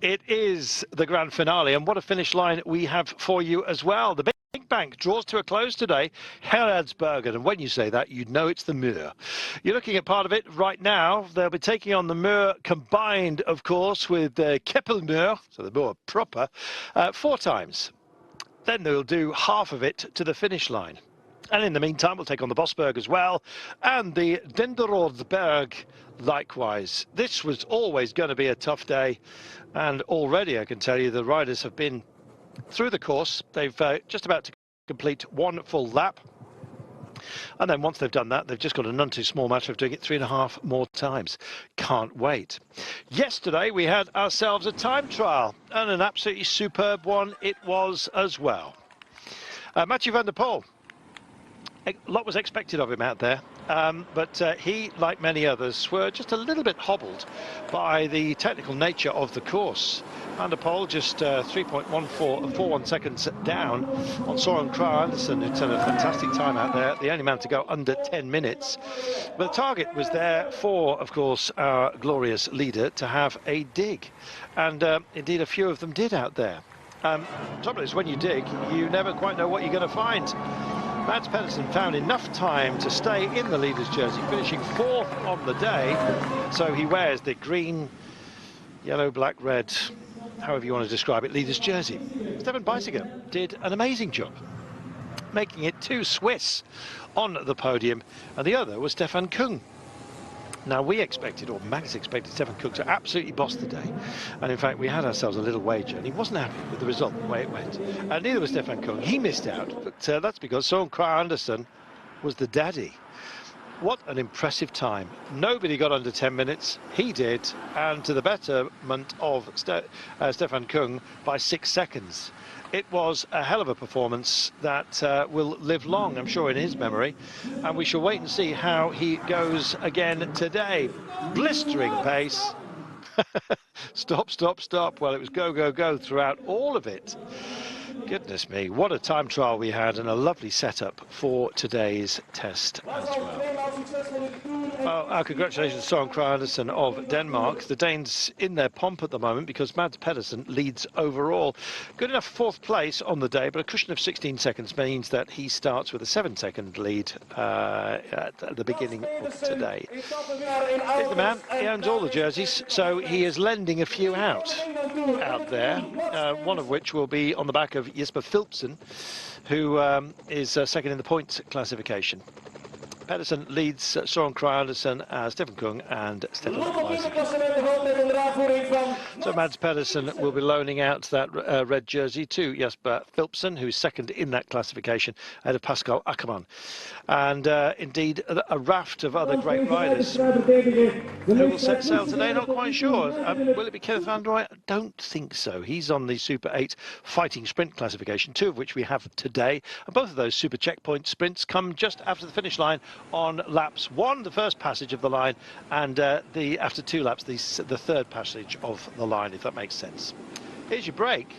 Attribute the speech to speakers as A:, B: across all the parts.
A: It is the grand finale, and what a finish line we have for you as well. The BinckBank draws to a close today, Heraldsbergen, and when you say that, you know it's the Muur. You're looking at part of it right now. They'll be taking on the Muur combined, of course, with the Keppelmuur, so the Muur proper, 4 times. Then they'll do half of it to the finish line. And in the meantime, we'll take on the Bosberg as well, and the Denderoordsberg likewise. This was always going to be a tough day, and already I can tell you the riders have been through the course. They've just about to complete 1 full lap. And then once they've done that, they've just got a none too small matter of doing it 3.5 more times. Can't wait. Yesterday, we had ourselves a time trial, and an absolutely superb one it was as well. Mathieu van der Poel. A lot was expected of him out there, but he, like many others, were just a little bit hobbled by the technical nature of the course. Van der Poel just 3.41 seconds down on Søren Kragh Andersen, who'd done a fantastic time out there, the only man to go under 10 minutes. But the target was there for, of course, our glorious leader to have a dig. And indeed, a few of them did out there. The trouble is, when you dig, you never quite know what you're going to find. Mads Pedersen found enough time to stay in the leader's jersey, finishing 4th on the day. So he wears the green, yellow, black, red, however you want to describe it, leader's jersey. Stefan Bijsiger did an amazing job, making it 2 Swiss on the podium, and the other was Stefan Kung. Now, we expected, or Max expected, Stefan Kung to absolutely boss the day. And in fact, we had ourselves a little wager, and he wasn't happy with the result, the way it went. And neither was Stefan Kung. He missed out, but that's because Søren Kragh Andersen was the daddy. What an impressive time. Nobody got under 10 minutes. He did, and to the betterment of Stefan Kung by 6 seconds. It was a hell of a performance that will live long, I'm sure, in his memory. And we shall wait and see how he goes again today. Blistering pace. Stop, stop, stop. Well, it was go, go, go throughout all of it. Goodness me, what a time trial we had, and a lovely setup for today's test as well. Well, our congratulations to Søren Kragh Andersen of Denmark. The Danes in their pomp at the moment because Mads Pedersen leads overall. Good enough 4th place on the day, but a cushion of 16 seconds means that he starts with a 7-second lead at the beginning of today. He's the man, he owns all the jerseys, so he is lending a few out there, one of which will be on the back of Jesper Philipsen, who is second in the points classification. Pedersen leads Søren Kragh Andersen, Stefan Kung and Stefan Bijsiger. So Mads Pedersen will be loaning out that red jersey to Jesper Philipsen, who's second in that classification, ahead of Pascal Ackermann. And indeed, a raft of other great riders who will set sail today, not quite sure. Will it be Kenneth van der Rooij? I don't think so. He's on the Super 8 fighting sprint classification, 2 of which we have today. And both of those Super checkpoint sprints come just after the finish line on laps 1, the first passage of the line, and after 2 laps, the 3rd passage of the line, if that makes sense. Here's your break.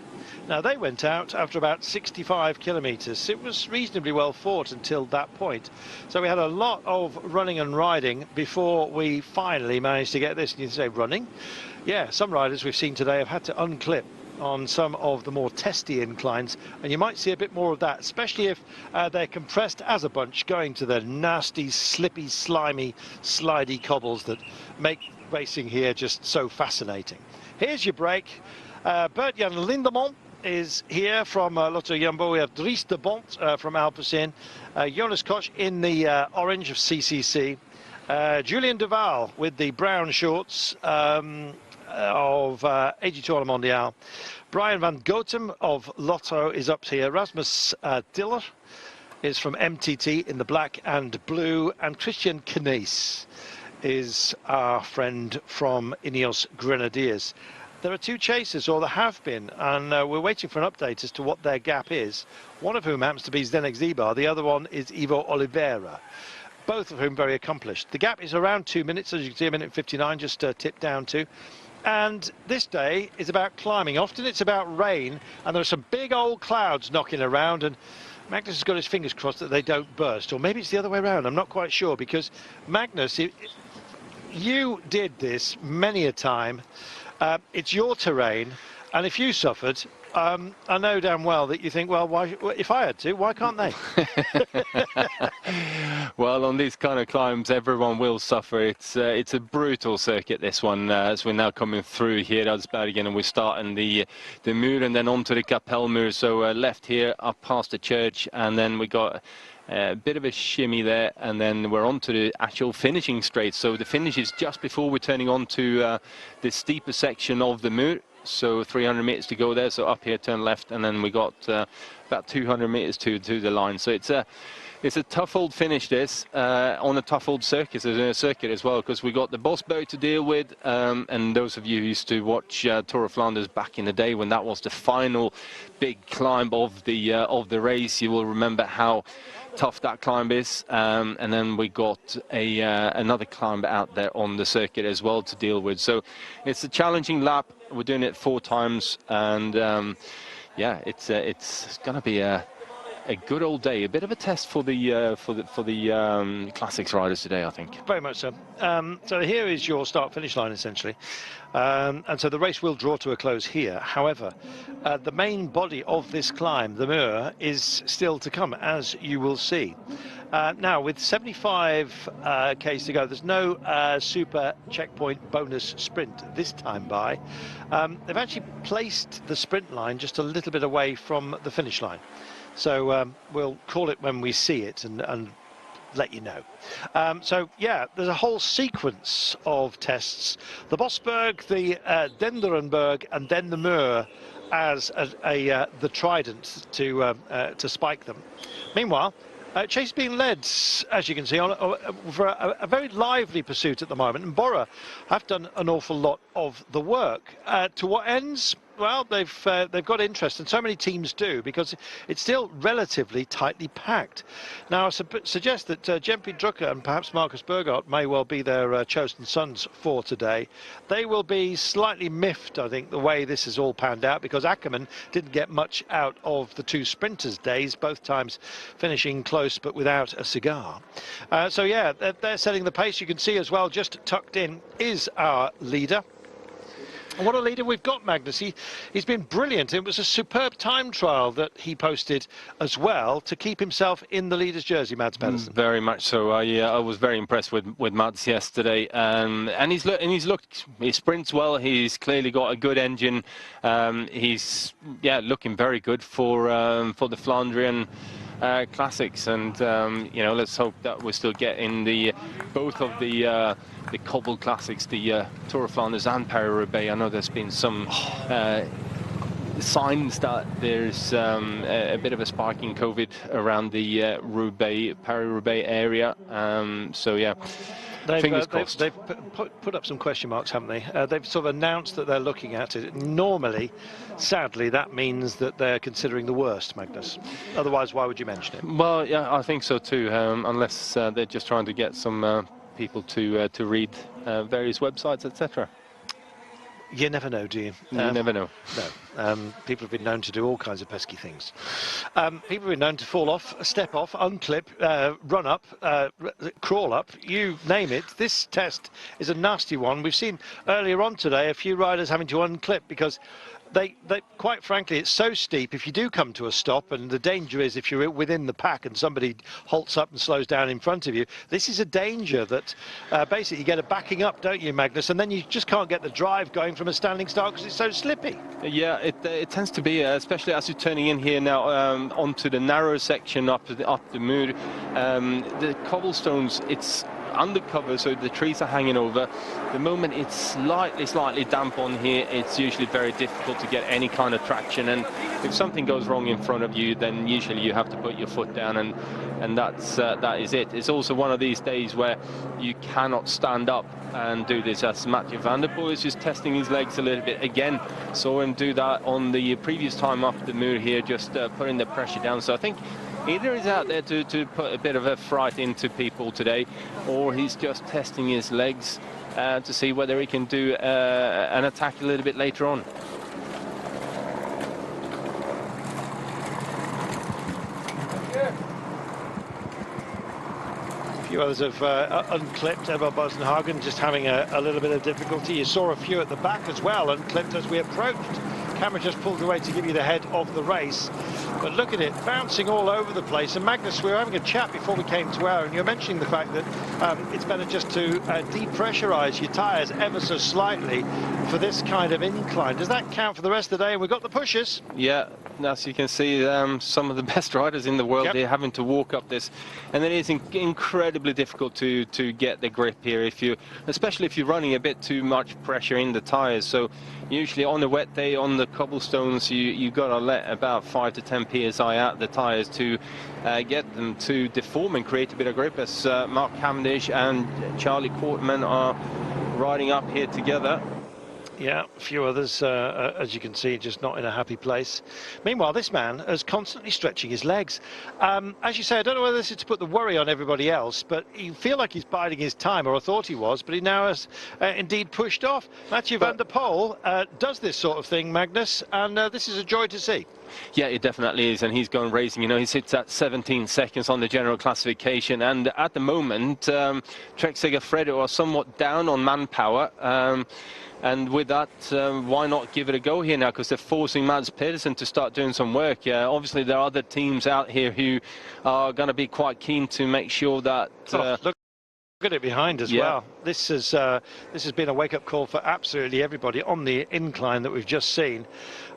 A: Now, they went out after about 65 kilometres. It was reasonably well fought until that point. So we had a lot of running and riding before we finally managed to get this. And you say, running? Yeah, some riders we've seen today have had to unclip on some of the more testy inclines, and you might see a bit more of that, especially if they're compressed as a bunch, going to the nasty, slippy, slimy, slidey cobbles that make racing here just so fascinating. Here's your break. Bert-Jan Lindemann is here from Lotto Jumbo. We have Dries de Bont from Alpecin, Jonas Koch in the orange of CCC, Julien Duval with the brown shorts of AG Tour Mondial. Brian van Gotem of Lotto is up here. Rasmus Diller is from MTT in the black and blue, and Christian Knees is our friend from Ineos Grenadiers. There are 2 chasers, or there have been, and we're waiting for an update as to what their gap is, one of whom happens to be Zdenek Zibar, the other one is Ivo Oliveira, both of whom very accomplished. The gap is around 2 minutes, as you can see, 1:59 just tipped down to. And this day is about climbing. Often it's about rain, and there are some big old clouds knocking around, and Magnus has got his fingers crossed that they don't burst, or maybe it's the other way around. I'm not quite sure, because Magnus, you did this many a time, It's your terrain, and if you suffered, I know damn well that you think, well, why, if I had to, why can't they?
B: Well, on these kind of climbs, everyone will suffer. It's a brutal circuit, this one, as we're now coming through here at Bergen, and we're starting the Mur and then onto the Kapellmur. So left here, up past the church, and then we got a bit of a shimmy there, and then we're on to the actual finishing straight. So the finish is just before we're turning on to the steeper section of the Mur. So 300 meters to go there. So up here, turn left, and then we got about 200 meters to the line. So it's a tough old finish, this, on a tough old circuit as well, because we got the Bosberg to deal with, and those of you who used to watch Tour of Flanders back in the day when that was the final big climb of the race, you will remember how tough that climb is, and then we got another climb out there on the circuit as well to deal with. So it's a challenging lap. We're doing it 4 times, and yeah, it's gonna be a good old day, a bit of a test for the classics riders today, I think.
A: Very much so. So here is your start-finish line, essentially, and so the race will draw to a close here. However, the main body of this climb, the Mur, is still to come, as you will see. Now, with 75 k's to go, there's no super checkpoint bonus sprint this time by. They've actually placed the sprint line just a little bit away from the finish line. So we'll call it when we see it and let you know. So yeah, there's a whole sequence of tests. The Bosberg, the Denderenberg, and then the Mur as the trident to spike them. Meanwhile, Chase is being led, as you can see, for a very lively pursuit at the moment, and Bora have done an awful lot of the work. To what ends? Well, they've got interest, and so many teams do, because it's still relatively tightly packed. Now, I suggest that Jempe Drucker and perhaps Marcus Burghardt may well be their chosen sons for today. They will be slightly miffed, I think, the way this has all panned out, because Ackerman didn't get much out of the 2 sprinters' days, both times finishing close but without a cigar. So yeah, they're setting the pace. You can see as well, just tucked in is our leader. And what a leader we've got, Magnus. He's been brilliant. It was a superb time trial that he posted as well to keep himself in the leader's jersey, Mads Pedersen.
B: Very much so. Yeah, I was very impressed with Mads yesterday, and he sprints well. He's clearly got a good engine. He's looking very good for the Flandrian classics, and you know, let's hope that we're still getting both of the cobble classics, the Tour of Flanders and Paris-Roubaix. I know there's been some signs that there's a bit of a spike in COVID around the Paris-Roubaix area. So yeah, fingers crossed.
A: They've put up some question marks, haven't they? They've sort of announced that they're looking at it. Normally, sadly, that means that they're considering the worst, Magnus. Otherwise, why would you mention it?
B: Well, yeah, I think so too, unless they're just trying to get some people to read various websites, etc.
A: You never know, do you?
B: You never know.
A: No. People have been known to do all kinds of pesky things. People have been known to fall off, step off, unclip, run up, crawl up, you name it. This test is a nasty one. We've seen earlier on today a few riders having to unclip because they quite frankly, it's so steep. If you do come to a stop, and the danger is if you're within the pack and somebody halts up and slows down in front of you, this is a danger that basically you get a backing up, don't you, Magnus? And then you just can't get the drive going from a standing start because it's so slippy.
B: Yeah, it tends to be, especially as you're turning in here now onto the narrow section up the Mur. The cobblestones, it's undercover, so the trees are hanging over. The moment it's slightly damp on here, it's usually very difficult to get any kind of traction, and if something goes wrong in front of you, then usually you have to put your foot down, and that is it. It's also one of these days where you cannot stand up and do this, as Mathieu van der Poel is just testing his legs a little bit again. Saw him do that on the previous time up the Mur here, just putting the pressure down. So I think either he's out there to put a bit of a fright into people today, or he's just testing his legs to see whether he can do an attack a little bit later on.
A: few others have unclipped. Eber Bosenhagen just having a little bit of difficulty. You saw a few at the back as well, unclipped as we approached. Camera just pulled away to give you the head of the race. But look at it, bouncing all over the place. And Magnus, we were having a chat before we came to air, and you're mentioning the fact that it's better just to depressurize your tyres ever so slightly for this kind of incline. Does that count for the rest of the day? And we've got the pushers.
B: Yeah, as you can see, some of the best riders in the world, they're having to walk up this, and it is incredibly difficult to get the grip here, especially if you're running a bit too much pressure in the tyres. So usually on a wet day on the cobblestones, you got to let about 5 to 10 psi out the tyres to get them to deform and create a bit of grip, as Mark Cavendish and Charlie Courtman are riding up here together.
A: Yeah, a few others, as you can see, just not in a happy place. Meanwhile, this man is constantly stretching his legs. As you say, I don't know whether this is to put the worry on everybody else, but you feel like he's biding his time, or I thought he was, but he now has indeed pushed off. Mathieu van der Poel does this sort of thing, Magnus, and this is a joy to see.
B: Yeah, it definitely is, and he's gone racing. You know, he sits at 17 seconds on the general classification, and at the moment, Trek Segafredo are somewhat down on manpower. And with that, why not give it a go here now? Because they're forcing Mads Pedersen to start doing some work. Obviously, there are other teams out here who are going to be quite keen to make sure that...
A: Look at it behind as well. This has been a wake-up call for absolutely everybody on the incline that we've just seen.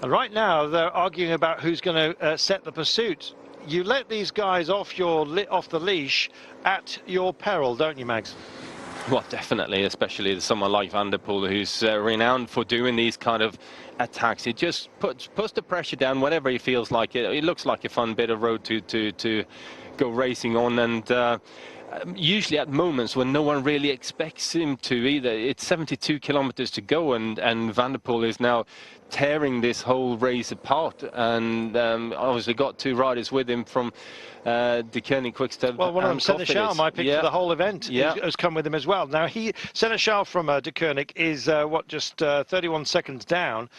A: And right now, they're arguing about who's going to set the pursuit. You let these guys off the leash at your peril, don't you, Mags?
B: Well, definitely, especially someone like Van der Poel, who's renowned for doing these kind of attacks. He just puts the pressure down whenever he feels like it. It looks like a fun bit of road to go racing on, and usually at moments when no one really expects him to either. It's 72 kilometers to go, and Van der Poel is now tearing this whole race apart, and obviously got two riders with him from De Koning Quickstep.
A: Well, one of them, Seneschal, my pick for the whole event, has come with him as well. Now, Seneschal from De Koning is, just 31 seconds down.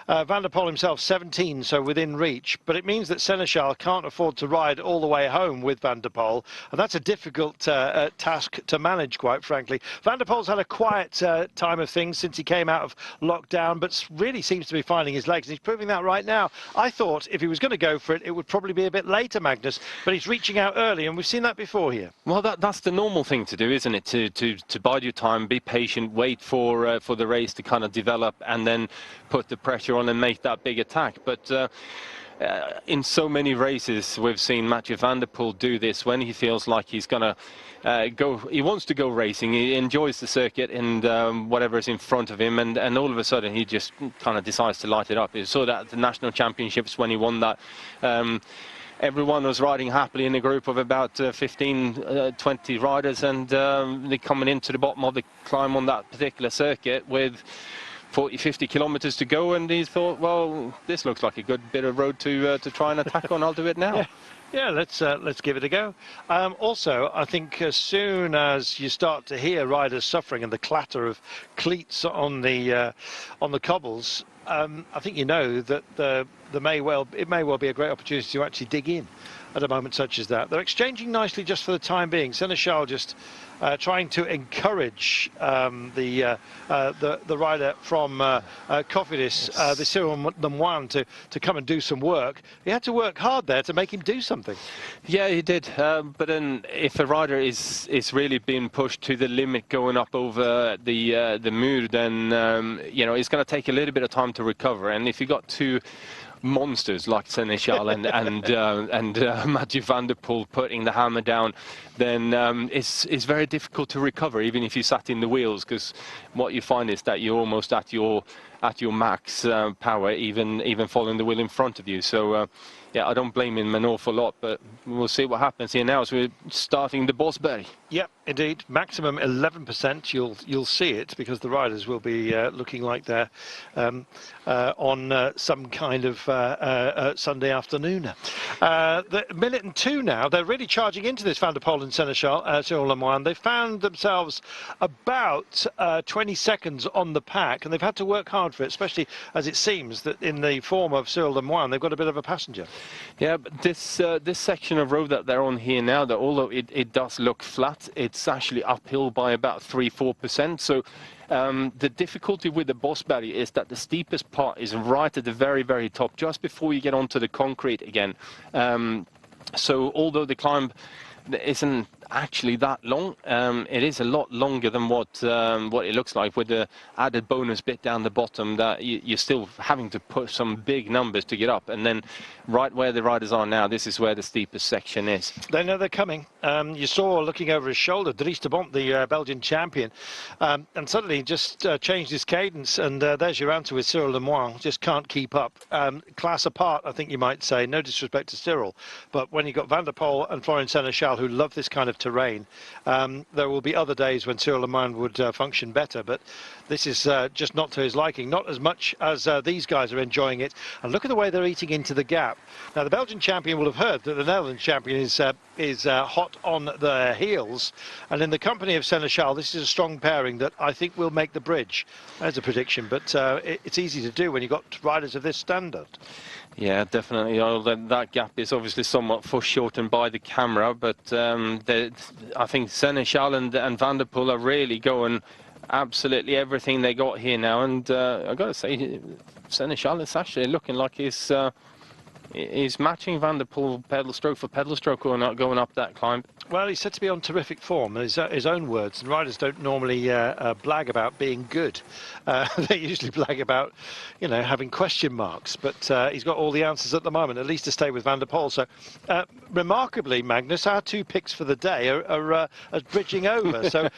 A: Van der Poel himself 17, so within reach, but it means that Seneschal can't afford to ride all the way home with Van der Poel, and that's a difficult task to manage, quite frankly. Van der Poel's had a quiet time of things since he came out of lockdown, but really seems to be finding his legs, and he's proving that right now. I thought if he was going to go for it, it would probably be a bit later, Magnus, but he's reaching out early, and we've seen that before here.
B: Well, that's the normal thing to do, isn't it? To bide your time, be patient, wait for the race to kind of develop, and then put the pressure on and make that big attack. But in so many races, we've seen Mathieu van der Poel do this when he feels like he's gonna go. He wants to go racing. He enjoys the circuit and whatever is in front of him, and all of a sudden he just kind of decides to light it up. You saw that at the national championships when he won that. Everyone was riding happily in a group of about 15, 20 riders, and they're coming into the bottom of the climb on that particular circuit with 40, 50 kilometers to go, and he thought, well, this looks like a good bit of road to try and attack on. I'll do it now.
A: Yeah, let's give it a go. Also, I think as soon as you start to hear riders suffering and the clatter of cleats on the cobbles, I think you know that it may well be a great opportunity to actually dig in at a moment such as that. They're exchanging nicely just for the time being. Seneschal just trying to encourage the rider from Cofidis, the Cyril Lemoine, to come and do some work. He had to work hard there to make him do something.
B: Yeah, he did. But then, if a rider is really being pushed to the limit, going up over the Muur, then you know, it's going to take a little bit of time to recover. And if you got two monsters like Seneschal and Mathieu van der Poel putting the hammer down, then it's very difficult to recover, even if you sat in the wheels, because what you find is that you're almost at your max power, even following the wheel in front of you. So yeah, I don't blame him an awful lot, but we'll see what happens here now as we're starting the Bosberg.
A: Yep, indeed, maximum 11%. You'll see it because the riders will be looking like they're on some kind of Sunday afternoon. The minute and two now, they're really charging into this Van der Poel and Seneschal, Cyril Lemoine. They found themselves about 20 seconds on the pack, and they've had to work hard for it, especially as it seems that in the form of Cyril Lemoine, they've got a bit of a passenger.
B: Yeah, but this section of road that they're on here now, that although it does look flat, it's actually uphill by about 3-4%. So the difficulty with the Boss Valley is that the steepest part is right at the very top, just before you get onto the concrete again. So although the climb isn't actually that long, it is a lot longer than what it looks like, with the added bonus bit down the bottom that you're still having to put some big numbers to get up. And then right where the riders are now, this is where the steepest section is.
A: They know they're coming. You saw, looking over his shoulder, Dries de Bont, the Belgian champion, and suddenly just changed his cadence, and there's your answer with Cyril Lemoine. Just can't keep up. Class apart, I think you might say. No disrespect to Cyril, but when you got Van der Poel and Florian Seneschal, who love this kind of terrain, there will be other days when Cyril Lemoine would function better, but this is just not to his liking, not as much as these guys are enjoying it. And look at the way they're eating into the gap. Now, the Belgian champion will have heard that the Netherlands champion is hot on their heels, and in the company of Seneschal, this is a strong pairing that I think will make the bridge. There's a prediction, but it's easy to do when you've got riders of this standard.
B: Yeah, definitely. That gap is obviously somewhat foreshortened by the camera, but I think Seneschal and Van der Poel are really going absolutely everything they got here now. And I've got to say, Seneschal is actually looking like he's matching Van der Poel pedal stroke for pedal stroke or not going up that climb. Well,
A: he's said to be on terrific form, his own words, and riders don't normally blag about being good. They usually blag about, you know, having question marks, but he's got all the answers at the moment, at least to stay with Van der Poel. So, remarkably, Magnus, our two picks for the day are bridging over. So,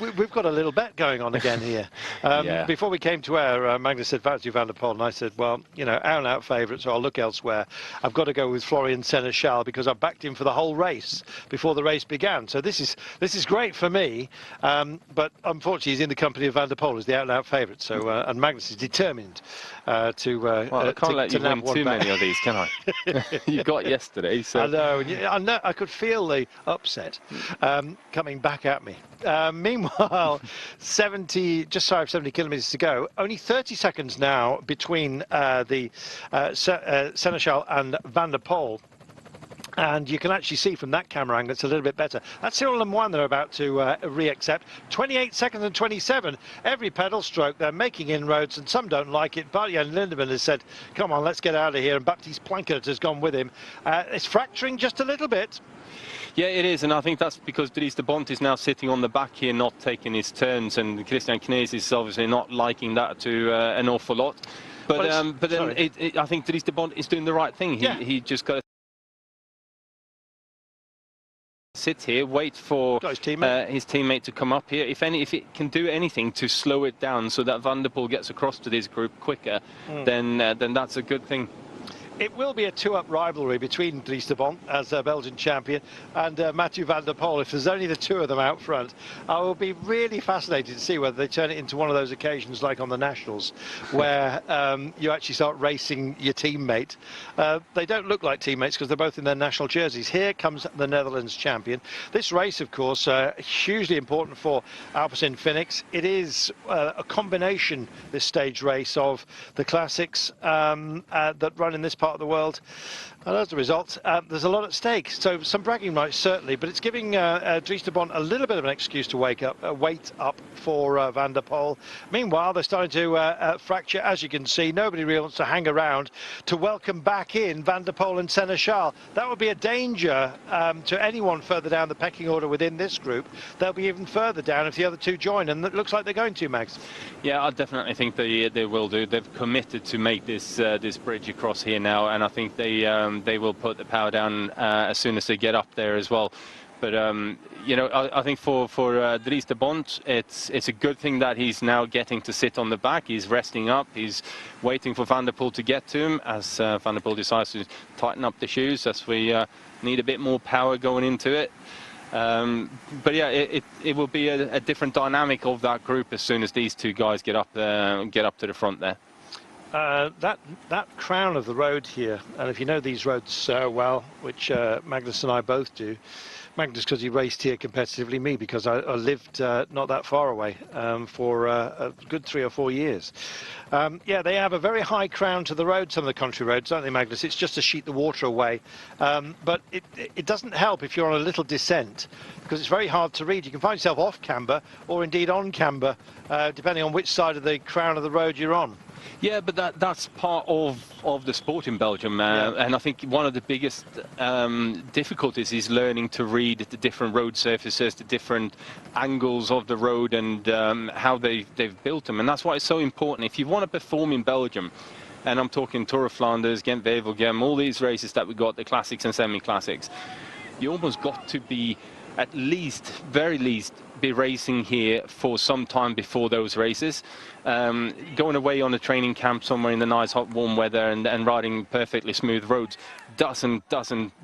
A: we've got a little bet going on again here.
B: Yeah.
A: Before we came to air, Magnus said, "Fancy Van der Poel," and I said, well, you know, out-and-out favourite, so I'll look elsewhere. I've got to go with Florian Seneschal because I backed him for the whole race before the race began. So this is great for me, but unfortunately he's in the company of Van der Poel as the out-and-out favourite. So and Magnus is determined to.
B: Well, I can't let you win too many of these, can I? You got yesterday, so.
A: I know. I could feel the upset coming back at me. Meanwhile, just shy of 70 kilometres to go. Only 30 seconds now between the Seneschal and Van der Poel. And you can actually see from that camera angle it's a little bit better. That's Cyril Lemoine they're about to re-accept. 28 seconds and 27. Every pedal stroke, they're making inroads, and some don't like it. Bartjan Lindemann has said, come on, let's get out of here. And Baptiste Plankert has gone with him. It's fracturing just a little bit.
B: Yeah, it is, and I think that's because Dries de Bont is now sitting on the back here, not taking his turns, and Christian Knees is obviously not liking that to an awful lot. But then I think Dries de Bont is doing the right thing. He just got to sit here, wait for his teammate to come up here. If it can do anything to slow it down so that Van der Poel gets across to this group quicker, then that's a good thing.
A: It will be a two-up rivalry between Dries de Bont as Belgian champion and Mathieu van der Poel. If there's only the two of them out front, I will be really fascinated to see whether they turn it into one of those occasions like on the Nationals where you actually start racing your teammate. They don't look like teammates because they're both in their national jerseys. Here comes the Netherlands champion. This race, of course, hugely important for Alpecin Phoenix. It is a combination, this stage race, of the classics that run in this part of the world, and as a result there's a lot at stake, so some bragging rights certainly, but it's giving Dries de Bont a little bit of an excuse to wait up for Van der Poel. Meanwhile, they're starting to fracture, as you can see. Nobody really wants to hang around to welcome back in Van der Poel and Seneschal. That would be a danger to anyone further down the pecking order within this group. They'll be even further down if the other two join, and it looks like they're going to, Mags.
B: Yeah, I definitely think they will do. They've committed to make this bridge across here now, and I think they will put the power down as soon as they get up there as well. But you know, I think for Dries de Bont, it's a good thing that he's now getting to sit on the back. He's resting up. He's waiting for Van der Poel to get to him as Van der Poel decides to tighten up the shoes as we need a bit more power going into it. But yeah, it will be a different dynamic of that group as soon as these two guys get up to the front there.
A: That crown of the road here, and if you know these roads well, which Magnus and I both do, Magnus because he raced here competitively, me because I lived not that far away for a good 3 or 4 years. Yeah, they have a very high crown to the road, some of the country roads, don't they, Magnus? It's just to sheet the water away. But it doesn't help if you're on a little descent, because it's very hard to read. You can find yourself off camber or indeed on camber, depending on which side of the crown of the road you're on.
B: Yeah, but that's part of the sport in Belgium, and I think one of the biggest difficulties is learning to read the different road surfaces, the different angles of the road, and how they've built them. And that's why it's so important. If you want to perform in Belgium, and I'm talking Tour of Flanders, Ghent-Wevelgem, all these races that we got, the classics and semi-classics, you almost got to be at least, very least, be racing here for some time before those races. Going away on a training camp somewhere in the nice hot warm weather and riding perfectly smooth roads doesn't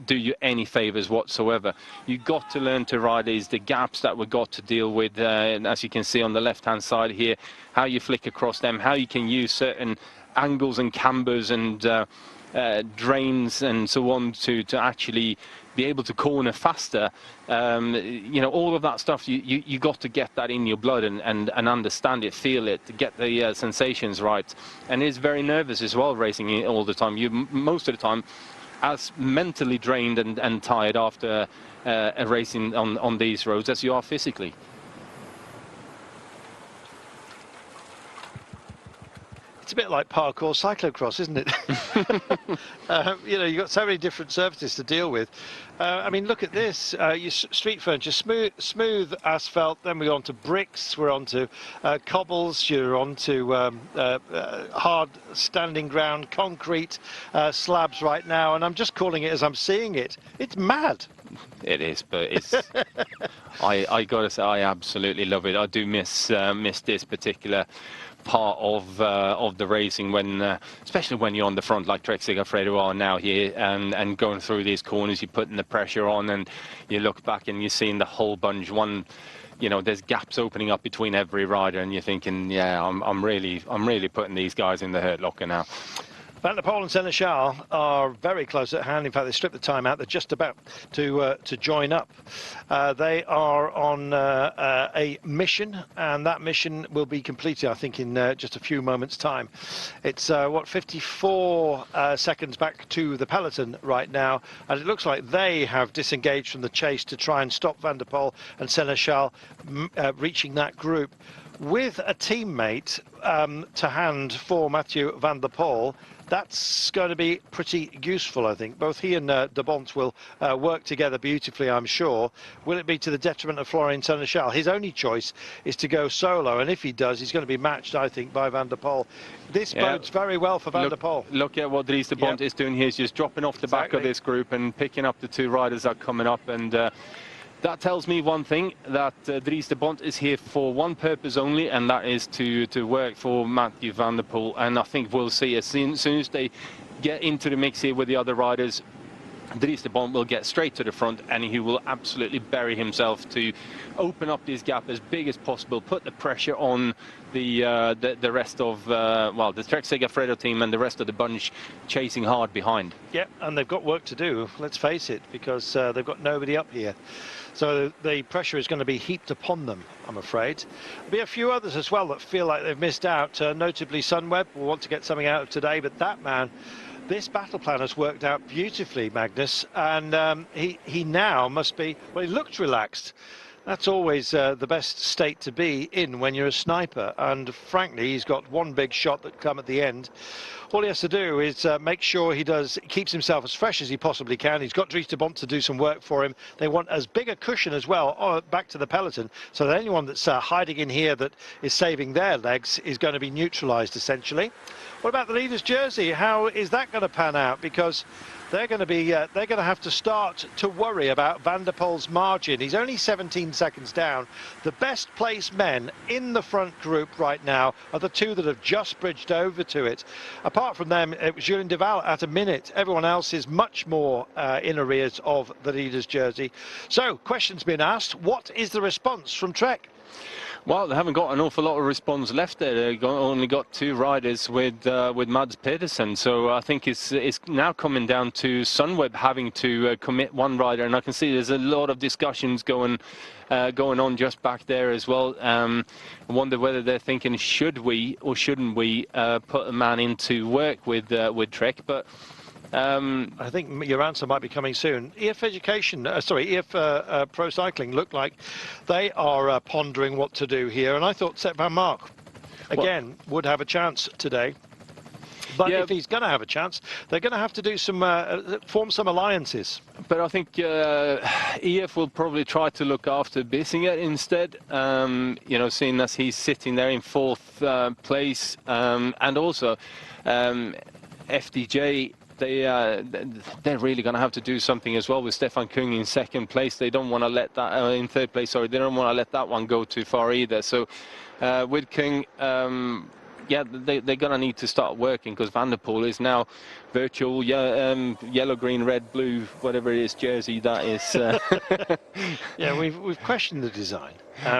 B: do you any favors whatsoever. You got to learn to ride the gaps that we got to deal with, as you can see on the left hand side here, how you flick across them, how you can use certain angles and cambers and drains and so on to actually be able to corner faster. You know, all of that stuff, you got to get that in your blood and understand it, feel it, to get the sensations right. And it's very nervous as well, racing all the time. You most of the time as mentally drained and tired after a racing on these roads as you are physically.
A: It's a bit like parkour cyclocross, isn't it? You know, you've got so many different surfaces to deal with. I mean, look at this. Your street furniture, smooth asphalt, then we're on to bricks, we're on to cobbles, you're on to hard standing ground, concrete slabs right now, and I'm just calling it as I'm seeing it. It's mad.
B: It is, but it's I gotta say, I absolutely love it. I do miss this particular part of the racing, when especially when you're on the front like Trek Segafredo are now here, and going through these corners, you're putting the pressure on, and you look back and you're seeing the whole bunch. You know, there's gaps opening up between every rider, and you're thinking, yeah, I'm really putting these guys in the hurt locker now.
A: Van der Poel and Seneschal are very close at hand. In fact, they stripped the time out. They're just about to join up. They are on a mission, and that mission will be completed, I think, in just a few moments' time. It's, 54 seconds back to the peloton right now, and it looks like they have disengaged from the chase to try and stop Van der Poel and Seneschal reaching that group. With a teammate to hand for Mathieu Van der Poel, that's going to be pretty useful, I think. Both he and De Bont will work together beautifully, I'm sure. Will it be to the detriment of Florian Seneschal? His only choice is to go solo, and if he does, he's going to be matched, I think, by Van der Poel. This bodes very well for Van der Poel.
B: Look at what Dries De Bont is doing here. He's just dropping off the back of this group and picking up the two riders that are coming up, and that tells me one thing, that Dries De Bont is here for one purpose only, and that is to work for Mathieu Van der Poel. And I think we'll see as soon as they get into the mix here with the other riders, Dries De Bont will get straight to the front, and he will absolutely bury himself to open up this gap as big as possible, put the pressure on the rest of well, the Trek Segafredo team and the rest of the bunch chasing hard behind. Yeah,
A: and they've got work to do, let's face it, because they've got nobody up here. So the pressure is going to be heaped upon them, I'm afraid. There'll be a few others as well that feel like they've missed out, notably Sunweb will want to get something out of today, but that man, this battle plan has worked out beautifully, Magnus, and he now must be, well, he looked relaxed. That's always the best state to be in when you're a sniper, and frankly, he's got one big shot that come at the end. All he has to do is make sure he keeps himself as fresh as he possibly can. He's got Dries De Bont to do some work for him. They want as big a cushion as well back to the peloton, so that anyone that's hiding in here that is saving their legs is going to be neutralised, essentially. What about the leader's jersey? How is that going to pan out? Because they're going to have to start to worry about Van der Poel's margin. He's only 17 seconds down. The best placed men in the front group right now are the two that have just bridged over to it. Apart from them, it was Julien Duval at a minute. Everyone else is much more in arrears of the leader's jersey. So, questions been asked. What is the response from Trek?
B: Well, they haven't got an awful lot of response left there. They've only got two riders with Mads Pedersen. So I think it's now coming down to Sunweb having to commit one rider, and I can see there's a lot of discussions going on just back there as well. I wonder whether they're thinking, should we or shouldn't we put a man into work with Trek, but
A: I think your answer might be coming soon. EF Education, EF Pro Cycling look like they are pondering what to do here, and I thought Sepp van Mark again would have a chance today. But if he's going to have a chance, they're going to have to do some form some alliances.
B: But I think EF will probably try to look after Bissinger instead. You know, seeing as he's sitting there in 4th place, and also FDJ. They're really going to have to do something as well with Stefan Kung in 2nd place. They don't want to let that in 3rd place. Sorry, they don't want to let that one go too far either. So with Kung, yeah, they're going to need to start working, because Van der Poel is now virtual yellow, green, red, blue, whatever it is, jersey that is.
A: Yeah, we've questioned the design.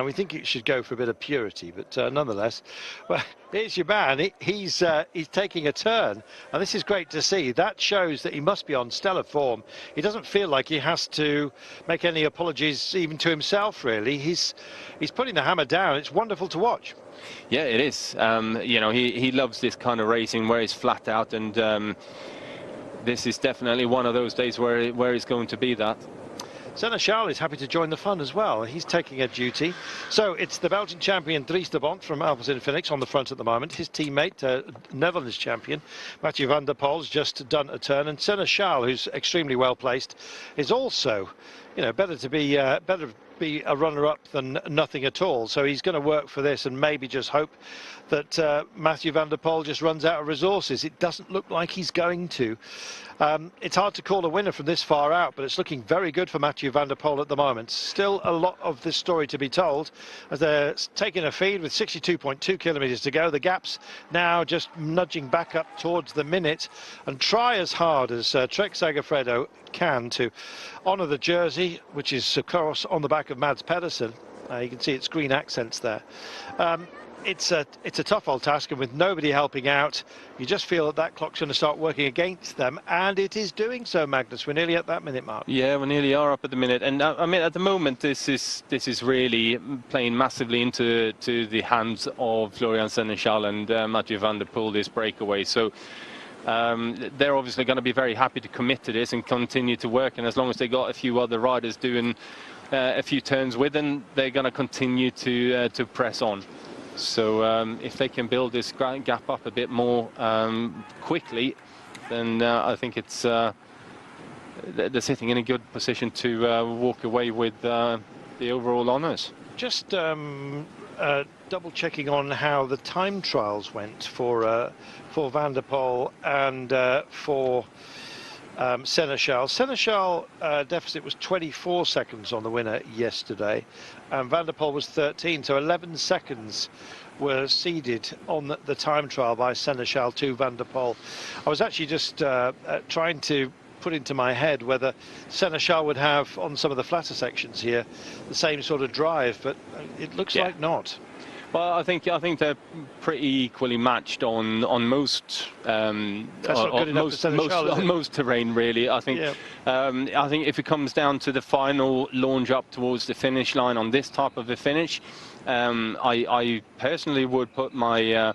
A: We think it should go for a bit of purity, but nonetheless, well, here's your man. He's taking a turn, and this is great to see. That shows that he must be on stellar form. He doesn't feel like he has to make any apologies even to himself, really. He's putting the hammer down. It's wonderful to watch.
B: Yeah, it is. You know, he loves this kind of racing where he's flat out, and this is definitely one of those days where he's going to be that.
A: Senna Charles is happy to join the fun as well. He's taking a duty. So it's the Belgian champion Dries de Bont from Alpecin-Phoenix on the front at the moment. His teammate, Netherlands champion Mathieu van der Poel's just done a turn, and Senna Charles, who's extremely well placed, is also, you know, better to be a runner-up than nothing at all. So he's going to work for this and maybe just hope that Mathieu van der Poel just runs out of resources. It doesn't look like he's going to. It's hard to call a winner from this far out, but it's looking very good for Mathieu van der Poel at the moment. Still a lot of this story to be told, as they're taking a feed with 62.2 kilometres to go. The gap's now just nudging back up towards the minute, and try as hard as Trek Segafredo can to honour the jersey, which is of course on the back of Mads Pedersen. You can see its green accents there. It's a tough old task, and with nobody helping out, you just feel that clock's going to start working against them, and it is doing so. Magnus, we're nearly at that minute mark.
B: Yeah, we nearly are up at the minute, and I mean, at the moment this is really playing massively into the hands of Florian Senechal and Mathieu van der Poel, this breakaway. So they're obviously going to be very happy to commit to this and continue to work, and as long as they got a few other riders doing a few turns with them, they're going to continue to press on. So if they can build this gap up a bit more quickly, then I think it's they're sitting in a good position to walk away with the overall honours.
A: Just double checking on how the time trials went for Van der Poel and for Senechal. Senechal deficit was 24 seconds on the winner yesterday, and Van der Poel was 13, so 11 seconds were ceded on the time trial by Senechal to Van der Poel. I was actually just trying to put into my head whether Senechal would have, on some of the flatter sections here, the same sort of drive, but it looks like not.
B: Well, I think they're pretty equally matched on most on most terrain, really. I think I think if it comes down to the final launch up towards the finish line on this type of a finish, I personally would put my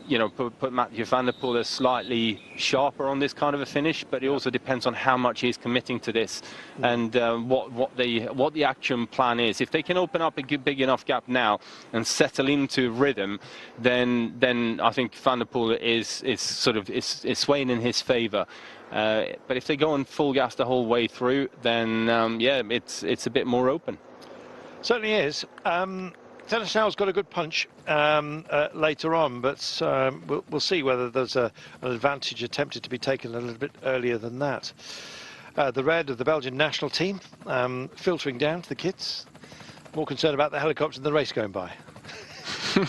B: you know, put Mathieu van der Poel as slightly sharper on this kind of a finish, but it also depends on how much he's committing to this and what the action plan is. If they can open up a big enough gap now and settle into rhythm, then I think Van der Poel is swaying in his favour. But if they go on full gas the whole way through, then yeah, it's a bit more open.
A: Certainly is. Senechal's got a good punch later on, but we'll see whether there's an advantage attempted to be taken a little bit earlier than that. The red of the Belgian national team filtering down to the kids. More concerned about the helicopter than the race going by.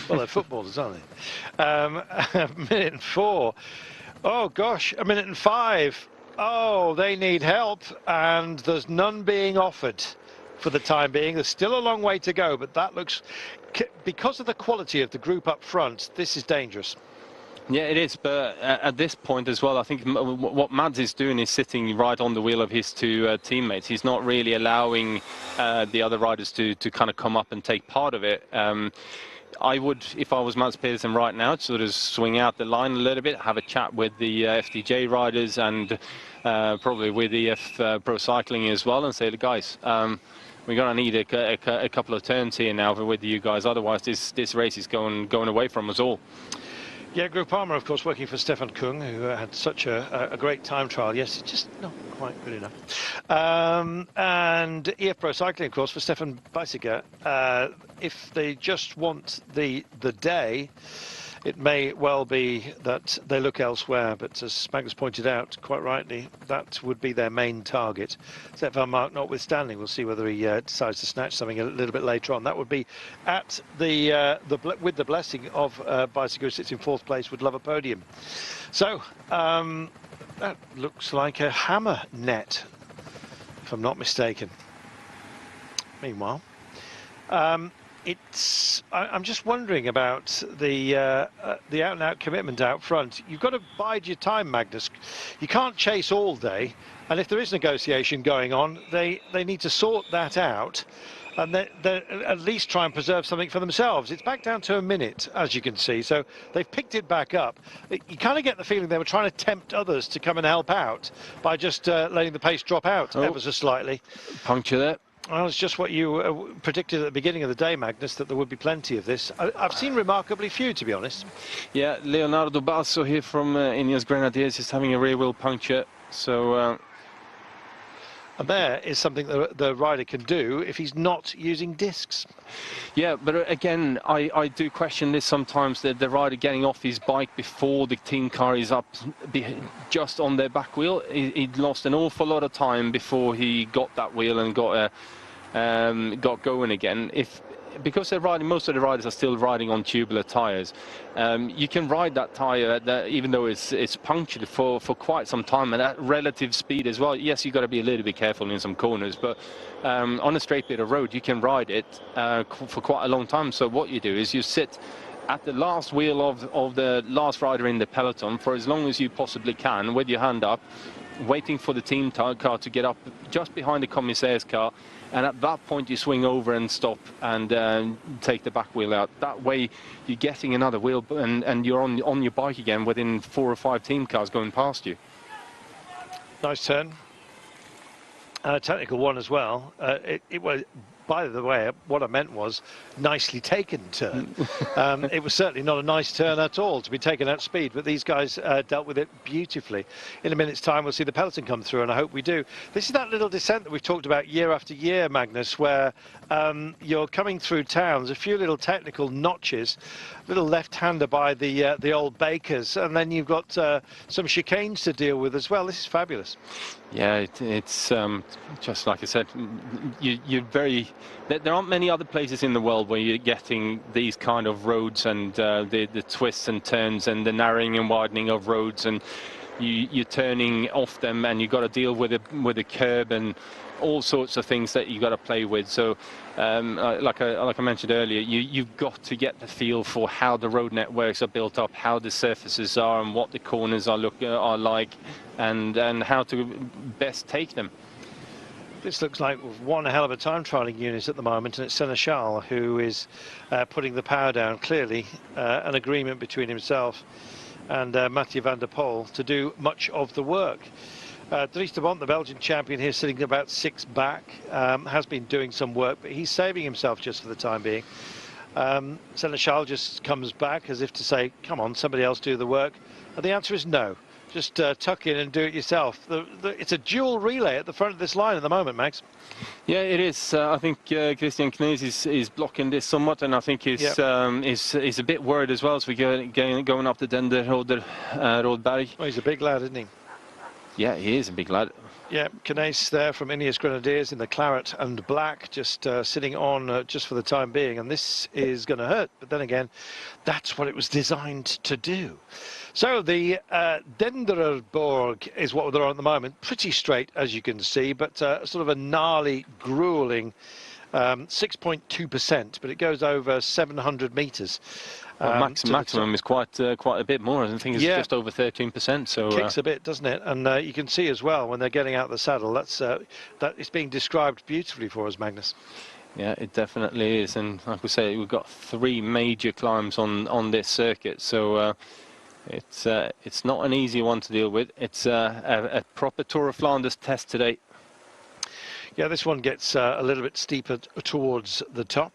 A: Well, they're footballers, aren't they? A minute and 4. Oh, gosh, a minute and 5. Oh, they need help, and there's none being offered. For the time being, there's still a long way to go, but that looks, because of the quality of the group up front, this is dangerous.
B: Yeah, it is, but at this point as well, I think what Mads is doing is sitting right on the wheel of his two teammates. He's not really allowing the other riders to kind of come up and take part of it. I would, if I was Mads Pedersen right now, sort of swing out the line a little bit, have a chat with the FDJ riders and probably with EF Pro Cycling as well, and say, guys, we're going to need a couple of turns here now with you guys. Otherwise, this race is going away from us all.
A: Yeah, Groupama, of course, working for Stefan Kung, who had such a great time trial. Yes, it's just not quite good enough. And EF Pro Cycling, of course, for Stefan Biesiger. If they just want the day, it may well be that they look elsewhere. But as Magnus pointed out, quite rightly, that would be their main target. Sepp van Mark notwithstanding, we'll see whether he decides to snatch something a little bit later on. That would be at with the blessing of Biesiger, who sits in 4th place, would love a podium. So that looks like a hammer net, if I'm not mistaken. Meanwhile, I'm just wondering about the out-and-out commitment out front. You've got to bide your time, Magnus. You can't chase all day, and if there is negotiation going on, they need to sort that out, and they at least try and preserve something for themselves. It's back down to a minute, as you can see, so they've picked it back up. You kind of get the feeling they were trying to tempt others to come and help out by just letting the pace drop out ever so slightly.
B: Puncture there.
A: Well, it's just what you predicted at the beginning of the day, Magnus, that there would be plenty of this. I've seen remarkably few, to be honest. Yeah,
B: Leonardo Basso here from Ineos Grenadiers is having a rear wheel puncture. So,
A: and there is something that the rider can do if he's not using discs.
B: Yeah, but again, I do question this sometimes, that the rider getting off his bike before the team car is up just on their back wheel. He'd lost an awful lot of time before he got that wheel and got going again. Because they're riding, most of the riders are still riding on tubular tyres. You can ride that tyre, even though it's punctured for quite some time, and at relative speed as well. Yes, you've got to be a little bit careful in some corners, but on a straight bit of road, you can ride it for quite a long time. So what you do is you sit at the last wheel of the last rider in the peloton for as long as you possibly can, with your hand up, waiting for the team car to get up just behind the commissaire's car, and at that point you swing over and stop and take the back wheel out. That way you're getting another wheel and you're on your bike again within 4 or 5 team cars going past you.
A: Nice turn. Technical one as well. It was, by the way, what I meant was nicely taken turn. It was certainly not a nice turn at all to be taken at speed, but these guys dealt with it beautifully. In a minute's time, we'll see the peloton come through, and I hope we do. This is that little descent that we've talked about year after year, Magnus, where you're coming through towns, a few little technical notches, little left-hander by the old bakers, and then you've got some chicanes to deal with as well. This is fabulous.
B: Yeah, it's just like I said, you're very... There aren't many other places in the world where you're getting these kind of roads and the twists and turns and the narrowing and widening of roads, and you're turning off them, and you've got to deal with a curb and all sorts of things that you've got to play with. So like I mentioned earlier, you've got to get the feel for how the road networks are built up, how the surfaces are, and what the corners are like, and how to best take them.
A: This looks like one hell of a time trialing unit at the moment, and it's Seneschal who is putting the power down. Clearly an agreement between himself and Mathieu van der Poel to do much of the work. Dries de Bont, the Belgian champion here, sitting about 6 back, has been doing some work, but he's saving himself just for the time being. Seneschal just comes back as if to say, come on, somebody else do the work. And the answer is no. Just tuck in and do it yourself. It's a dual relay at the front of this line at the moment, Max.
B: Yeah, it is. I think Christian Knees is blocking this somewhat, and I think he's a bit worried as well as we going up the Denderode Roadberg.
A: Well, he's a big lad, isn't he?
B: Yeah, he is a big lad.
A: Yeah, Knees there from Ineos Grenadiers in the claret and black, just sitting on just for the time being, and this is going to hurt. But then again, that's what it was designed to do. So the Denderborg is what they're on at the moment. Pretty straight, as you can see, but sort of a gnarly, grueling 6.2%, but it goes over 700 metres.
B: Well, maximum is quite a bit more. I think it's just over 13%. So
A: kicks a bit, doesn't it? And you can see as well when they're getting out the saddle. That is being described beautifully for us, Magnus.
B: Yeah, it definitely is. And like we say, we've got 3 major climbs on this circuit. So it's not an easy one to deal with. It's a proper Tour of Flanders test today.
A: Yeah, this one gets a little bit steeper towards the top.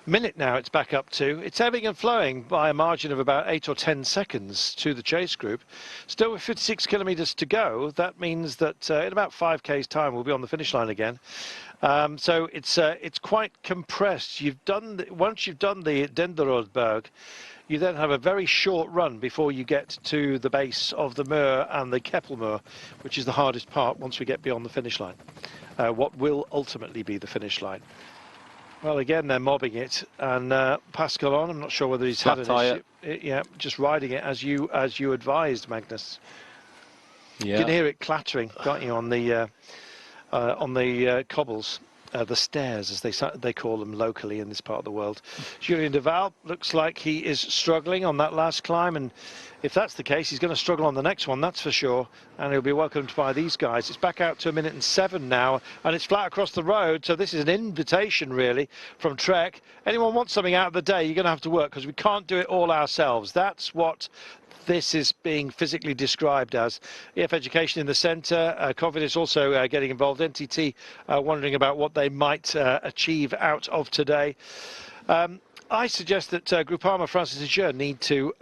A: Minute now it's back up to. It's ebbing and flowing by a margin of about 8 or 10 seconds to the chase group. Still with 56 kilometres to go. That means that in about 5k's time we'll be on the finish line again. So it's quite compressed. Once you've done the Denderodberg, you then have a very short run before you get to the base of the Muur and the Keppelmuur, which is the hardest part once we get beyond the finish line. What will ultimately be the finish line. Well, again, they're mobbing it, and Pascal on. I'm not sure whether he's had an issue. Yeah, just riding it as you advised, Magnus. Yeah. You can hear it clattering, can't you, on the cobbles, the stairs, as they call them locally in this part of the world. Julien Duval looks like he is struggling on that last climb, and if that's the case, he's going to struggle on the next one, that's for sure. And he'll be welcomed by these guys. It's back out to 1 minute and 7 now, and it's flat across the road. So this is an invitation, really, from Trek. Anyone wants something out of the day, you're going to have to work, because we can't do it all ourselves. That's what this is being physically described as. EF Education in the centre, COVID is also getting involved. NTT wondering about what they might achieve out of today. I suggest that Groupama, Francis and Jeux need to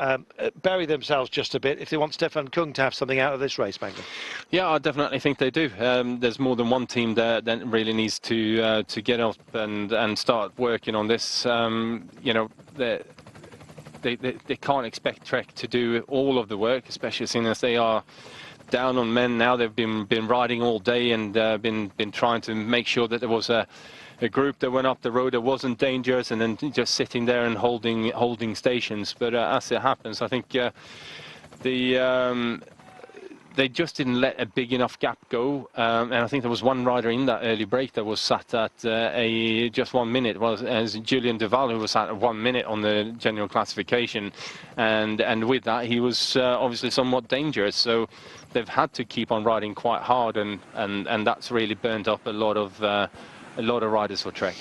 A: bury themselves just a bit if they want Stefan Kung to have something out of this race, Magnus. Yeah,
B: I definitely think they do. There's more than one team there that really needs to get up and start working on this. You know, they can't expect Trek to do all of the work, especially seeing as they are down on men now. They've been riding all day and been trying to make sure that there was a group that went up the road that wasn't dangerous, and then just sitting there and holding stations. But as it happens, I think they just didn't let a big enough gap go, and I think there was one rider in that early break that was sat at just 1 minute. As Julien Duval, who was sat at 1 minute on the general classification, and with that he was obviously somewhat dangerous. So they've had to keep on riding quite hard, and that's really burnt up a lot of riders for Trek.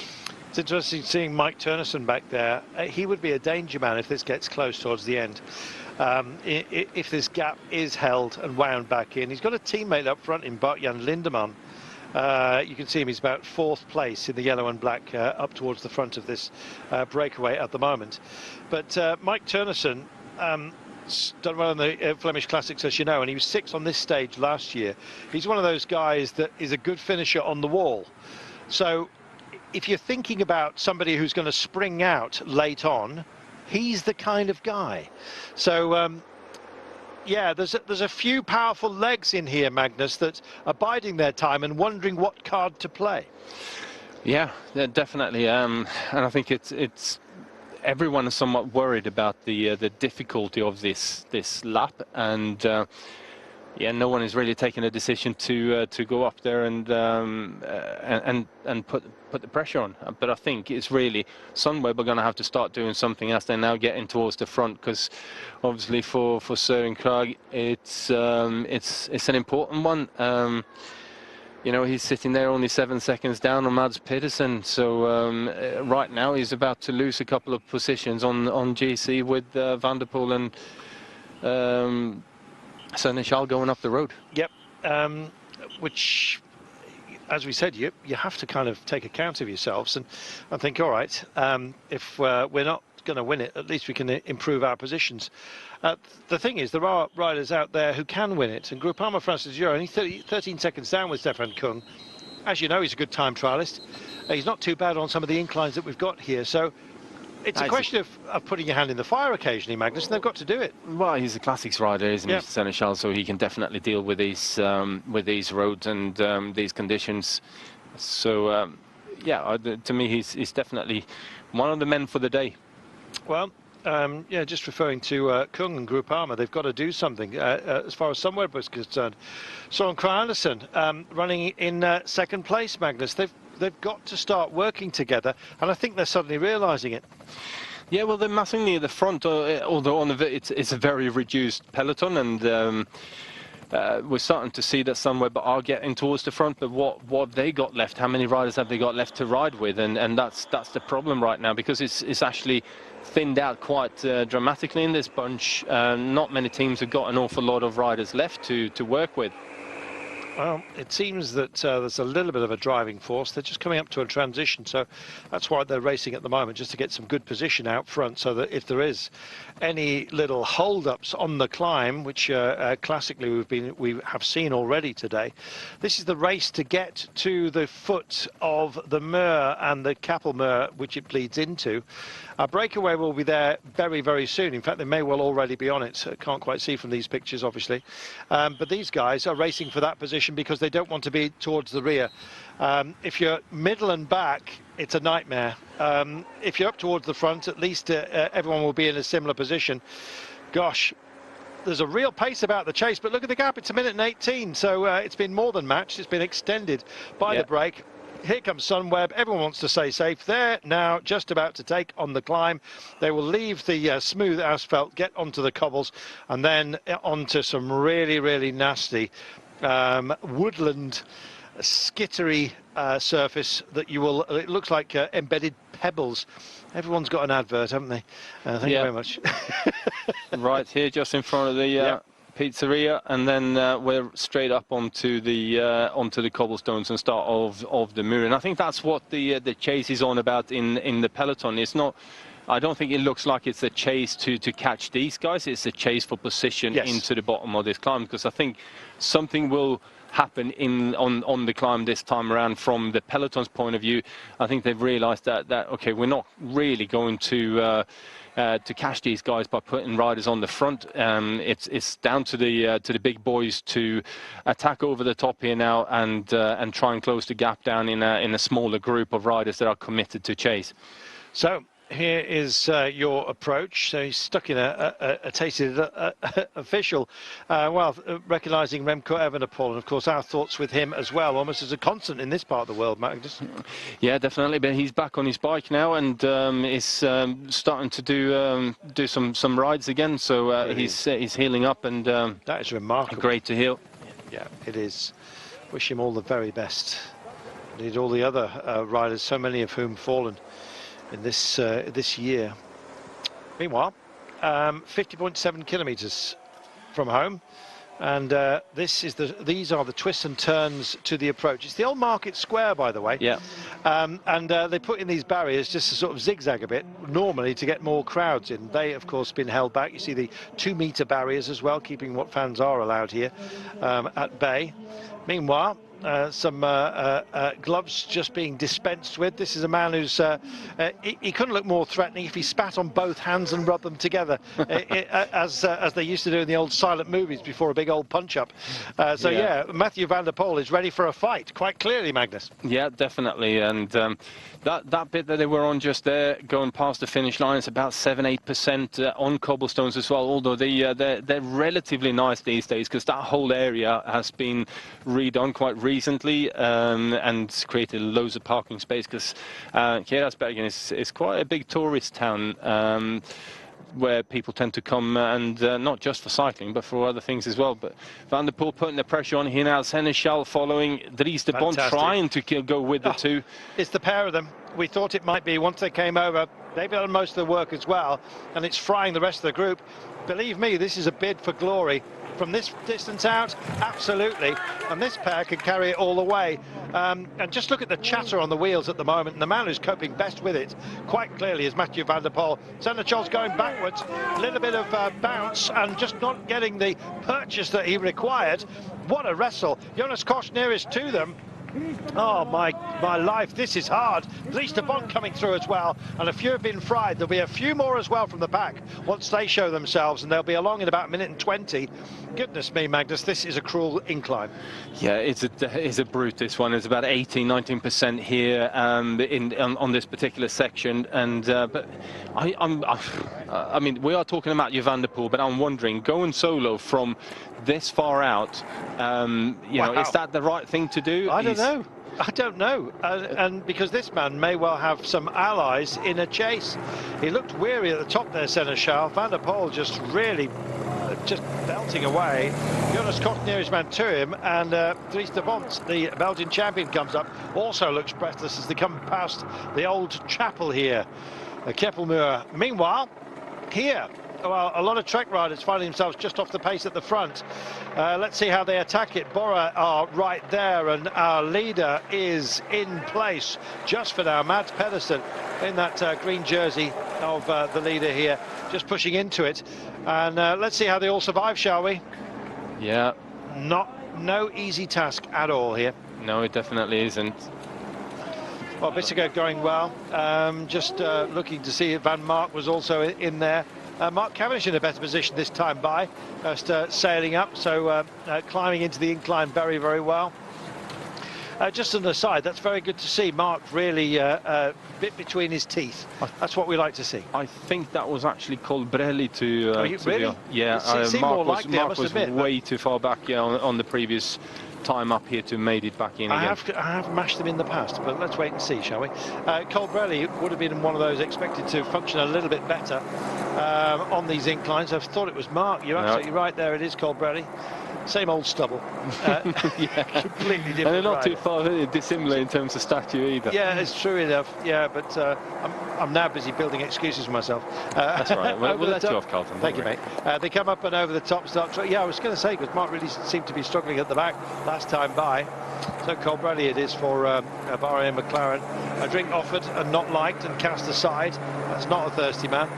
A: It's interesting seeing Mike Turnerson back there. He would be a danger man if this gets close towards the end. If this gap is held and wound back in. He's got a teammate up front in Bart-Jan Lindemann. You can see him, he's about 4th place in the yellow and black up towards the front of this breakaway at the moment. But Mike Turnerson done well in the Flemish Classics, as you know, and he was 6th on this stage last year. He's one of those guys that is a good finisher on the wall. So if you're thinking about somebody who's going to spring out late on, he's the kind of guy. So yeah, there's a few powerful legs in here, Magnus, that are biding their time and wondering what card to play.
B: Yeah, definitely. And I think it's everyone is somewhat worried about the difficulty of this lap, and yeah, no one is really taking a decision to go up there and put the pressure on. But I think it's really Sunweb are going to have to start doing something as they're now getting towards the front, because obviously for Søren Kragh it's an important one. You know, he's sitting there only 7 seconds down on Mads Pedersen, so right now he's about to lose a couple of positions on GC with Van der Poel and Seneschal going up the road. Yep,
A: which, as we said, you have to kind of take account of yourselves and think, all right, if we're not going to win it, at least we can improve our positions. The thing is, there are riders out there who can win it, and Groupama Francis Jeux only 13 seconds down with Stefan Kung. As you know, he's a good time trialist. He's not too bad on some of the inclines that we've got here, so it's a question of putting your hand in the fire occasionally, Magnus, and they've got to do it.
B: Well, he's a classics rider, isn't he, Seneschal, so he can definitely deal with these roads and these conditions. So, yeah, to me, he's definitely one of the men for the day.
A: Well, yeah, just referring to Kung and Groupama, they've got to do something as far as Sunweb is concerned. Søren Kragh Andersen running in 2nd place, Magnus. they've got to start working together, and I think they're suddenly realising it.
B: Yeah, well, they're massing near the front, although on it's a very reduced peloton, and we're starting to see that some are getting towards the front. But what they got left? How many riders have they got left to ride with? And that's the problem right now, because it's actually thinned out quite dramatically in this bunch. Not many teams have got an awful lot of riders left to work with.
A: Well, it seems that there's a little bit of a driving force. They're just coming up to a transition, so that's why they're racing at the moment, just to get some good position out front, so that if there is any little hold-ups on the climb, which classically we have seen already today, this is the race to get to the foot of the Muur and the Kapelmuur, which it bleeds into. Our breakaway will be there very, very soon. In fact, they may well already be on it. Can't quite see from these pictures, obviously. But these guys are racing for that position because they don't want to be towards the rear. If you're middle and back, it's a nightmare. If you're up towards the front, at least everyone will be in a similar position. Gosh, there's a real pace about the chase, but look at the gap. It's 1:18, so it's been more than matched. It's been extended by the break. Here comes Sunweb. Everyone wants to stay safe. They're now just about to take on the climb. They will leave the smooth asphalt, get onto the cobbles, and then onto some really, really nasty woodland, skittery surface that you will. It looks like embedded pebbles. Everyone's got an advert, haven't they? Thank you very much.
B: Right here, just in front of the pizzeria, and then we're straight up onto the cobblestones and start of the Muur. And I think that's what the chase is on about in the peloton. It's not. I don't think it looks like it's a chase to catch these guys. It's a chase for position into the bottom of this climb, because I think something will happen on the climb this time around from the peloton's point of view. I think they've realized that okay, we're not really going to catch these guys by putting riders on the front. It's down to the big boys to attack over the top here now and try and close the gap down in a smaller group of riders that are committed to chase.
A: So here is your approach. So he's stuck in a tasted official, recognising Remco Evenepoel, and of course our thoughts with him as well, almost as a constant in this part of the world, Magnus.
B: Yeah, definitely, but he's back on his bike now and is starting to do some rides again, so he's healing up, and
A: that is remarkable.
B: Great to heal.
A: Yeah, it is. Wish him all the very best. Indeed, all the other riders, so many of whom fallen in this year. Meanwhile, 50.7 kilometers from home, and these are the twists and turns to the approach. It's the old Market Square, by the way.
B: Yeah.
A: And they put in these barriers just to sort of zigzag a bit, normally to get more crowds in. They, of course, been held back. You see the 2-meter barriers as well, keeping what fans are allowed here at bay. Meanwhile, some gloves just being dispensed with. This is a man who's he couldn't look more threatening if he spat on both hands and rubbed them together, as they used to do in the old silent movies before a big old punch-up. Mathieu van der Poel is ready for a fight, quite clearly, Magnus.
B: Yeah, definitely, and that bit that they were on just there, going past the finish line, is about 7-8% on cobblestones as well, although they're relatively nice these days, because that whole area has been redone quite recently and created loads of parking space, because Geraardsbergen is quite a big tourist town, where people tend to come, and not just for cycling but for other things as well. But Van der Poel putting the pressure on here now, Seneschal following, Dries de Bont trying to go with the two.
A: It's the pair of them. We thought it might be once they came over. They've done most of the work as well, and it's frying the rest of the group. Believe me, this is a bid for glory. From this distance out, absolutely, and this pair can carry it all the way. And just look at the chatter on the wheels at the moment, and the man who's coping best with it, quite clearly, is Mathieu van der Poel. Senechal's going backwards, a little bit of bounce, and just not getting the purchase that he required. What a wrestle. Jonas Kochner is to them. Oh my life, this is hard. Dries de Bont coming through as well, and a few have been fried. There'll be a few more as well from the pack once they show themselves, and they'll be along in about 1:20. Goodness me, Magnus, this is a cruel incline.
B: Yeah, it's a brute, this one. It's about 18-19% here on this particular section, and but I mean, we are talking about Van der Poel, but I'm wondering, going solo from this far out, you know, is that the right thing to do?
A: I don't know. I don't know, and because this man may well have some allies in a chase. He looked weary at the top there, Seneschal. Van der Poel just really just belting away. Jonas Koch nearest man to him, and Dries de Bont, the Belgian champion, comes up. Also looks breathless as they come past the old chapel here, Keppelmuur. Meanwhile, here, well, a lot of Trek riders finding themselves just off the pace at the front. Let's see how they attack it. Bora are right there, and our leader is in place just for now. Mads Pedersen in that green jersey of the leader here, just pushing into it. And let's see how they all survive, shall we?
B: Yeah.
A: No easy task at all here.
B: No, it definitely isn't.
A: Well, Bissegger going well. Just looking to see if Van Mark was also in there. Mark Cavendish in a better position this time by, just sailing up, so climbing into the incline very, very well. Just an aside, that's very good to see. Mark really bit between his teeth. That's what we like to see.
B: I think that was actually Colbrelli to...
A: really?
B: Mark was
A: admit,
B: way too far back on the previous time up here to made it back in again.
A: I have mashed them in the past, but let's wait and see, shall we? Colbrelli would have been one of those expected to function a little bit better on these inclines. I thought it was Mark. You're absolutely right there. It is Colbrelli. Same old stubble.
B: Yeah,
A: completely different.
B: And they're not
A: rider.
B: too far dissimilar in terms of stature either.
A: Yeah, it's true enough. Yeah, but I'm now busy building excuses for myself.
B: That's right. We'll let you off, Carlton.
A: Thank you, mate. They come up and over the top start. Yeah, I was going to say, because Mark really seemed to be struggling at the back last time by. So Colbrelli it is for Bahrain McLaren. A drink offered and not liked and cast aside. That's not a thirsty man.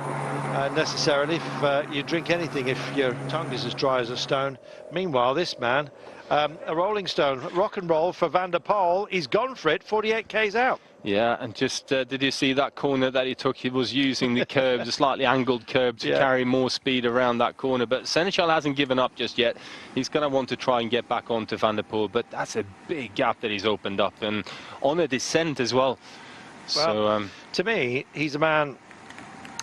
A: Necessarily, if you drink anything, if your tongue is as dry as a stone. Meanwhile, this man, a rolling stone, rock and roll for Van der Poel. He's gone for it, 48 k's out.
B: Yeah, and just did you see that corner that he took? He was using the curve, the slightly angled curve, to carry more speed around that corner. But Seneschal hasn't given up just yet. He's going to want to try and get back onto Van der Poel, but that's a big gap that he's opened up, and on a descent as well. So
A: to me, he's a man,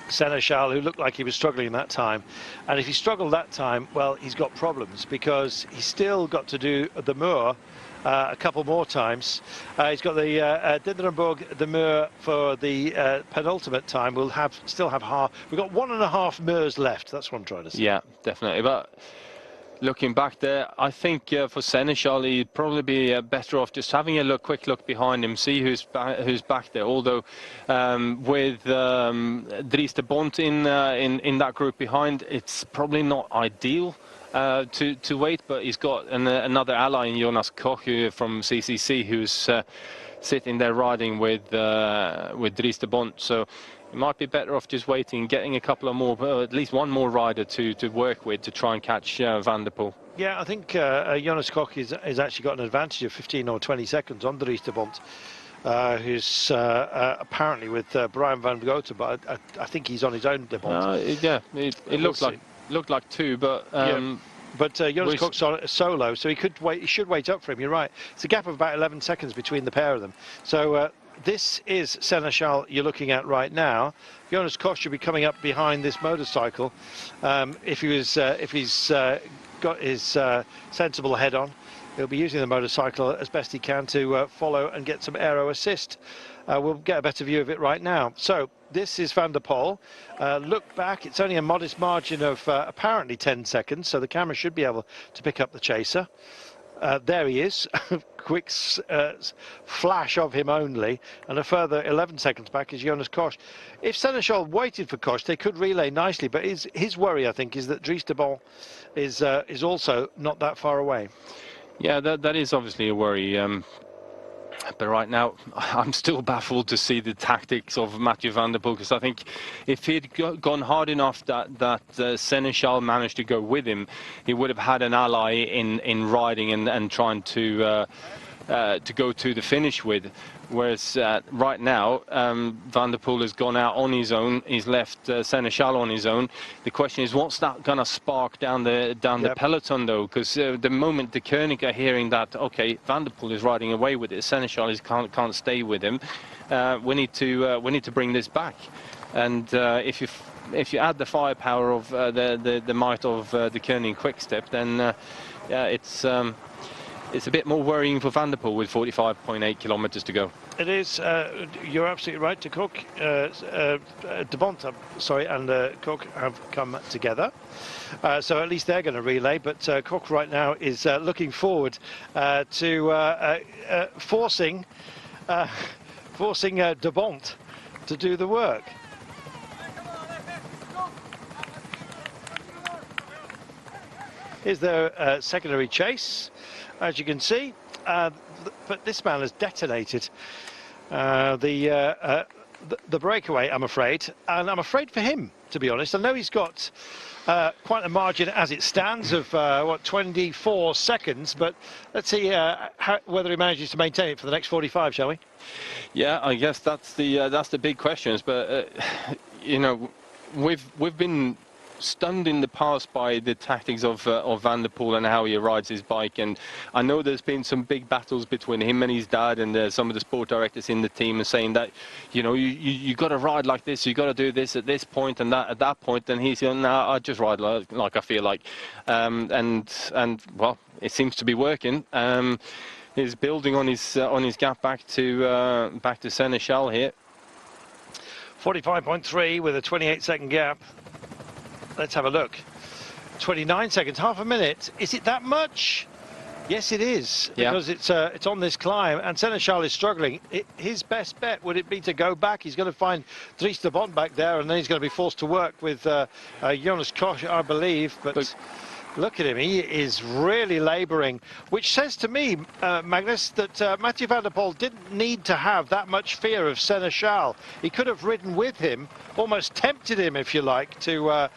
A: Seneschal, who looked like he was struggling that time, and if he struggled that time, well, he's got problems, because he's still got to do the Muur a couple more times. He's got the Dinderenburg, the Muur for the penultimate time. We'll still have half. We've got 1.5 Muurs left. That's what I'm trying to say.
B: Yeah, definitely. But looking back there, I think for Seneschal, he'd probably be better off just having a quick look behind him, see who's back there. Although with Dries de Bont in that group behind, it's probably not ideal to wait. But he's got another ally in Jonas Koch from CCC, who's sitting there riding with Dries de Bont. So it might be better off just waiting, getting a couple of more, at least one more rider to work with to try and catch Van der Poel.
A: Yeah, I think Jonas Koch has actually got an advantage of 15 or 20 seconds on Dries de Bont, who's apparently with Brian van Goten, but I think he's on his own de Bont.
B: Yeah, it looked like two, but.
A: But Jonas Koch's solo, so he could wait. He should wait up for him. You're right. It's a gap of about 11 seconds between the pair of them. So this is Seneschal you're looking at right now. Jonas Koch should be coming up behind this motorcycle if he's got his sensible head on. He'll be using the motorcycle as best he can to follow and get some aero assist. We'll get a better view of it right now. So this is Van der Poel. Look back, it's only a modest margin of apparently 10 seconds, so the camera should be able to pick up the chaser. There he is, quick flash of him only, and a further 11 seconds back is Jonas Koch. If Seneschal waited for Koch, they could relay nicely, but his worry, I think, is that Dries de Bont is also not that far away.
B: Yeah, that is obviously a worry. But right now, I'm still baffled to see the tactics of Mathieu van der Poel, because I think if he'd gone hard enough that Seneschal managed to go with him, he would have had an ally in riding and trying to go to the finish with. Whereas right now, Van der Poel has gone out on his own. He's left Seneschal on his own. The question is, what's that going to spark down the peloton, though? Because the moment the Koenig are hearing that, okay, Van der Poel is riding away with it, Seneschal can't stay with him. We need to bring this back. And if you add the firepower of the might of the Koenig Quick Step, then yeah, it's a bit more worrying for Van der Poel with 45.8 kilometers to go.
A: It is. You're absolutely right. To Cook, De Bont, sorry, and Cook have come together. So at least they're going to relay. But Cook right now is looking forward to forcing De Bont to do the work. Here's their secondary chase, as you can see. But this man has detonated the breakaway, I'm afraid, and I'm afraid for him, to be honest. I know he's got quite a margin as it stands of 24 seconds, but let's see whether he manages to maintain it for the next 45, shall we?
B: Yeah, I guess that's the big questions. But you know, we've been stunned in the past by the tactics of Van der Poel and how he rides his bike, and I know there's been some big battles between him and his dad and some of the sport directors in the team, and saying that, you know, you got to ride like this, you got to do this at this point and that at that point, and he's going, no, I just ride like I feel like, and well, it seems to be working. He's building on his gap back to Seneschal here.
A: 45.3 with a 28-second gap. Let's have a look. 29 seconds, half a minute. Is it that much? Yes, it is.
B: Yeah.
A: Because it's on this climb, and Seneschal is struggling. His best bet would it be to go back. He's going to find Dries de Bont back there, and then he's going to be forced to work with Jonas Koch, I believe. But look at him, he is really labouring, which says to me, Magnus, that Mathieu van der Poel didn't need to have that much fear of Seneschal. He could have ridden with him, almost tempted him, if you like, to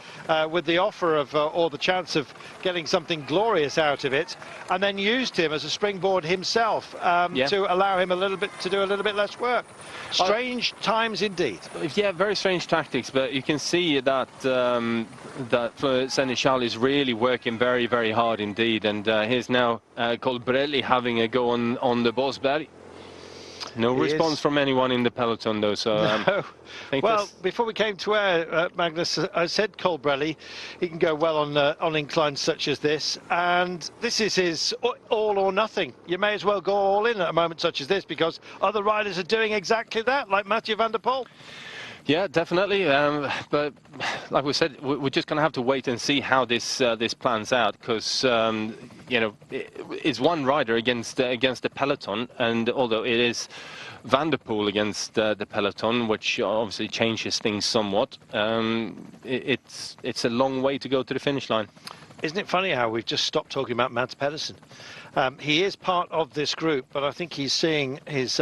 A: with the offer of or the chance of getting something glorious out of it, and then used him as a springboard himself to allow him to do a little bit less work. Strange times indeed.
B: Yeah, very strange tactics, but you can see that that Seneschal is really working very, very hard indeed, and here's now Colbrelli having a go on the Bosberg. No response from anyone in the peloton, though. So
A: no. Well, before we came to air, Magnus, I said Colbrelli, he can go well on inclines such as this, and this is his all or nothing. You may as well go all in at a moment such as this, because other riders are doing exactly that, like Mathieu van der Poel.
B: Yeah, definitely. But like we said, we're just going to have to wait and see how this plans out, because you know, it's one rider against the peloton, and although it is Van der Poel against the peloton, which obviously changes things somewhat, it's a long way to go to the finish line.
A: Isn't it funny how we've just stopped talking about Mads Pedersen? He is part of this group, but I think he's seeing his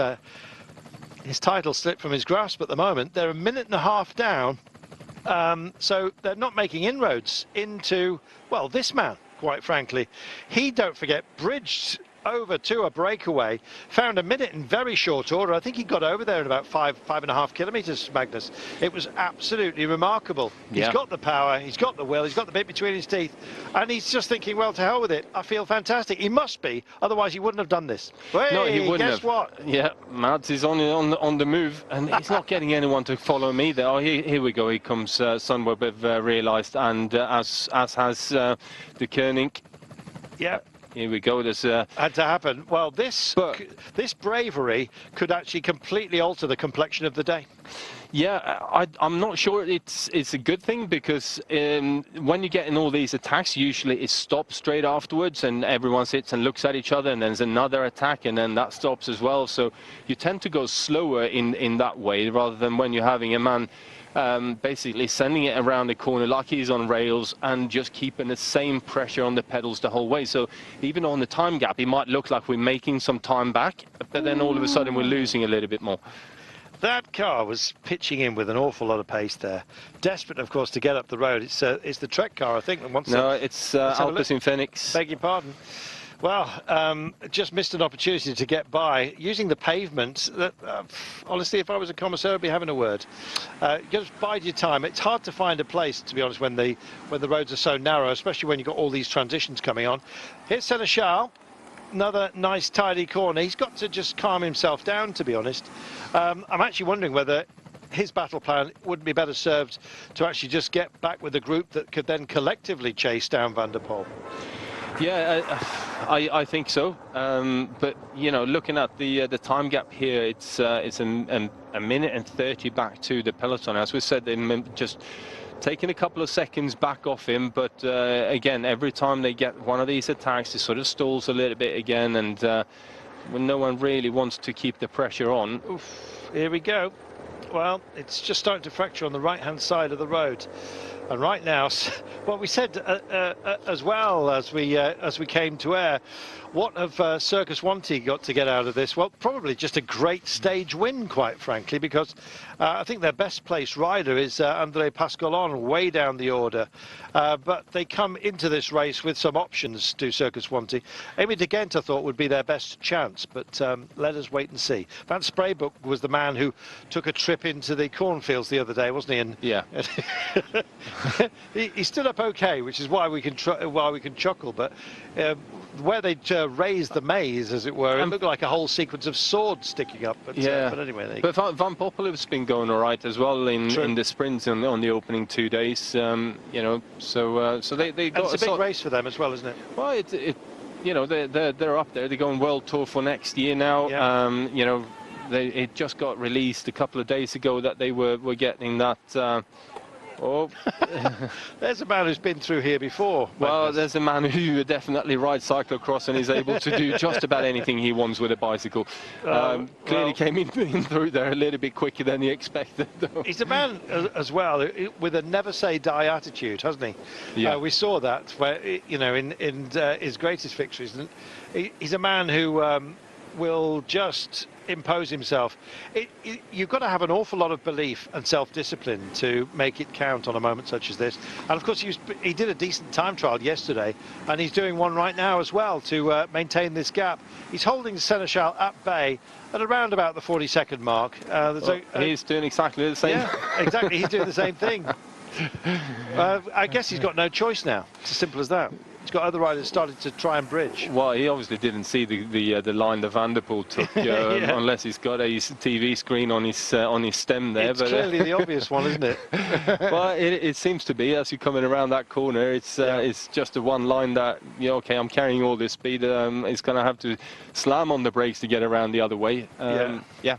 A: title slip from his grasp at the moment. They're a minute and a half down, so they're not making inroads into, well, this man, quite frankly. He, don't forget, bridged over to a breakaway, found a minute in very short order. I think he got over there in about 5.5 kilometers, Magnus. It was absolutely remarkable.
B: Yeah.
A: He's got the power, he's got the will, he's got the bit between his teeth, and he's just thinking, well, to hell with it. I feel fantastic. He must be, otherwise he wouldn't have done this. Hey,
B: no, he wouldn't
A: guess
B: have.
A: What?
B: Yeah, Mads is on the move, and he's not getting anyone to follow him either. Oh, here we go. Here comes Sunweb, have realised, and as has the Koenig.
A: Yeah.
B: Here we go. There's
A: had to happen. Well, this bravery could actually completely alter the complexion of the day.
B: Yeah, I'm not sure it's a good thing, because when you get in all these attacks, usually it stops straight afterwards, and everyone sits and looks at each other, and there's another attack, and then that stops as well. So you tend to go slower in that way, rather than when you're having a man basically sending it around the corner like he's on rails and just keeping the same pressure on the pedals the whole way. So even on the time gap, it might look like we're making some time back, but then all of a sudden we're losing a little bit more.
A: That car was pitching in with an awful lot of pace there. Desperate, of course, to get up the road. It's the Trek car, I think, that wants
B: No, it's Alpes in Phoenix.
A: Beg your pardon. Well, just missed an opportunity to get by using the pavement. Honestly, if I was a commissaire, I'd be having a word. Just bide your time. It's hard to find a place, to be honest, when the roads are so narrow, especially when you've got all these transitions coming on. Here's Seneschal. Another nice, tidy corner. He's got to just calm himself down, to be honest. I'm actually wondering whether his battle plan would be better served to actually just get back with a group that could then collectively chase down Van der Poel.
B: Yeah, I think so. But you know, looking at the time gap here, it's a minute and 30 back to the peloton. As we said, they just taking a couple of seconds back off him. But again, every time they get one of these attacks, it sort of stalls a little bit again, and when no one really wants to keep the pressure on.
A: Oof, here we go. Well, it's just starting to fracture on the right-hand side of the road. And right now, well, we said as well as we came to air, what have Circus Wanty got to get out of this? Well, probably just a great stage win, quite frankly, because I think their best placed rider is André Pascalon, way down the order. But they come into this race with some options to Circus Wanty. Amy de Gent, I thought, would be their best chance, but let us wait and see. Van Spraybroek was the man who took a trip into the cornfields the other day, wasn't he? And
B: yeah.
A: he stood up okay, which is why we can chuckle. But where they raised the maze, as it were, it looked like a whole sequence of swords sticking up. But,
B: yeah.
A: But anyway,
B: but Van Poppelen's been going all right as well in the sprints on the opening 2 days. You know, so they got.
A: And it's a big race for them as well, isn't it?
B: Well, you know, they're up there. They're going world tour for next year now.
A: Yeah.
B: You know, it just got released a couple of days ago that they were getting that. Oh,
A: there's a man who's been through here before.
B: Well, there's a man who definitely rides cyclocross and is able to do just about anything he wants with a bicycle. Clearly came in through there a little bit quicker than he expected, though.
A: He's a man as well with a never say die attitude, hasn't he?
B: Yeah.
A: We saw that where, you know, in his greatest victories. And he's a man who will just impose himself. You've got to have an awful lot of belief and self-discipline to make it count on a moment such as this. And of course, he did a decent time trial yesterday, and he's doing one right now as well to maintain this gap. He's holding the Seneschal at bay at around about the 40-second mark.
B: He's doing exactly the same.
A: Yeah, exactly. He's doing the same thing. I guess he's got no choice now. It's as simple as that. He's got other riders started to try and bridge.
B: Well, he obviously didn't see the line that Van der Poel took, yeah. Unless he's got a TV screen on his stem there.
A: It's clearly the obvious one, isn't it?
B: Well, it seems to be as you're coming around that corner. It's just the one line that, you know, okay, I'm carrying all this speed. It's going to have to slam on the brakes to get around the other way. Yeah.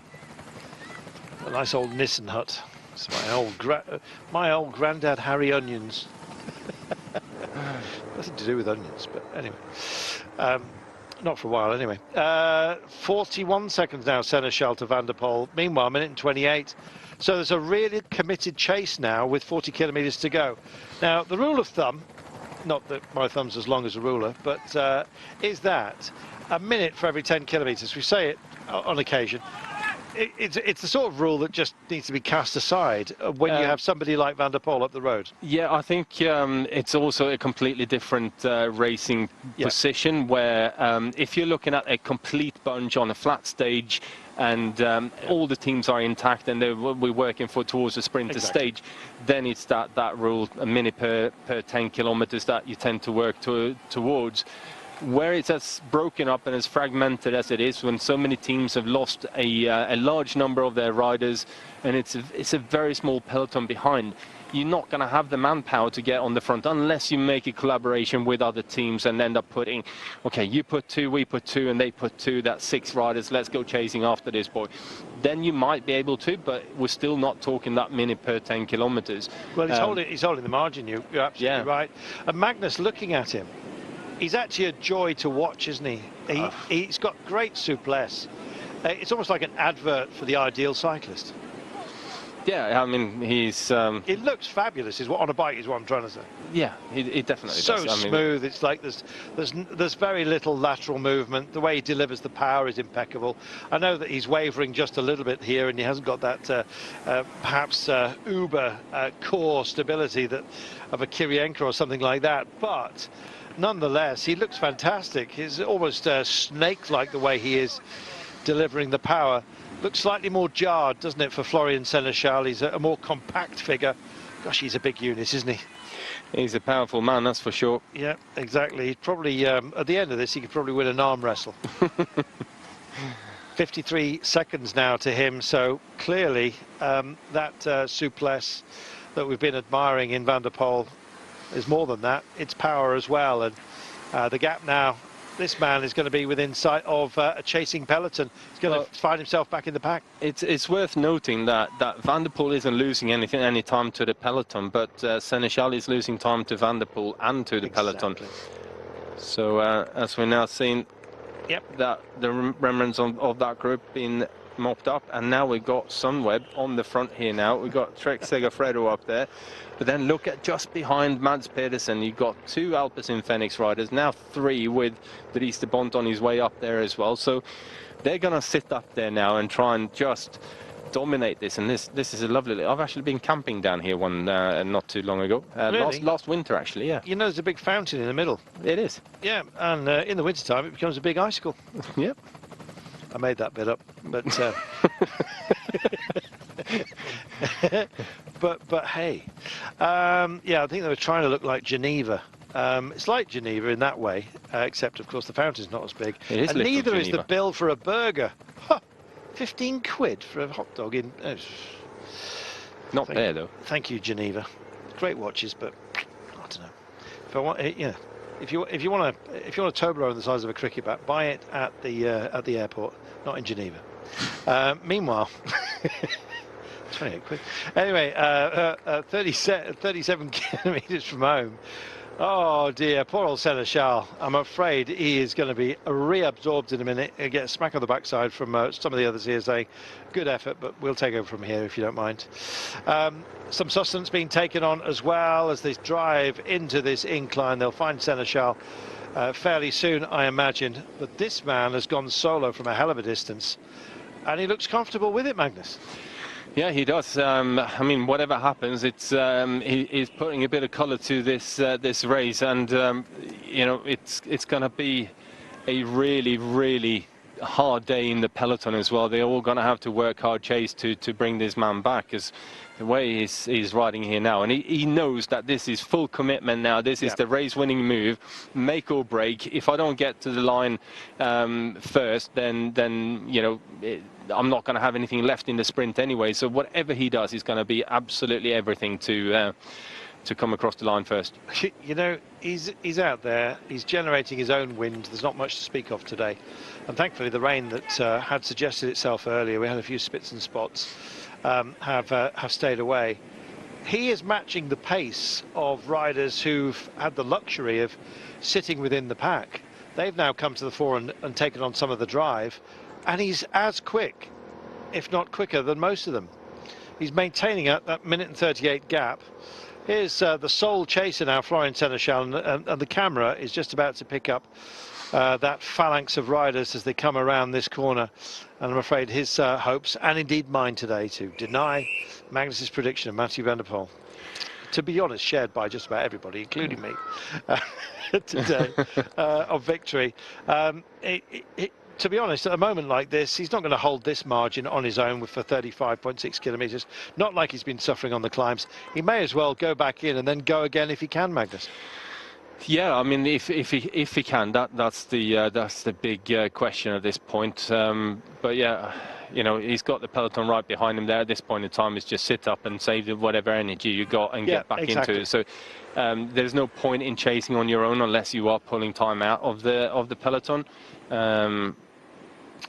A: A nice old Nissen hut. It's my old granddad Harry Onions. Nothing to do with onions, but anyway, not for a while anyway. 41 seconds now, Seneschal to Van der Poel. Meanwhile, a minute and 28. So there's a really committed chase now with 40 kilometres to go. Now, the rule of thumb, not that my thumb's as long as a ruler, but is that a minute for every 10 kilometres. We say it on occasion. It's the sort of rule that just needs to be cast aside when you have somebody like Van der Poel up the road.
B: Yeah, I think it's also a completely different racing position where if you're looking at a complete bunch on a flat stage and all the teams are intact and we're working towards a sprinter stage, then it's that rule, a minute per 10 kilometers that you tend to work towards. Where it's as broken up and as fragmented as it is, when so many teams have lost a large number of their riders, and it's a very small peloton behind, you're not going to have the manpower to get on the front unless you make a collaboration with other teams and end up putting, okay, you put 2, we put 2, and they put 2, that's 6 riders, let's go chasing after this boy. Then you might be able to, but we're still not talking that minute per 10 kilometers.
A: Well, he's holding the margin, you're absolutely right. And Magnus, looking at him, he's actually a joy to watch, isn't he? He's got great souplesse. It's almost like an advert for the ideal cyclist.
B: Yeah, I mean, he's...
A: It looks fabulous, on a bike is what I'm trying to say.
B: Yeah, it definitely
A: does.
B: So
A: smooth, it's like there's very little lateral movement. The way he delivers the power is impeccable. I know that he's wavering just a little bit here and he hasn't got that perhaps uber core stability of a Kirienka or something like that, but nonetheless, he looks fantastic. He's almost snake-like the way he is delivering the power. Looks slightly more jarred, doesn't it, for Florian Seneschal? He's a more compact figure. Gosh, he's a big unit, isn't he?
B: He's a powerful man, that's for sure.
A: Yeah, exactly. He'd probably, at the end of this, he could probably win an arm wrestle. 53 seconds now to him, so clearly that souplesse that we've been admiring in Van der Poel is more than that. It's power as well, and The gap now, this man is going to be within sight of a chasing peloton. He's going to find himself back in the pack.
B: It's worth noting that Van der Poel isn't losing any time to the peloton, but Seneschal is losing time to Van der Poel and to the peloton. So as we're now seeing, that the remnants of that group being mopped up, and now we've got Sunweb on the front here. Now we've got Trek Segafredo up there, but then look at just behind Mads Pedersen, you've got 2 Alpecin Fenix riders, now 3 with Dries de Bont on his way up there as well. So they're gonna sit up there now and try and just dominate this. And this is a lovely. I've actually been camping down here one not too long ago.
A: Really?
B: Last winter actually. Yeah.
A: You know, there's a big fountain in the middle.
B: It is.
A: Yeah, and in the wintertime it becomes a big icicle.
B: Yep.
A: I made that bit up, but but hey, yeah, I think they were trying to look like Geneva. It's like Geneva in that way, except of course the fountain's not as big.
B: It is,
A: and neither
B: Geneva.
A: is the bill for a burger. Huh, 15 quid for a hot dog in.
B: Not there though.
A: Thank you, Geneva. Great watches, but I don't know. If I want, you know, if you want a Toblerone the size of a cricket bat, buy it at the airport, not in Geneva. Meanwhile, 28 quid. Anyway, 37 kilometres from home. Oh dear, poor old Seneschal. I'm afraid he is going to be reabsorbed in a minute. He'll get a smack on the backside from some of the others here saying, good effort, but we'll take over from here if you don't mind. Some sustenance being taken on as well as they drive into this incline. They'll find Seneschal fairly soon, I imagine. But this man has gone solo from a hell of a distance. And he looks comfortable with it, Magnus.
B: Yeah, he does. I mean, whatever happens, it's he's putting a bit of colour to this this race, and you know, it's going to be a really hard day in the peloton as well. They're all going to have to work hard, Chase, to bring this man back, because the way he's riding here now, and he knows that this is full commitment now. This is the race-winning move, make or break. If I don't get to the line first, then you know, I'm not going to have anything left in the sprint anyway. So whatever he does is going to be absolutely everything to come across the line first.
A: You know, he's out there. He's generating his own wind. There's not much to speak of today, and thankfully the rain that had suggested itself earlier, we had a few spits and spots, have stayed away. He is matching the pace of riders who've had the luxury of sitting within the pack. They've now come to the fore and taken on some of the drive, and he's as quick, if not quicker, than most of them. He's maintaining that minute and 38 gap. Here's the sole chaser now, Florian Seneschal, and the camera is just about to pick up that phalanx of riders as they come around this corner. And I'm afraid his hopes, and indeed mine today, to deny Magnus's prediction of Mathieu van der Poel, to be honest, shared by just about everybody, including me, today, of victory. To be honest, at a moment like this, he's not going to hold this margin on his own for 35.6 kilometres. Not like he's been suffering on the climbs. He may as well go back in and then go again if he can, Magnus.
B: Yeah, I mean, if he can, that's the big question at this point. But yeah, you know, he's got the peloton right behind him there. At this point in time, it's just sit up and save whatever energy you got and get back into it. So there's no point in chasing on your own unless you are pulling time out of the peloton.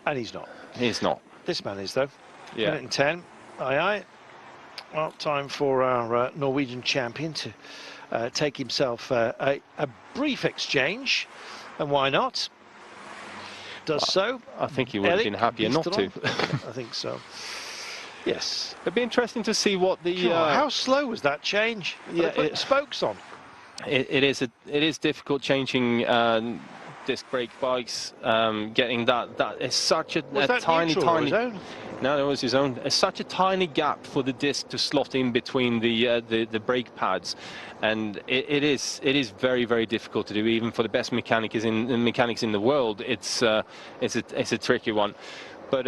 A: And he's not.
B: He's not.
A: This man is, though.
B: Yeah.
A: Minute and 10. Aye, aye. Well, time for our Norwegian champion to take himself a brief exchange. And why not? Does so.
B: I think he would have been happier not to.
A: I think so. Yes.
B: It'd be interesting to see what the...
A: how slow was that change? Yeah, they put spokes on.
B: It is difficult changing disc brake bikes, getting that is such a tiny no, it was his own. It's such a tiny gap for the disc to slot in between the brake pads, and it is very difficult to do, even for the best mechanics in the world. It's a tricky one, but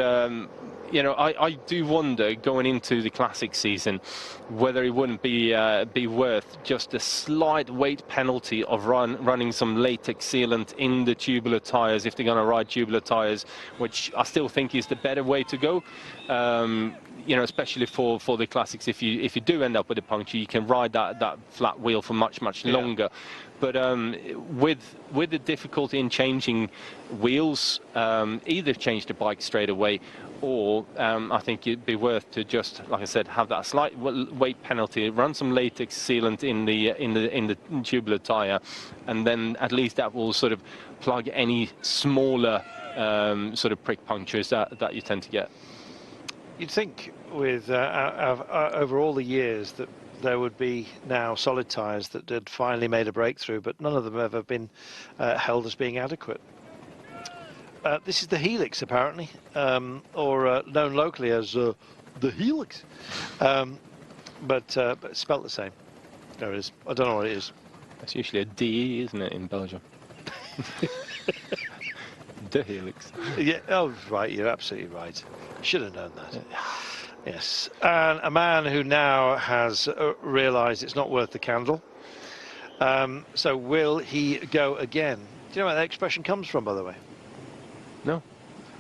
B: you know, I do wonder going into the classic season whether it wouldn't be worth just a slight weight penalty of running some latex sealant in the tubular tires if they're going to ride tubular tires, which I still think is the better way to go. You know, especially for the classics, if you do end up with a puncture, you can ride that flat wheel for much longer. But with the difficulty in changing wheels, either change the bike straight away, or I think it'd be worth to just, like I said, have that slight weight penalty, run some latex sealant in the tubular tire, and then at least that will sort of plug any smaller sort of prick punctures that you tend to get.
A: You'd think with over all the years that there would be now solid tyres that had finally made a breakthrough, but none of them have ever been held as being adequate. This is the Helix, apparently, or known locally as the Helix, but spelt the same. There it is. I don't know what it is.
B: That's usually a D, isn't it, in Belgium? The Helix.
A: Yeah. Oh, right. You're absolutely right. Should have known that. Yes. And a man who now has realised it's not worth the candle. So will he go again? Do you know where that expression comes from, by the way?
B: No.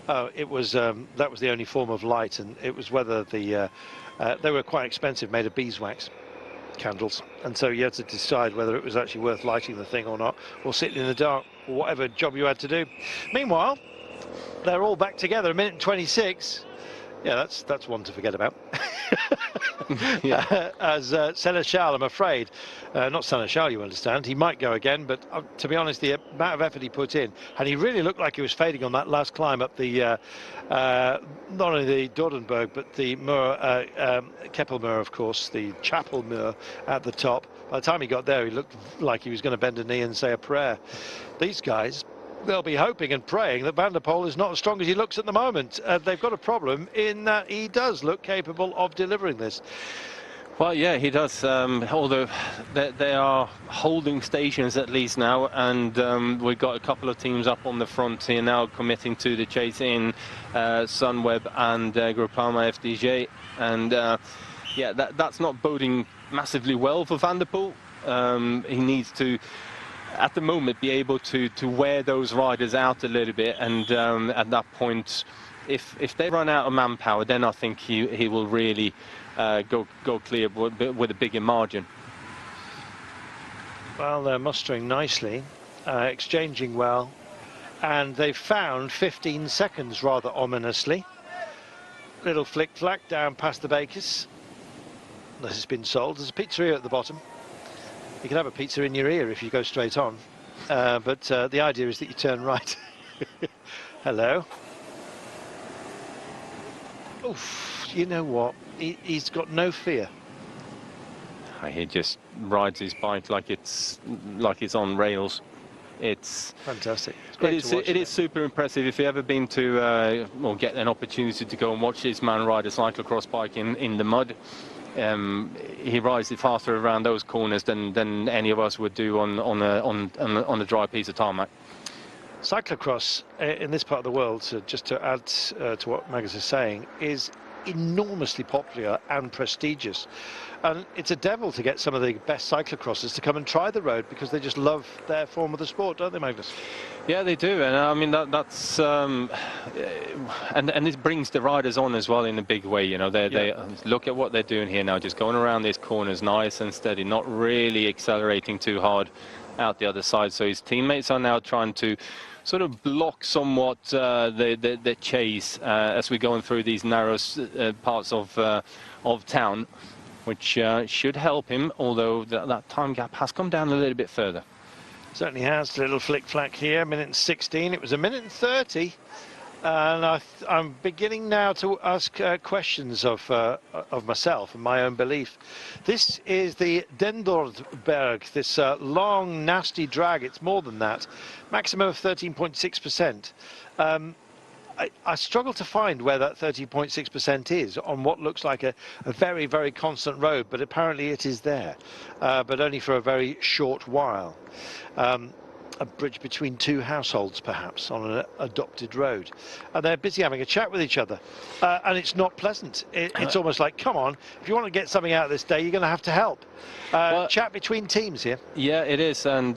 A: Oh, it was that was the only form of light, and it was whether the they were quite expensive, made of beeswax candles, and so you had to decide whether it was actually worth lighting the thing or not, or sitting in the dark, or whatever job you had to do. Meanwhile, they're all back together, a minute and 26. Yeah, that's one to forget about.
B: Yeah.
A: As Seneschal, I'm afraid, not Seneschal, you understand, he might go again, but to be honest, the amount of effort he put in, and he really looked like he was fading on that last climb up the, not only the Dordenberg, but the Keppelmuur, of course, the Chapelmuur at the top. By the time he got there, he looked like he was going to bend a knee and say a prayer. These guys, they'll be hoping and praying that Van der Poel is not as strong as he looks at the moment. They've got a problem in that he does look capable of delivering this.
B: Well, yeah, he does, although they are holding stations at least now, and we've got a couple of teams up on the front here now committing to the chase in Sunweb and Groupama FDJ, and yeah, that's not boding massively well for Van der Poel. He needs to, at the moment, be able to wear those riders out a little bit, and at that point, if they run out of manpower, then I think he will really go clear with a bigger margin.
A: Well, they're mustering nicely, exchanging well, and they've found 15 seconds rather ominously. Little flick-flack down past the bakers. This has been sold. There's a pizzeria at the bottom. You can have a pizza in your ear if you go straight on, but the idea is that you turn right. Hello. Oof, you know what? He's got no fear.
B: He just rides his bike like it's on rails. It's
A: fantastic. It's great to watch.
B: It is super impressive. If you've ever been to or get an opportunity to go and watch this man ride a cyclocross bike in the mud, he rides it faster around those corners than any of us would do on a dry piece of tarmac.
A: Cyclocross in this part of the world, so just to add to what Magnus is saying, is enormously popular and prestigious, and it's a devil to get some of the best cyclocrossers to come and try the road because they just love their form of the sport, don't they, Magnus?
B: Yeah, they do, and I mean that's and this brings the riders on as well in a big way. You know, they look at what they're doing here now, just going around these corners nice and steady, not really accelerating too hard out the other side. So his teammates are now trying to sort of block somewhat the chase as we're going through these narrow parts of town, which should help him, although that time gap has come down a little bit further.
A: Certainly has. A little flick-flack here, minute and 16. It was a minute and 30. And I'm beginning now to ask questions of myself and my own belief. This is the Dendordberg, this long, nasty drag. It's more than that. Maximum of 13.6%. I struggle to find where that 13.6% is on what looks like a very, very constant road, but apparently it is there, but only for a very short while. a bridge between two households, perhaps, on an adopted road. And they're busy having a chat with each other. And it's not pleasant. It's almost like, come on, if you want to get something out of this day, you're going to have to help. Well, chat between teams here.
B: Yeah, it is. And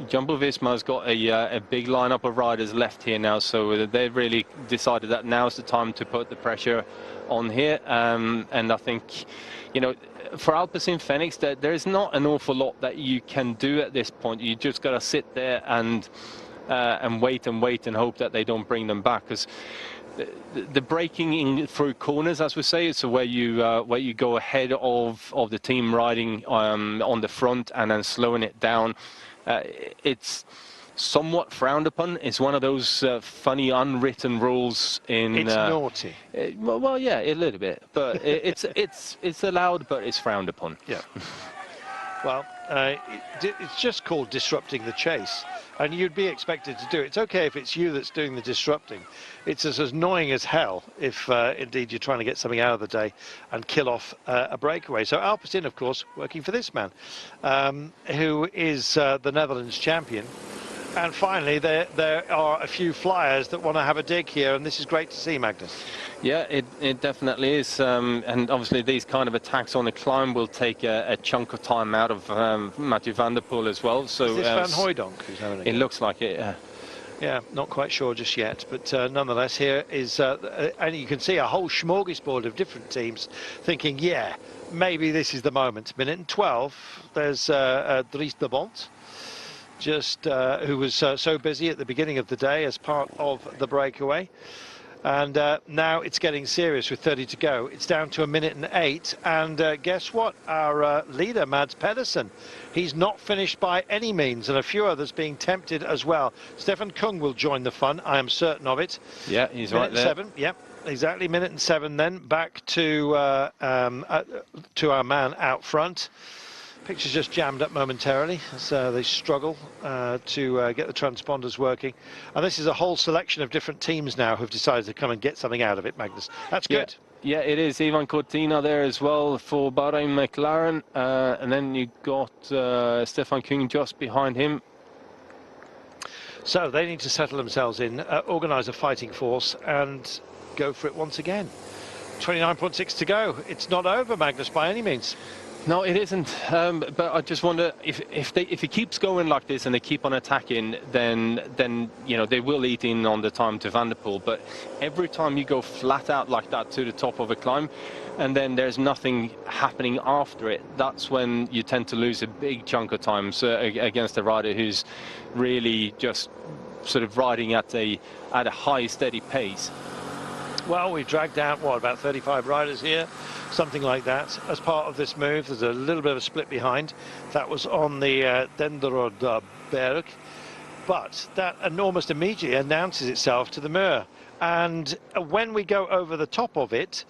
B: Jumbo-Visma's got a big lineup of riders left here now. So they've really decided that now's the time to put the pressure on here. And I think, you know, for Alpecin Fenix, there is not an awful lot that you can do at this point. You just got to sit there and wait and hope that they don't bring them back. Because the braking in through corners, as we say, so where you go ahead of the team riding on the front and then slowing it down, it's somewhat frowned upon. It's one of those funny unwritten rules in.
A: It's naughty.
B: Well, yeah, a little bit, but it's allowed, but it's frowned upon.
A: Yeah. Well, it's just called disrupting the chase, and you'd be expected to do it. It's okay if it's you that's doing the disrupting. It's as annoying as hell if indeed you're trying to get something out of the day and kill off a breakaway. So Alpecin, of course, working for this man, who is the Netherlands champion. And finally, there are a few flyers that want to have a dig here, and this is great to see, Magnus.
B: Yeah, it definitely is. And obviously, these kind of attacks on the climb will take a chunk of time out of Mathieu van der Poel as well. So
A: is this Van Hooijdonk who's having
B: it looks like it, yeah.
A: Yeah, not quite sure just yet, but nonetheless, here is, and you can see a whole smorgasbord of different teams thinking, yeah, maybe this is the moment. Minute and 12, there's Dries de Bont. Just who was so busy at the beginning of the day as part of the breakaway, and now it's getting serious with 30 to go. It's down to 1 minute and 8, and guess what, our leader Mads Pedersen, he's not finished by any means, and a few others being tempted as well. Stefan Kung will join the fun, I am certain of it.
B: Yeah, he's
A: minute
B: right there.
A: 7, yep, exactly, minute and 7. Then back to our man out front. Picture's just jammed up momentarily as they struggle to get the transponders working. And this is a whole selection of different teams now who've decided to come and get something out of it, Magnus. That's good.
B: Yeah, it is. Ivan Cortina there as well for Bahrain McLaren. And then you got Stefan Kung just behind him.
A: So they need to settle themselves in, organise a fighting force and go for it once again. 29.6 to go. It's not over, Magnus, by any means.
B: No, it isn't. But I just wonder if it keeps going like this and they keep on attacking, then you know they will eat in on the time to Van der Poel. But every time you go flat out like that to the top of a climb, and then there's nothing happening after it, that's when you tend to lose a big chunk of time against a rider who's really just sort of riding at a high, steady pace.
A: Well, we've dragged out, what, about 35 riders here, something like that. As part of this move, there's a little bit of a split behind. That was on the Denderode-berg. But that almost immediately announces itself to the Muur. And when we go over the top of it,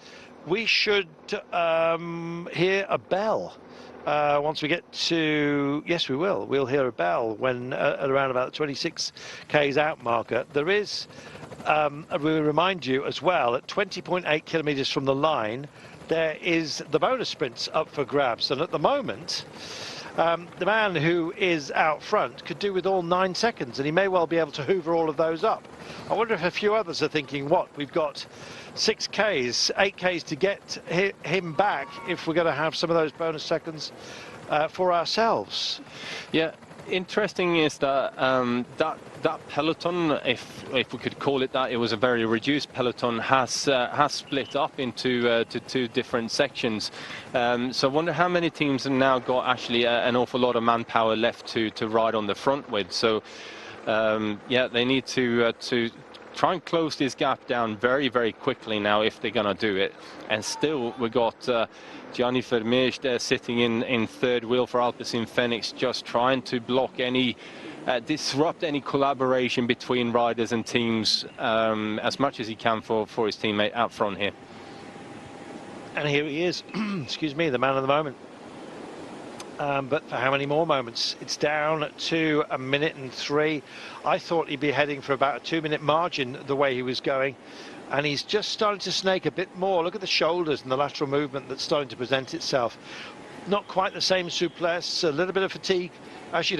A: we should hear a bell. Once we get to, yes, we will. We'll hear a bell when at around about the 26 k's out marker. There is, we remind you as well, at 20.8 kilometers from the line, there is the bonus sprints up for grabs. And at the moment, the man who is out front could do with all 9 seconds, and he may well be able to hoover all of those up. I wonder if a few others are thinking, what, we've got 6 k's, 8 k's to get him back if we're going to have some of those bonus seconds for ourselves.
B: Yeah, interesting is that that peloton, if we could call it that, it was a very reduced peloton, has split up into to 2 different sections. So I wonder how many teams have now got actually an awful lot of manpower left to ride on the front with. So yeah, they need to try and close this gap down very, very quickly now if they're going to do it. And still, we got Gianni Vermeersch there sitting in third wheel for Alpecin Fenix, just trying to block any, disrupt any collaboration between riders and teams as much as he can for his teammate out front here.
A: And here he is, excuse me, the man of the moment. But for how many more moments? It's down to 1 minute and 3. I thought he'd be heading for about a 2-minute margin the way he was going, and he's just starting to snake a bit more. Look at the shoulders and the lateral movement that's starting to present itself. Not quite the same souplesse, a little bit of fatigue, as you'd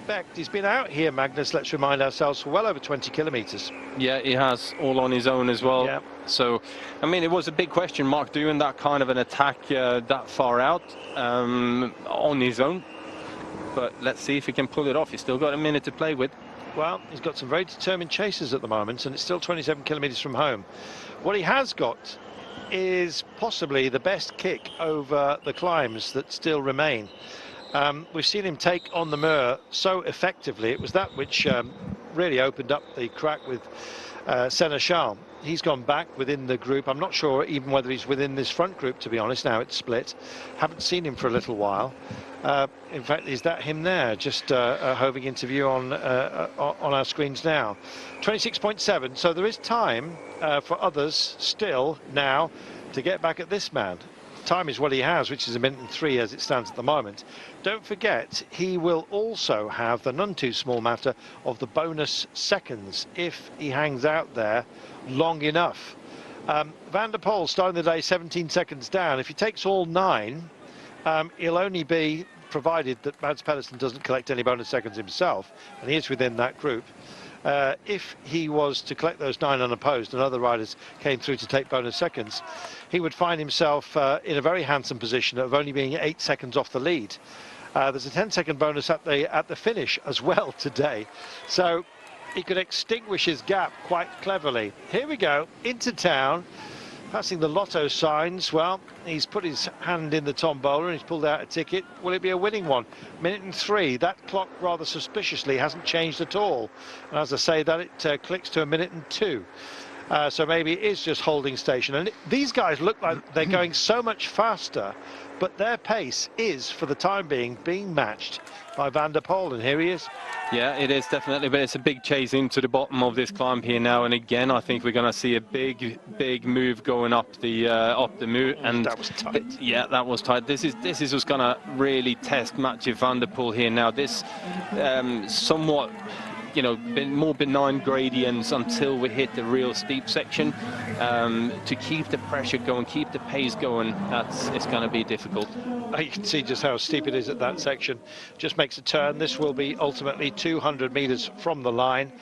A: expect. He's been out here, Magnus, let's remind ourselves, for well over 20 kilometres.
B: Yeah, he has, all on his own as well.
A: Yeah.
B: So, I mean, it was a big question mark doing that kind of an attack that far out on his own. But let's see if he can pull it off. He's still got a minute to play with.
A: Well, he's got some very determined chasers at the moment, and it's still 27 kilometres from home. What he has got is possibly the best kick over the climbs that still remain. We've seen him take on the Muir so effectively. It was that which really opened up the crack with Seneschal. He's gone back within the group. I'm not sure even whether he's within this front group, to be honest. Now it's split. Haven't seen him for a little while. In fact, is that him there? Just hoving into view on our screens now. 26.7. So there is time for others still now to get back at this man. Time is what he has, which is 1:03 as it stands at the moment. Don't forget, he will also have the none too small matter of the bonus seconds if he hangs out there long enough. Van der Poel starting the day 17 seconds down. If he takes all 9, he'll only be, provided that Mads Pedersen doesn't collect any bonus seconds himself, and he is within that group. If he was to collect those 9 unopposed and other riders came through to take bonus seconds, he would find himself in a very handsome position of only being 8 seconds off the lead. There's a 10-second bonus at the finish as well today, so he could extinguish his gap quite cleverly. Here we go, into town, passing the lotto signs. Well, he's put his hand in the tombola and he's pulled out a ticket. Will it be a winning one? 1:03. That clock rather suspiciously hasn't changed at all. And as I say that, it clicks to 1:02. So maybe it is just holding station. And these guys look like they're going so much faster, but their pace is, for the time being matched by Van der Poel, and here he is.
B: Yeah, it is definitely, but it's a big chase into the bottom of this climb here now, and again I think we're going to see a big move going up the Muir, and
A: that was tight.
B: Yeah, that was tight. This is what's going to really test Mathieu van der Poel here now. This somewhat, you know, more benign gradients until we hit the real steep section. To keep the pressure going, keep the pace going, it's going to be difficult.
A: You can see just how steep it is at that section. Just makes a turn. This will be ultimately 200 meters from the line.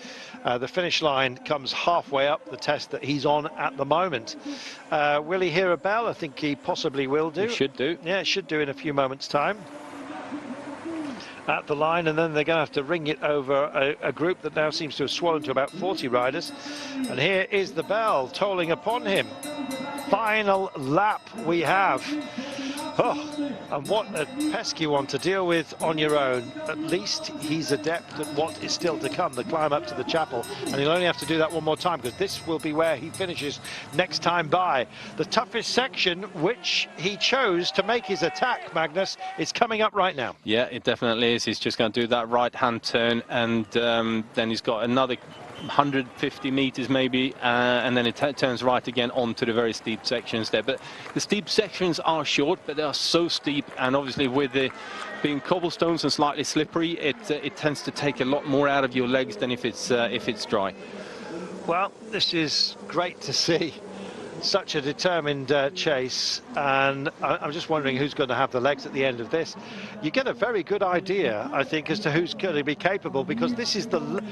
A: The finish line comes halfway up the test that he's on at the moment. Will he hear a bell? I think he possibly will do.
B: He should do.
A: Yeah, it should do in a few moments' time. At the line, and then they're going to have to ring it over a group that now seems to have swollen to about 40 riders. And here is the bell tolling upon him. Final lap we have. Oh, and what a pesky one to deal with on your own. At least he's adept at what is still to come, the climb up to the chapel, and he'll only have to do that one more time, because this will be where he finishes next time by. The toughest section, which he chose to make his attack, Magnus, is coming up right now.
B: Yeah, it definitely is. He's just going to do that right-hand turn, and then he's got another 150 meters maybe, and then it turns right again onto the very steep sections there. But the steep sections are short, but they are so steep, and obviously with the being cobblestones and slightly slippery, it tends to take a lot more out of your legs than if it's dry.
A: Well, this is great to see. Such a determined chase, and I'm just wondering who's going to have the legs at the end of this. You get a very good idea, I think, as to who's going to be capable, because this is the...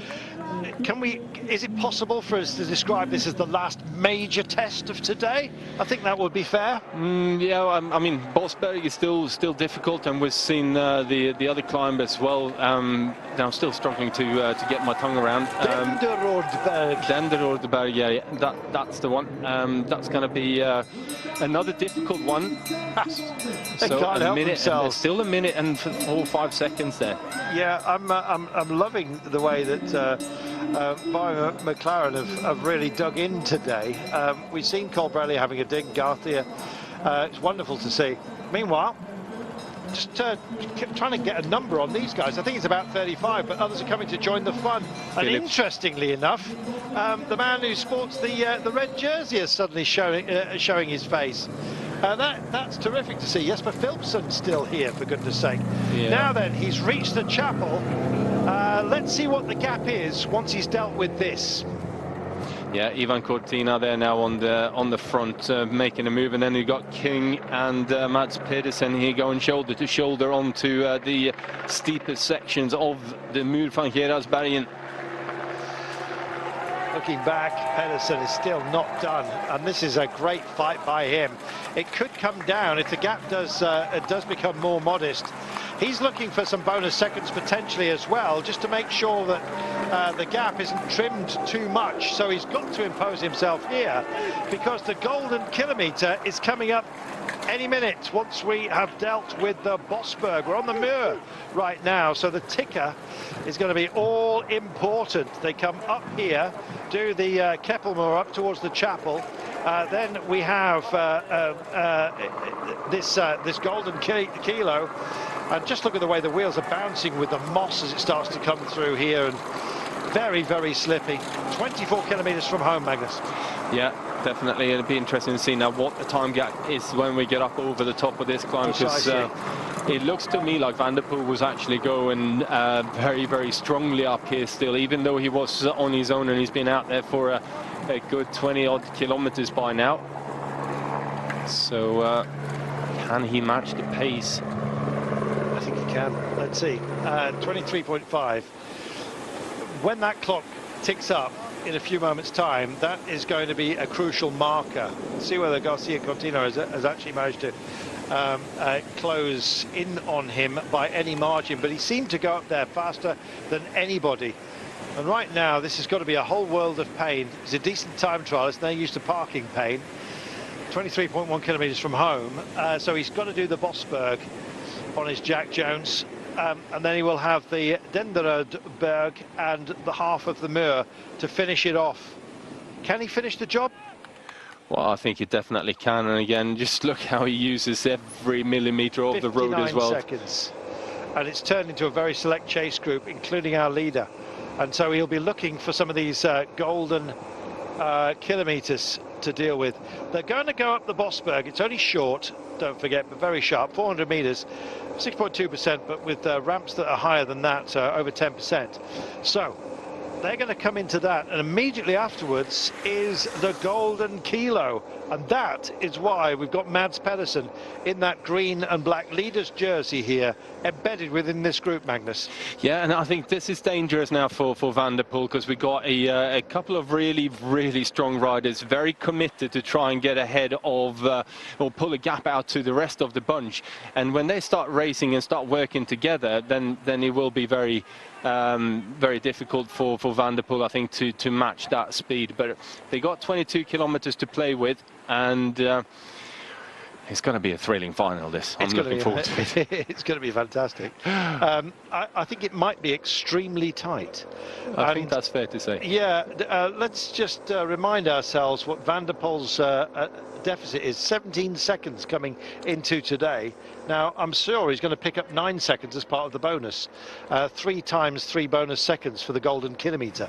A: is it possible for us to describe this as the last major test of today? I think that would be fair.
B: Yeah, I mean, Bosberg is still difficult, and we've seen the other climb as well. Now I'm still struggling to get my tongue around. Denderordberg, yeah, that's the one. That's going to be another difficult one. So a minute, and still a minute and 4 or 5 seconds there.
A: Yeah, I'm loving the way that McLaren have really dug in today. We've seen Colbrelli having a dig, Garcia. It's wonderful to see. Meanwhile, just trying to get a number on these guys. I think it's about 35, but others are coming to join the fun. And interestingly enough, the man who sports the red jersey is suddenly showing his face. That's terrific to see. Jesper Philipsen's still here, for goodness sake. Yeah. Now then, he's reached the chapel. Let's see what the gap is once he's dealt with this.
B: Yeah, Ivan Cortina there now on the front, making a move, and then you've got King and Mads Pedersen here going shoulder to shoulder onto the steepest sections of the Muur van Gerardsbergen.
A: Looking back, Pedersen is still not done, and this is a great fight by him. It could come down if the gap does become more modest. He's looking for some bonus seconds potentially as well, just to make sure that the gap isn't trimmed too much. So he's got to impose himself here, because the golden kilometre is coming up any minute once we have dealt with the Bosberg. We're on the Muur right now, so the ticker is going to be all important. They come up here, do the Keppelmoor up towards the chapel. Then we have this golden kilo, and just look at the way the wheels are bouncing with the moss as it starts to come through here, and very, very slippy. 24 kilometres from home, Magnus.
B: Yeah, definitely. It'll be interesting to see now what the time gap is when we get up over the top of this climb, because it looks to me like Van der Poel was actually going very, very strongly up here still, even though he was on his own and he's been out there for a good 20-odd kilometers by now. So can he match the pace?
A: I think he can. Let's see. 23.5. When that clock ticks up in a few moments' time, that is going to be a crucial marker. Let's see whether Garcia Cortina has actually managed to close in on him by any margin, but he seemed to go up there faster than anybody. And right now, this has got to be a whole world of pain. It's a decent time trial. It's now used to parking pain. 23.1 kilometres from home. So he's got to do the Bosberg on his Jack Jones. And then he will have the Denderudberg and the half of the Muur to finish it off. Can he finish the job?
B: Well, I think he definitely can. And again, just look how he uses every millimetre of the road as well.
A: 59 seconds. And it's turned into a very select chase group, including our leader. And so he'll be looking for some of these golden kilometres to deal with. They're going to go up the Bosberg. It's only short, don't forget, but very sharp, 400 metres, 6.2%, but with ramps that are higher than that, over 10%. So they're going to come into that, and immediately afterwards is the golden kilo, and that is why we've got Mads Pedersen in that green and black leader's jersey here, embedded within this group, Magnus.
B: Yeah, and I think this is dangerous now for Van der Poel, because we've got a couple of really, really strong riders, very committed to try and get ahead of, or pull a gap out to the rest of the bunch. And when they start racing and start working together, then it will be very difficult for Van der Poel, I think, to match that speed. But they got 22 kilometers to play with, and it's going to be a thrilling final, this. I'm looking forward to it.
A: It's going to be fantastic. I think it might be extremely tight.
B: I think that's fair to say.
A: Yeah, let's just remind ourselves what Van der Poel's deficit is. 17 seconds coming into today. Now, I'm sure he's going to pick up 9 seconds as part of the bonus. 3 times 3 bonus seconds for the golden kilometre.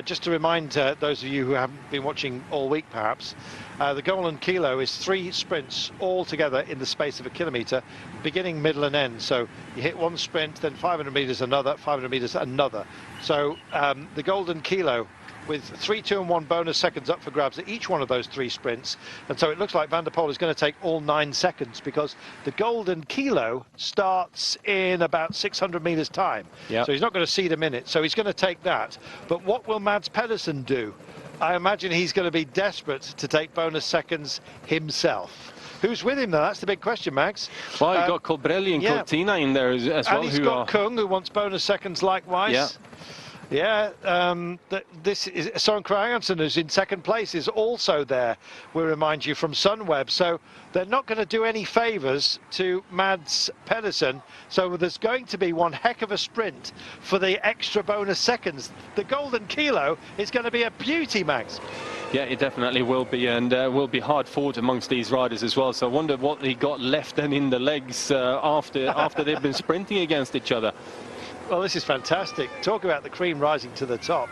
A: Just to remind those of you who haven't been watching all week, perhaps, the golden kilo is 3 sprints all together in the space of a kilometre, beginning, middle and end. So you hit one sprint, then 500 metres another, 500 metres another. So the golden kilo with 3, 2 and 1 bonus seconds up for grabs at each one of those 3 sprints. And so it looks like Van der Poel is going to take all 9 seconds, because the golden kilo starts in about 600 metres time. Yep. So he's not going to seed a minute, so he's going to take that. But what will Mads Pedersen do? I imagine he's going to be desperate to take bonus seconds himself. Who's with him, though? That's the big question, Max.
B: Well, you've got Colbrelli and Cortina in there as well.
A: And he's got Kung, who wants bonus seconds likewise.
B: Yeah.
A: Yeah, this is Søren Kragh, who's in second place, is also there, we remind you, from Sunweb. So they're not going to do any favours to Mads Pedersen. So there's going to be one heck of a sprint for the extra bonus seconds. The golden kilo is going to be a beauty, Max.
B: Yeah, it definitely will be, and will be hard fought amongst these riders as well. So I wonder what he got left then in the legs after they've been sprinting against each other.
A: Well, this is fantastic. Talk about the cream rising to the top.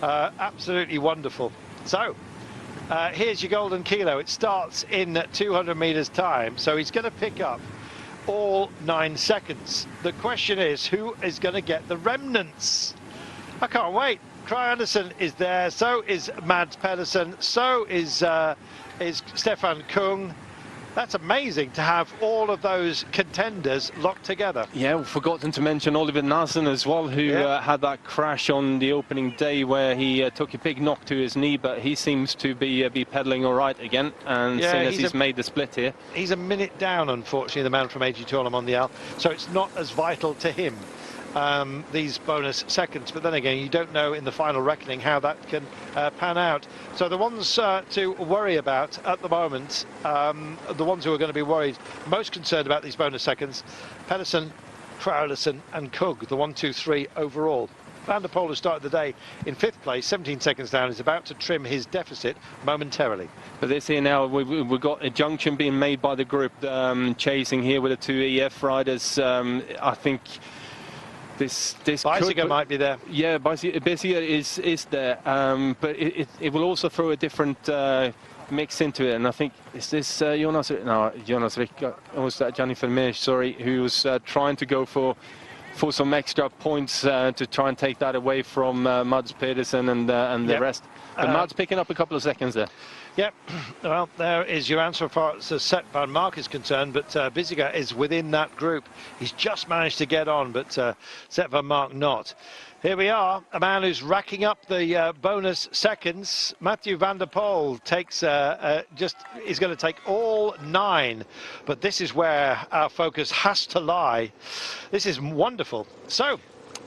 A: Absolutely wonderful. So, here's your golden kilo. It starts in 200 metres time. So he's going to pick up all 9 seconds. The question is, who is going to get the remnants? I can't wait. Cry Anderson is there, so is Mads Pedersen, so is Stefan Kung. That's amazing to have all of those contenders locked together.
B: Yeah, we've forgotten to mention Oliver Naesen as well, who had that crash on the opening day where he took a big knock to his knee, but he seems to be pedaling all right again, and seeing as he's made the split here.
A: He's a minute down, unfortunately, the man from AG2 on Mondial, so it's not as vital to him, these bonus seconds. But then again, you don't know in the final reckoning how that can pan out. So the ones to worry about at the moment, the ones who are going to be worried, most concerned about these bonus seconds, Pedersen, Kraulissen and Kug, the 1, 2, 3 overall. Van der Poel, who started the day in 5th place, 17 seconds down, is about to trim his deficit momentarily.
B: But this here now, we've got a junction being made by the group, chasing here with the 2 EF riders. I think this
A: Beisiger might be there.
B: Yeah, Beisiger is there, but it will also throw a different mix into it. And I think, is this Jonas Rick, or was that Gianni Vermeer, sorry, who was trying to go for some extra points to try and take that away from Mads Pedersen and the rest. But Mads picking up a couple of seconds there.
A: Yep, well, there is your answer as far as Sepp van Mark is concerned, but Beisiger is within that group. He's just managed to get on, but Sepp van Mark not. Here we are, a man who's racking up the bonus seconds. Mathieu van der Poel takes is going to take all 9, but this is where our focus has to lie. This is wonderful. So,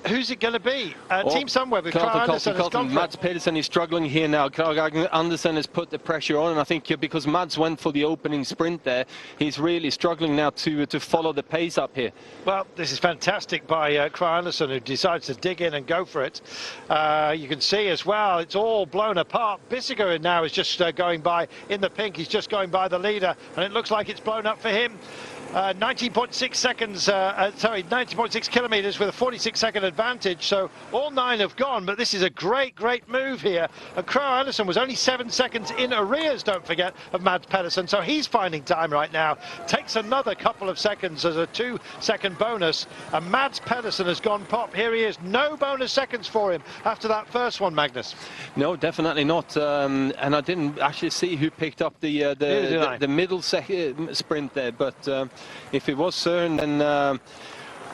A: who's it going to be? Team Sunweb with Krag Andersen has gone for
B: Mads Pedersen is struggling here now. Krag Andersen has put the pressure on, and I think because Mads went for the opening sprint there, he's really struggling now to follow the pace up here.
A: Well, this is fantastic by Krag Andersen, who decides to dig in and go for it. You can see as well, it's all blown apart. Beisiger now is just going by in the pink. He's just going by the leader, and it looks like it's blown up for him. 19.6 seconds, 90.6 kilometers with a 46-second advantage. So all 9 have gone, but this is a great move here. And Krag Andersen was only 7 seconds in arrears, don't forget, of Mads Pedersen. So he's finding time right now. Takes another couple of seconds as a 2-second bonus. And Mads Pedersen has gone pop. Here he is. No bonus seconds for him after that first one, Magnus.
B: No, definitely not. And I didn't actually see who picked up the middle sprint there, but if it was Søren, then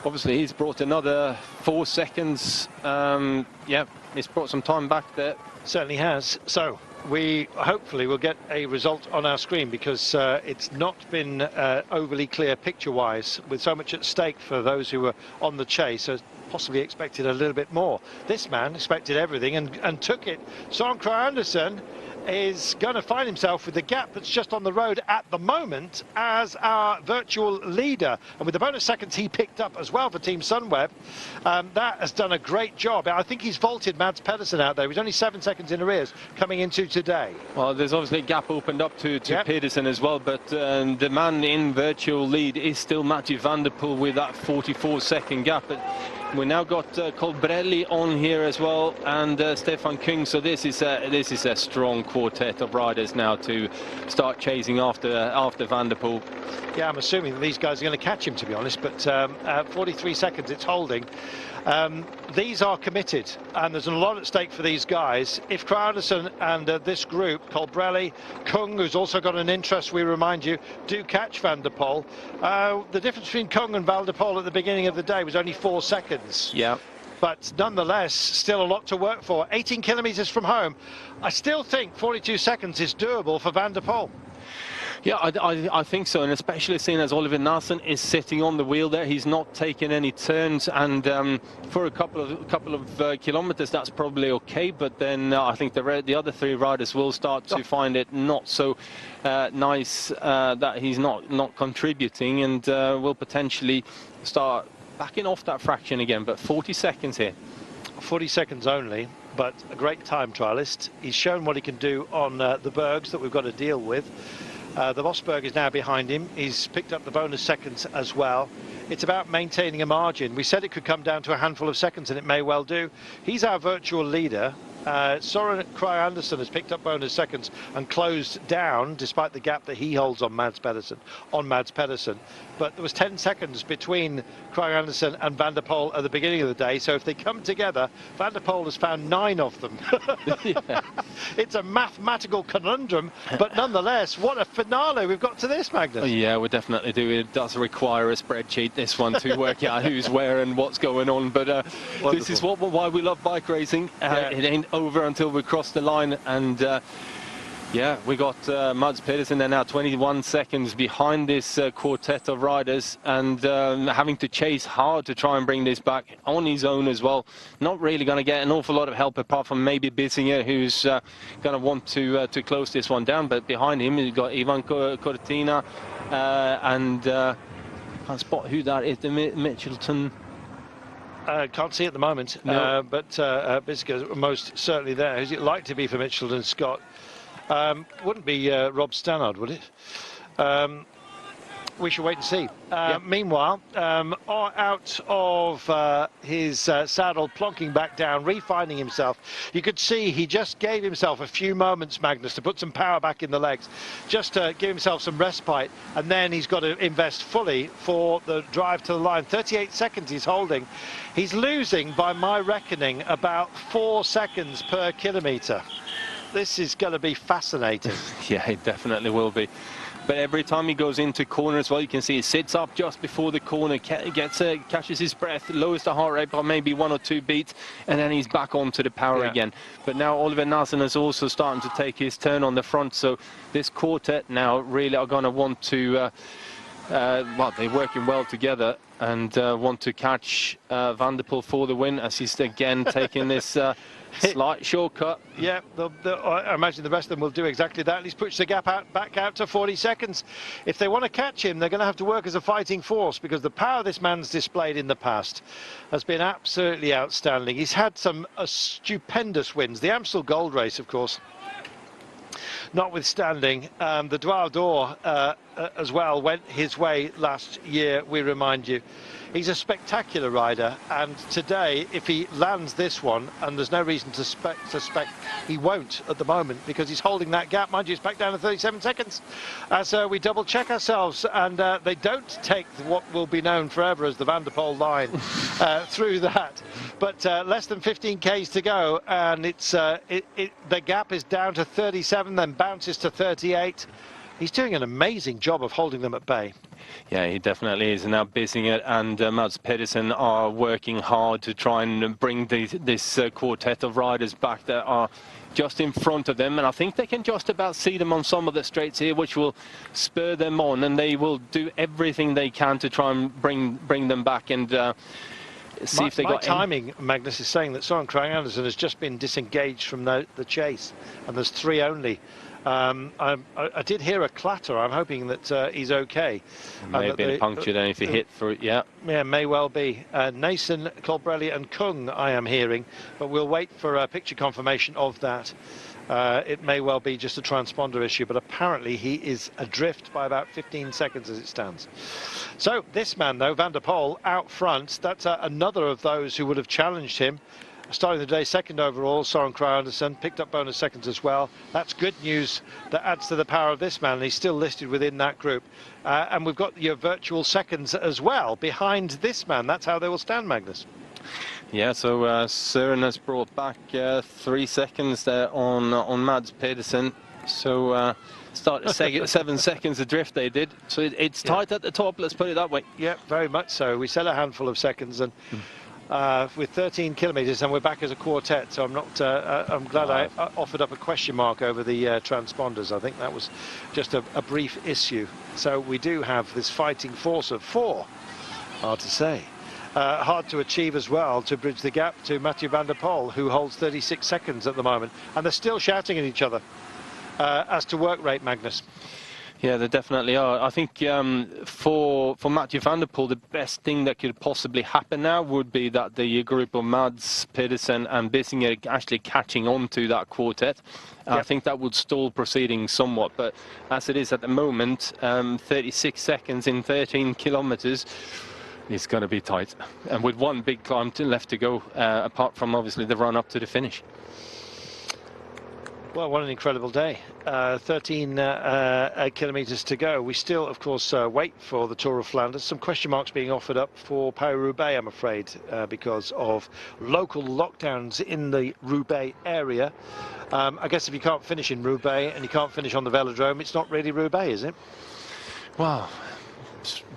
B: obviously he's brought another 4 seconds. Yeah, he's brought some time back there.
A: Certainly has. So we hopefully will get a result on our screen, because it's not been overly clear picture-wise, with so much at stake for those who were on the chase. So possibly expected a little bit more. This man expected everything and took it. Søren Krag Andersen is going to find himself with the gap that's just on the road at the moment as our virtual leader, and with the bonus seconds he picked up as well for Team Sunweb, that has done a great job. I think he's vaulted Mads Pedersen out there. He's only 7 seconds in arrears coming into today. Well,
B: there's obviously a gap opened up to Pedersen as well, but the man in virtual lead is still Mathieu van der Poel with that 44-second gap. But we now got Colbrelli on here as well, and Stefan Kung. So this is a strong quartet of riders now to start chasing after Van der Poel.
A: Yeah, I'm assuming that these guys are going to catch him, to be honest. But 43 seconds it's holding. These are committed, and there's a lot at stake for these guys. If Krag Andersen and this group, Colbrelli, Kung, who's also got an interest, we remind you, do catch Van der Poel. The difference between Kung and Van der Poel at the beginning of the day was only 4 seconds.
B: Yeah.
A: But nonetheless, still a lot to work for. 18 kilometers from home. I still think 42 seconds is doable for Van der Poel.
B: Yeah, I think so, and especially seeing as Oliver Naesen is sitting on the wheel there, he's not taking any turns, and for a couple of kilometers that's probably okay. But then I think the other 3 riders will start to find it not so nice that he's not contributing, and will potentially start backing off that fraction again. But 40 seconds here.
A: 40 seconds only, but a great time trialist. He's shown what he can do on the bergs that we've got to deal with. The Vosberg is now behind him. He's picked up the bonus seconds as well. It's about maintaining a margin. We said it could come down to a handful of seconds, and it may well do. He's our virtual leader. Soren Kragh Andersen has picked up bonus seconds and closed down, despite the gap that he holds on Mads Pedersen. But there was 10 seconds between Kragh Andersen and Van der Poel at the beginning of the day. So if they come together, Van der Poel has found 9 of them.
B: Yeah.
A: It's a mathematical conundrum, but nonetheless, what a finale we've got to this, Magnus.
B: Yeah, we definitely do. It does require a spreadsheet, this one, to work out who's where and what's going on. But this is why we love bike racing. It ain't over until we cross the line. And yeah, we got Mads Pedersen there now 21 seconds behind this quartet of riders, and having to chase hard to try and bring this back on his own as well. Not really going to get an awful lot of help apart from maybe Bissinger, who's going to want to close this one down. But behind him you've got Ivan Cortina and can't spot who that is, the Mitchelton.
A: Can't see at the moment,
B: no.
A: But Bissinger most certainly there. Who's it like to be for Mitchelton, Scott? Wouldn't be Rob Stannard, would it? We shall wait and see.
B: Yep.
A: Meanwhile, out of his saddle, plonking back down, refinding himself. You could see he just gave himself a few moments, Magnus, to put some power back in the legs, just to give himself some respite, and then he's got to invest fully for the drive to the line. 38 seconds he's holding. He's losing, by my reckoning, about 4 seconds per kilometre. This is going to be fascinating.
B: Yeah, it definitely will be. But every time he goes into corner as well, you can see he sits up just before the corner, catches his breath, lowers the heart rate by maybe 1 or 2 beats, and then he's back onto the power again. But now Oliver Naesen is also starting to take his turn on the front, so this quartet now really are going to want to, well, they're working well together and want to catch Van der Poel for the win, as he's again taking this slight shortcut.
A: Yeah, I imagine the rest of them will do exactly that. He's pushed the gap back out to 40 seconds. If they want to catch him, they're going to have to work as a fighting force, because the power this man's displayed in the past has been absolutely outstanding. He's had some stupendous wins. The Amstel Gold Race, of course, notwithstanding, the Dwar d'Or as well went his way last year, we remind you. He's a spectacular rider, and today, if he lands this one, and there's no reason to suspect he won't at the moment, because he's holding that gap, mind you, it's back down to 37 seconds. As we double check ourselves, and they don't take what will be known forever as the Van der Poel line through that. But less than 15 Ks to go, and it's the gap is down to 37, then bounces to 38. He's doing an amazing job of holding them at bay.
B: Yeah, he definitely is. And now Bissinger and Mads Pedersen are working hard to try and bring this quartet of riders back that are just in front of them. And I think they can just about see them on some of the straights here, which will spur them on. And they will do everything they can to try and bring them back and see if they got
A: timing. Magnus is saying that Soren Kragh Andersen has just been disengaged from the chase, and there's 3 only. I did hear a clatter. I'm hoping that he's okay.
B: May have been a puncture then if he hit for it, yeah.
A: Yeah, may well be. Naesen, Colbrelli and Kung, I am hearing, but we'll wait for a picture confirmation of that. It may well be just a transponder issue, but apparently he is adrift by about 15 seconds as it stands. So this man, though, Van der Poel, out front, that's another of those who would have challenged him. Starting the day second overall, Soren Kragh Andersen picked up bonus seconds as well. That's good news. That adds to the power of this man, and he's still listed within that group. And we've got your virtual seconds as well behind this man. That's how they will stand, Magnus.
B: Yeah, so Søren has brought back 3 seconds there on Mads Pedersen. So start at 7 seconds adrift they did. So it's tight at the top, let's put it that way.
A: Yeah, very much so. We said a handful of seconds, and with 13 kilometres, and we're back as a quartet. So I'm not. I'm glad I offered up a question mark over the transponders. I think that was just a brief issue. So we do have this fighting force of 4. Hard to say. Hard to achieve as well, to bridge the gap to Mathieu van der Poel, who holds 36 seconds at the moment, and they're still shouting at each other as to work rate, Magnus.
B: Yeah, they definitely are. I think for Mathieu van der Poel, the best thing that could possibly happen now would be that the group of Mads Pedersen and Bissinger actually catching on to that quartet. Yep. I think that would stall proceedings somewhat, but as it is at the moment, 36 seconds in 13 kilometres, it's going to be tight. And with one big climb left to go, apart from obviously the run up to the finish.
A: Well, what an incredible day. 13 kilometres to go. We still, of course, wait for the Tour of Flanders. Some question marks being offered up for Paris-Roubaix, I'm afraid, because of local lockdowns in the Roubaix area. I guess if you can't finish in Roubaix and you can't finish on the velodrome, it's not really Roubaix, is it?
B: Well,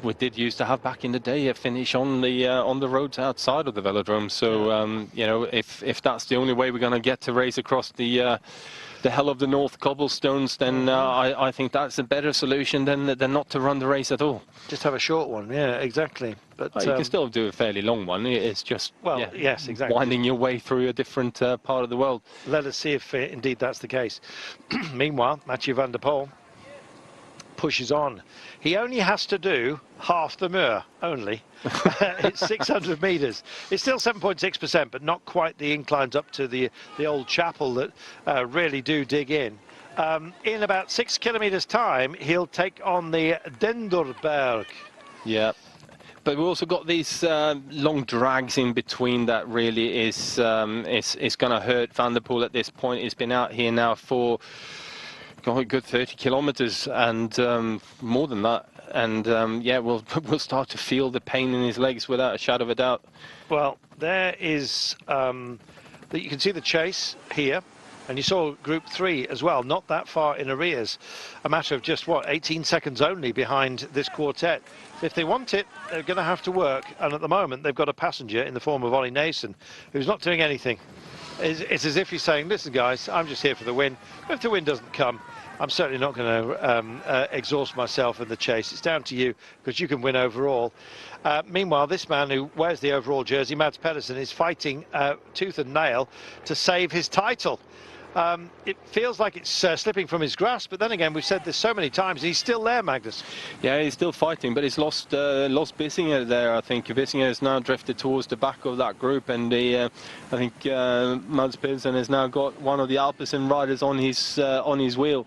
B: we did used to have back in the day a finish on the roads outside of the velodrome. So you know, if that's the only way we're going to get to race across the hell of the North cobblestones, then I think that's a better solution than not to run the race at all.
A: Just have a short one, yeah, exactly. But
B: you can still do a fairly long one. It's just,
A: well,
B: yeah,
A: yes, exactly,
B: winding your way through a different part of the world.
A: Let us see if indeed that's the case. Meanwhile, Mathieu van der Poel pushes on. He only has to do half the Muur, only. It's 600 metres. It's still 7.6%, but not quite the inclines up to the old chapel that really do dig in. In about 6 kilometres time, he'll take on the Denderberg.
B: Yeah. But we've also got these long drags in between that really is going to hurt Van der Poel at this point. He's been out here now for a good 30 kilometers and more than that. And yeah, we'll start to feel the pain in his legs without a shadow of a doubt.
A: Well, there is that you can see the chase here. And you saw Group 3 as well, not that far in arrears. A matter of just, what, 18 seconds only behind this quartet. If they want it, they're going to have to work. And at the moment, they've got a passenger in the form of Ollie Nason, who's not doing anything. It's as if he's saying, listen, guys, I'm just here for the win. If the win doesn't come, I'm certainly not going to exhaust myself in the chase. It's down to you, because you can win overall. Meanwhile, this man who wears the overall jersey, Mads Pedersen, is fighting tooth and nail to save his title. It feels like it's slipping from his grasp, but then again, we've said this so many times, he's still there, Magnus.
B: Yeah, he's still fighting, but he's lost Bissinger there, I think. Bissinger has now drifted towards the back of that group, and I think Mads Pedersen has now got one of the Alpecin riders on his wheel,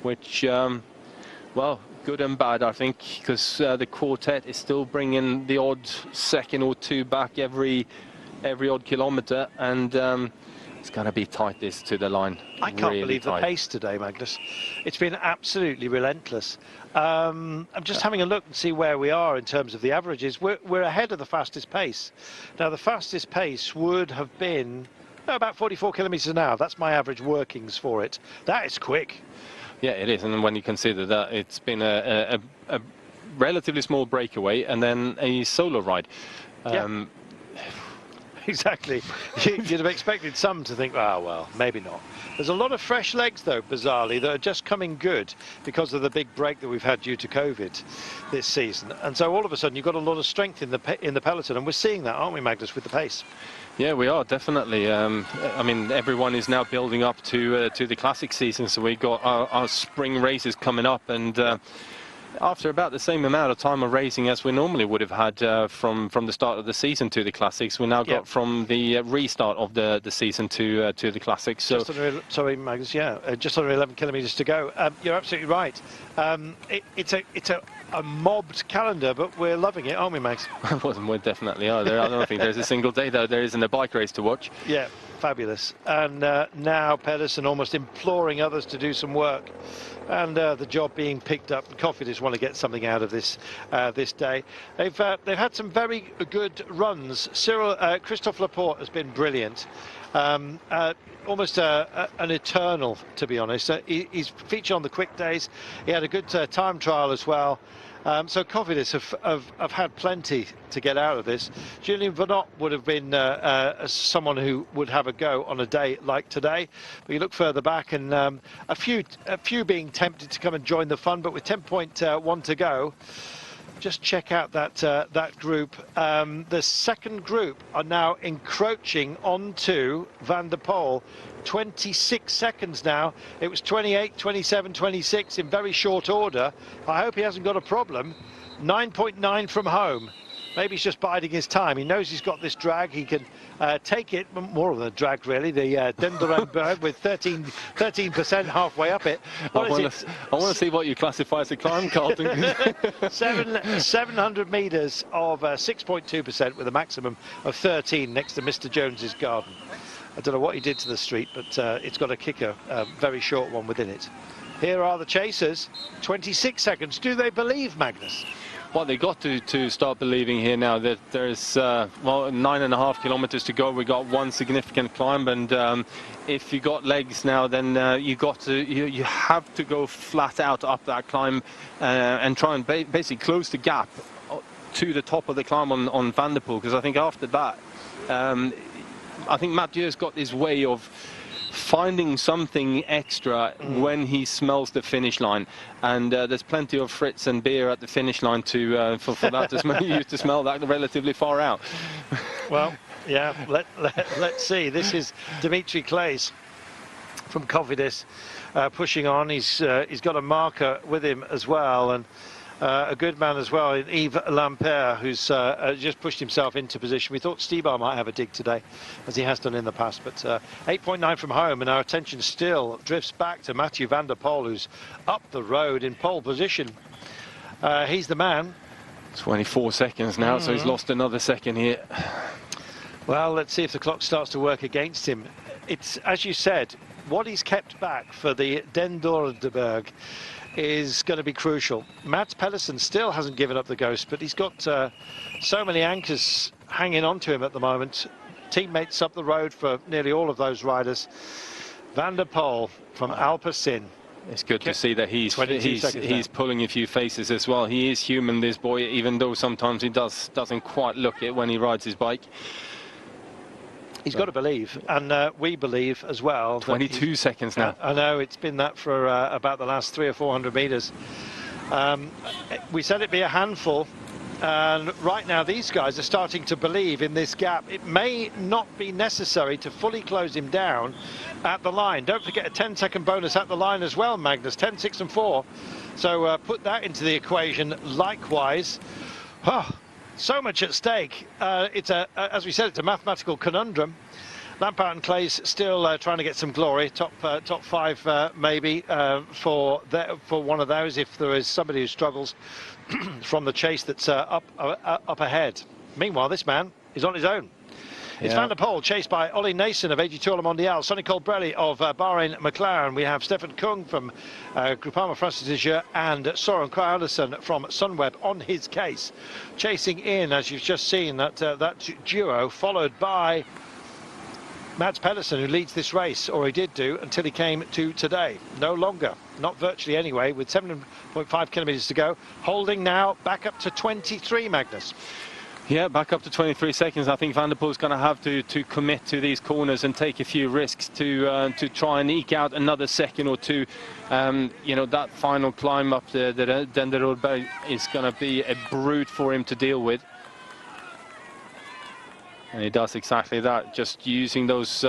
B: which, well, good and bad, I think, because the quartet is still bringing the odd second or two back every odd kilometre, and it's going to be tight this to the line.
A: I can't believe the pace today, Magnus. It's been absolutely relentless. I'm just having a look and see where we are in terms of the averages. We're ahead of the fastest pace. Now, the fastest pace would have been about 44 kilometres an hour. That's my average workings for it. That is quick.
B: Yeah, it is. And when you consider that it's been a relatively small breakaway and then a solo ride.
A: Yeah. Exactly. You'd have expected some to think, oh, well, maybe not. There's a lot of fresh legs, though, bizarrely, that are just coming good because of the big break that we've had due to COVID this season. And so all of a sudden, you've got a lot of strength in the peloton, and we're seeing that, aren't we, Magnus, with the pace?
B: Yeah, we are, definitely. I mean, everyone is now building up to the classic season, so we've got our spring races coming up, and after about the same amount of time of racing as we normally would have had from the start of the season to the classics, we now got from the restart of the season to the classics. So,
A: sorry, Magnus. Yeah, just under 11 kilometres to go. You're absolutely right. It's a mobbed calendar, but we're loving it, aren't we, Max?
B: We definitely are. I don't think there's a single day though there isn't a bike race to watch.
A: Yeah. Fabulous. And now Pedersen almost imploring others to do some work, and the job being picked up. And Coffey just want to get something out of this day. They've had some very good runs. Christophe Laporte has been brilliant. Almost an eternal, to be honest. He's featured on the quick days. He had a good time trial as well. So Cofidis have had plenty to get out of this. Julien Venot would have been someone who would have a go on a day like today. But you look further back, and a few being tempted to come and join the fun. But with 10.1 to go, just check out that group. The second group are now encroaching onto Van der Poel. 26 seconds now. It was 28, 27, 26 in very short order. I hope he hasn't got a problem. 9.9 from home. Maybe he's just biding his time. He knows he's got this drag. He can take it, more than a drag really, the Denderberg with 13% halfway up it.
B: I want to see what you classify as a climb, Carlton.
A: 700 metres of 6.2% with a maximum of 13 next to Mr. Jones's garden. I don't know what he did to the street, but it's got a kicker, a very short one within it. Here are the chasers, 26 seconds. Do they believe, Magnus?
B: Well, they got to start believing here now that there's well, 9.5 kilometers to go. We got one significant climb, and if you got legs now, then you have to go flat out up that climb and try and basically close the gap to the top of the climb on Van der Poel, because I think after that, I think Mathieu's got this way of finding something extra when he smells the finish line, and there's plenty of Fritz and beer at the finish line to for that to smell. You used to smell that relatively far out.
A: Well, yeah, let's see. This is Dimitri Claes from Cofidis pushing on. He's got a marker with him as well, and a good man as well, Yves Lampert, who's just pushed himself into position. We thought Stibar might have a dig today, as he has done in the past, but 8.9 from home, and our attention still drifts back to Mathieu van der Poel, who's up the road in pole position. He's the man.
B: 24 seconds now, so he's lost another second here.
A: Well, let's see if the clock starts to work against him. It's, as you said, what he's kept back for the Den Dordreberg is going to be crucial. Mats Pedersen still hasn't given up the ghost, but he's got so many anchors hanging on to him at the moment. Teammates up the road for nearly all of those riders. Van der Poel from Alpecin.
B: It's good to see that he's pulling a few faces as well. He is human, this boy, even though sometimes he doesn't quite look it when he rides his bike.
A: He's got to believe, and we believe as well.
B: 22 seconds now.
A: I know, it's been that for about the last 300 or 400 meters. We said it'd be a handful, and right now these guys are starting to believe in this gap. It may not be necessary to fully close him down at the line. Don't forget a 10-second bonus at the line as well, Magnus. 10, 6 and 4. So put that into the equation likewise. So much at stake. It's as we said, it's a mathematical conundrum. Lampard and Claes still trying to get some glory. Top 5 maybe for one of those, if there is somebody who struggles from the chase that's up ahead. Meanwhile, this man is on his own. It's Van der Poel, chased by Ollie Nason of AG Tour Le Mondial, Sonny Colbrelli of Bahrain McLaren. We have Stefan Kung from Groupama France-Séjour and Soren Kragh Andersen from Sunweb on his case. Chasing in, as you've just seen, that duo, followed by Mats Pedersen, who leads this race, or he did do until he came to today. No longer, not virtually anyway, with 7.5 kilometres to go. Holding now back up to 23, Magnus.
B: Yeah, back up to 23 seconds. I think Van der Poel's going to have to commit to these corners and take a few risks to try and eke out another second or two. You know, that final climb up the Den Dordreberg is going to be a brute for him to deal with. And he does exactly that, just using those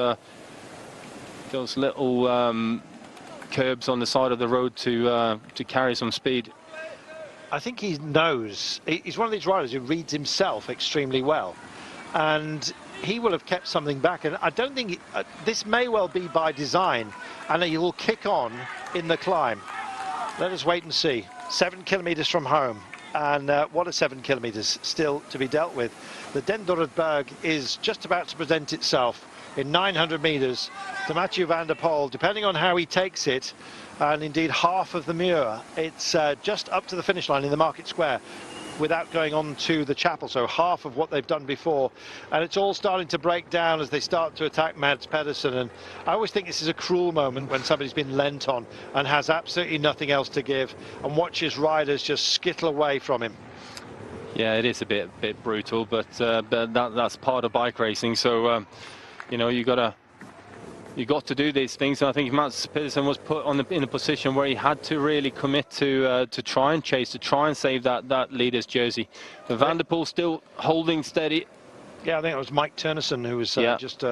B: little curbs on the side of the road to carry some speed.
A: I think he knows. He's one of these riders who reads himself extremely well, and he will have kept something back. And I don't think this may well be by design, and he will kick on in the climb. Let us wait and see. 7 kilometres from home, and what are 7 kilometres still to be dealt with? The Den Dordreberg is just about to present itself in 900 metres to Mathieu van der Poel, depending on how he takes it. And indeed half of the Muur. It's just up to the finish line in the Market Square without going on to the chapel, so half of what they've done before, and it's all starting to break down as they start to attack Mats Pedersen. And I always think this is a cruel moment when somebody's been lent on and has absolutely nothing else to give, and watches riders just skittle away from him.
B: Yeah, it is a bit brutal, but that's part of bike racing. So you know, you got to do these things. And I think Mats Pedersen was put in a position where he had to really commit to try and chase, to try and save that leader's jersey. But Van der Poel still holding steady.
A: Yeah, I think it was Mike Turnison who was just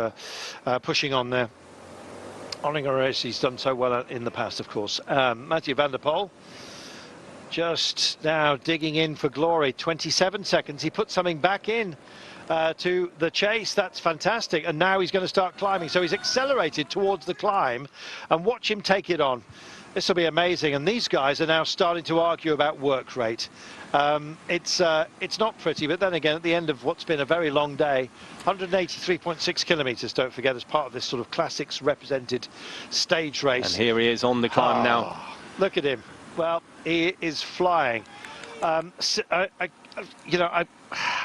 A: pushing on there. On a race he's done so well in the past, of course. Mathieu van der Poel just now digging in for glory. 27 seconds. He put something back in to the chase. That's fantastic, and now he's going to start climbing, so he's accelerated towards the climb, and watch him take it on. This will be amazing, and these guys are now starting to argue about work rate. It's not pretty, but then again, at the end of what's been a very long day, 183.6 kilometres, don't forget, as part of this sort of classics represented stage race.
B: And here he is on the climb now.
A: Look at him. Well, he is flying. You know,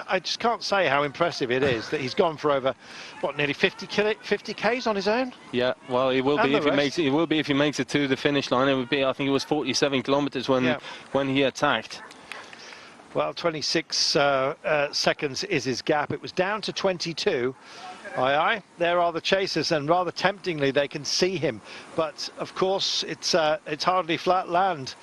A: I just can't say how impressive it is that he's gone for over, what, nearly 50 Ks on his own.
B: Yeah, well, he will be if he makes it. He will be if he makes it to the finish line. It would be, I think, it was 47 kilometers when he attacked.
A: Well, 26 seconds is his gap. It was down to 22. Aye, there are the chasers, and rather temptingly, they can see him. But of course, it's hardly flat land.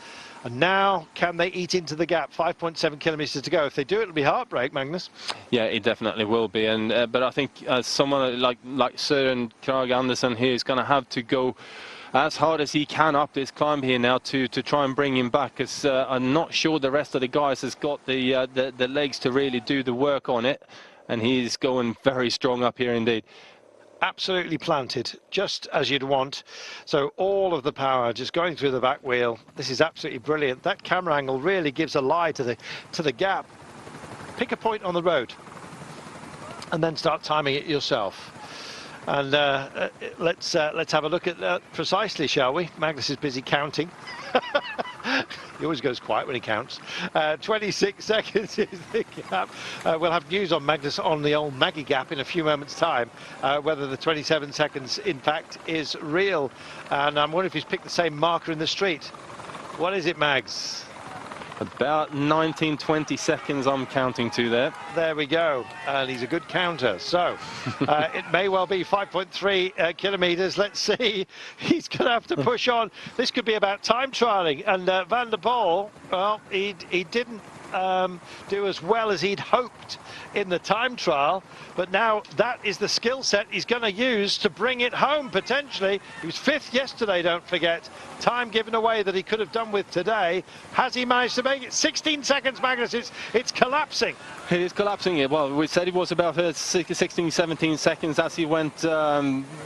A: And now, can they eat into the gap? 5.7 kilometres to go. If they do, it'll be heartbreak, Magnus.
B: Yeah, it definitely will be. And but I think someone like Søren Kragh Andersen here is going to have to go as hard as he can up this climb here now to try and bring him back. Because I'm not sure the rest of the guys has got the legs to really do the work on it. And he's going very strong up here indeed.
A: Absolutely planted, just as you'd want. So all of the power just going through the back wheel. This is absolutely brilliant. That camera angle really gives a lie to the gap. Pick a point on the road and then start timing it yourself. And let's have a look at that precisely, shall we? Magnus is busy counting. He always goes quiet when he counts. 26 seconds is the gap. We'll have news on Magnus on the old Maggie gap in a few moments' time, whether the 27 seconds, in fact, is real. And I'm wondering if he's picked the same marker in the street. What is it, Mags?
B: About 19, 20 seconds I'm counting to there.
A: There we go. And he's a good counter. So it may well be 5.3 kilometres. Let's see. He's going to have to push on. This could be about time trialling. And Van der Poel, well, he didn't do as well as he'd hoped in the time trial, but now that is the skill set he's going to use to bring it home potentially. He was 5th yesterday, don't forget. Time given away that he could have done with today. Has he managed to make it? 16 seconds, Magnus. It's collapsing.
B: It is collapsing. Well, we said it was about 16, 17 seconds as he went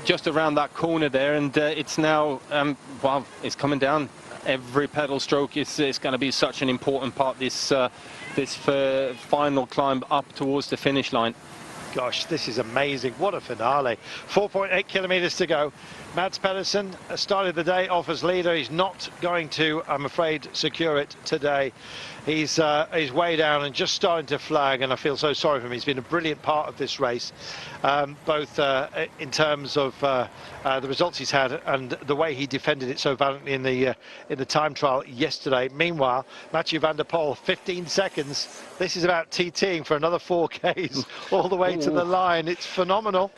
B: just around that corner there, and it's now, well, it's coming down. Every pedal stroke is going to be such an important part this final climb up towards the finish line.
A: Gosh, this is amazing. What a finale. 4.8 kilometres to go. Mads Pedersen started the day off as leader. He's not going to, I'm afraid, secure it today. He's way down and just starting to flag, and I feel so sorry for him. He's been a brilliant part of this race, both in terms of the results he's had and the way he defended it so valiantly in the time trial yesterday. Meanwhile, Mathieu van der Poel, 15 seconds. This is about TTing for another 4Ks all the way to the line. It's phenomenal.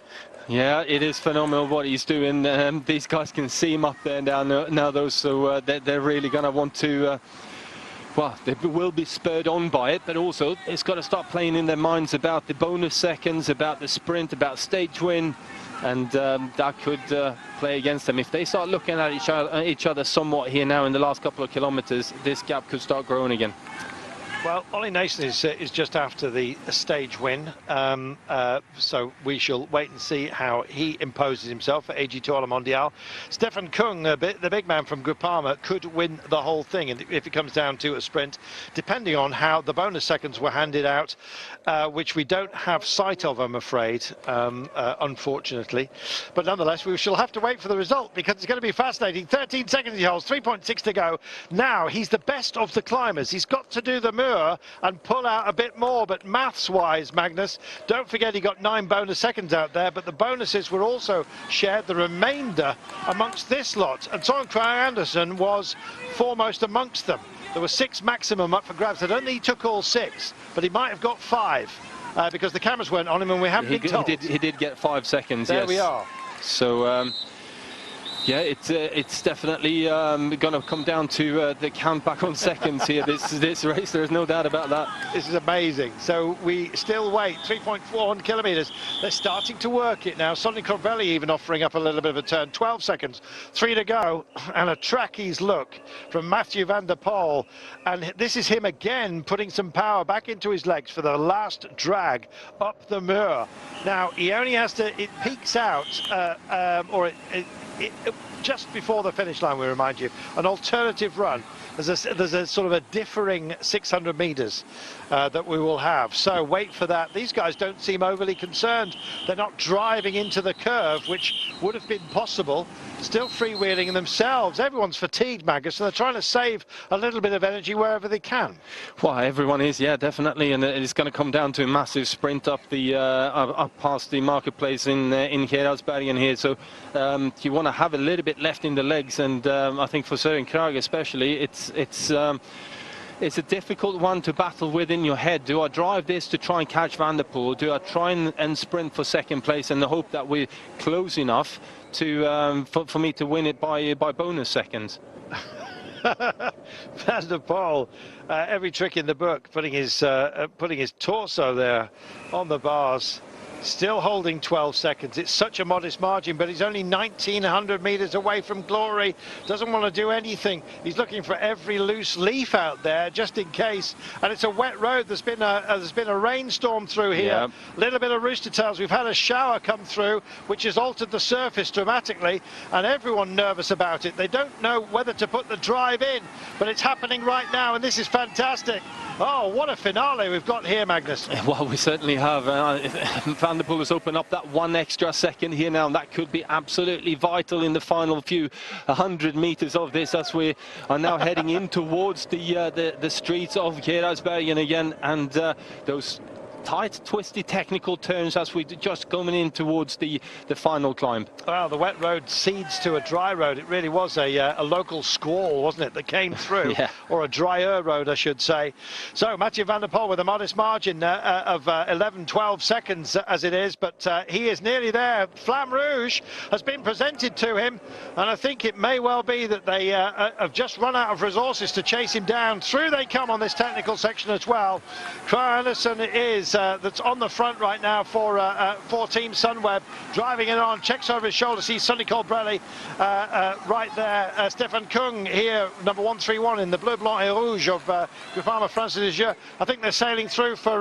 B: Yeah, it is phenomenal what he's doing. These guys can see him up there now though, so they're really going to want to... well, they will be spurred on by it, but also it's got to start playing in their minds about the bonus seconds, about the sprint, about stage win, and that could play against them. If they start looking at each other somewhat here now in the last couple of kilometres, this gap could start growing again.
A: Well, Ollie Nason is just after the stage win, so we shall wait and see how he imposes himself for AG Tour Mondial. Stefan Kung, the big man from Groupama, could win the whole thing, and if it comes down to a sprint, depending on how the bonus seconds were handed out, which we don't have sight of, I'm afraid, unfortunately. But nonetheless, we shall have to wait for the result, because it's going to be fascinating. 13 seconds he holds, 3.6 to go. Now, he's the best of the climbers. He's got to do the move and pull out a bit more, but maths-wise, Magnus, don't forget he got 9 bonus seconds out there, but the bonuses were also shared, the remainder, amongst this lot, and Søren Kragh Andersen was foremost amongst them. There were 6 maximum up for grabs. I don't think he took all 6, but he might have got 5 because the cameras weren't on him, and we have been told.
B: He did get 5 seconds.
A: There
B: yes.
A: we are.
B: So yeah, it's definitely going to come down to the count back on seconds here. This race, there's no doubt about that.
A: This is amazing. So we still wait. 3.41 kilometres. They're starting to work it now. Sonny Corvelli even offering up a little bit of a turn. 12 seconds, 3 to go, and a trackies look from Mathieu van der Poel. And this is him again putting some power back into his legs for the last drag up the Muur. Now he only has to. It peaks out, or it just before the finish line, we remind you, an alternative run. There's a sort of a differing 600 meters that we will have. So wait for that. These guys don't seem overly concerned. They're not driving into the curve, which would have been possible. Still freewheeling themselves. Everyone's fatigued, Magnus, and they're trying to save a little bit of energy wherever they can.
B: Well, everyone is, yeah, definitely, and it's going to come down to a massive sprint up the up past the marketplace in Gerardsbergen here. So you want to have a little bit left in the legs, and I think for Søren Kragh especially, it's a difficult one to battle with in your head. Do I drive this to try and catch Van der Poel? Do I try and sprint for second place and hope that we're close enough to for me to win it by bonus seconds?
A: Van der Poel, every trick in the book, putting his torso there on the bars. Still holding 12 seconds. It's such a modest margin, but he's only 1,900 meters away from glory. Doesn't want to do anything. He's looking for every loose leaf out there, just in case. And it's a wet road. There's been a rainstorm through here.
B: Yeah.
A: Little bit of rooster tails. We've had a shower come through, which has altered the surface dramatically, and everyone nervous about it. They don't know whether to put the drive in, but it's happening right now, and this is fantastic. Oh, what a finale we've got here, Magnus.
B: Well, we certainly have. Van der Poel has opened up that one extra second here now, and that could be absolutely vital in the final few 100 meters of this, as we are now heading in towards the streets of Gerardsbergen again, and those tight, twisty, technical turns as we just coming in towards the final climb.
A: Well, the wet road cedes to a dry road. It really was a local squall, wasn't it, that came through?
B: Yeah.
A: Or a drier road, I should say. So Mathieu van der Poel with a modest margin of 11-12 seconds as it is, but he is nearly there. Flamme Rouge has been presented to him, and I think it may well be that they have just run out of resources to chase him down. Through they come on this technical section as well. Kragh Andersen is that's on the front right now for Team Sunweb, driving it on, checks over his shoulder, sees Sonny Colbrelli right there. Stefan Kung here, number 131 in the Bleu, Blanc et Rouge of Groupama France de Jeux. I think they're sailing through for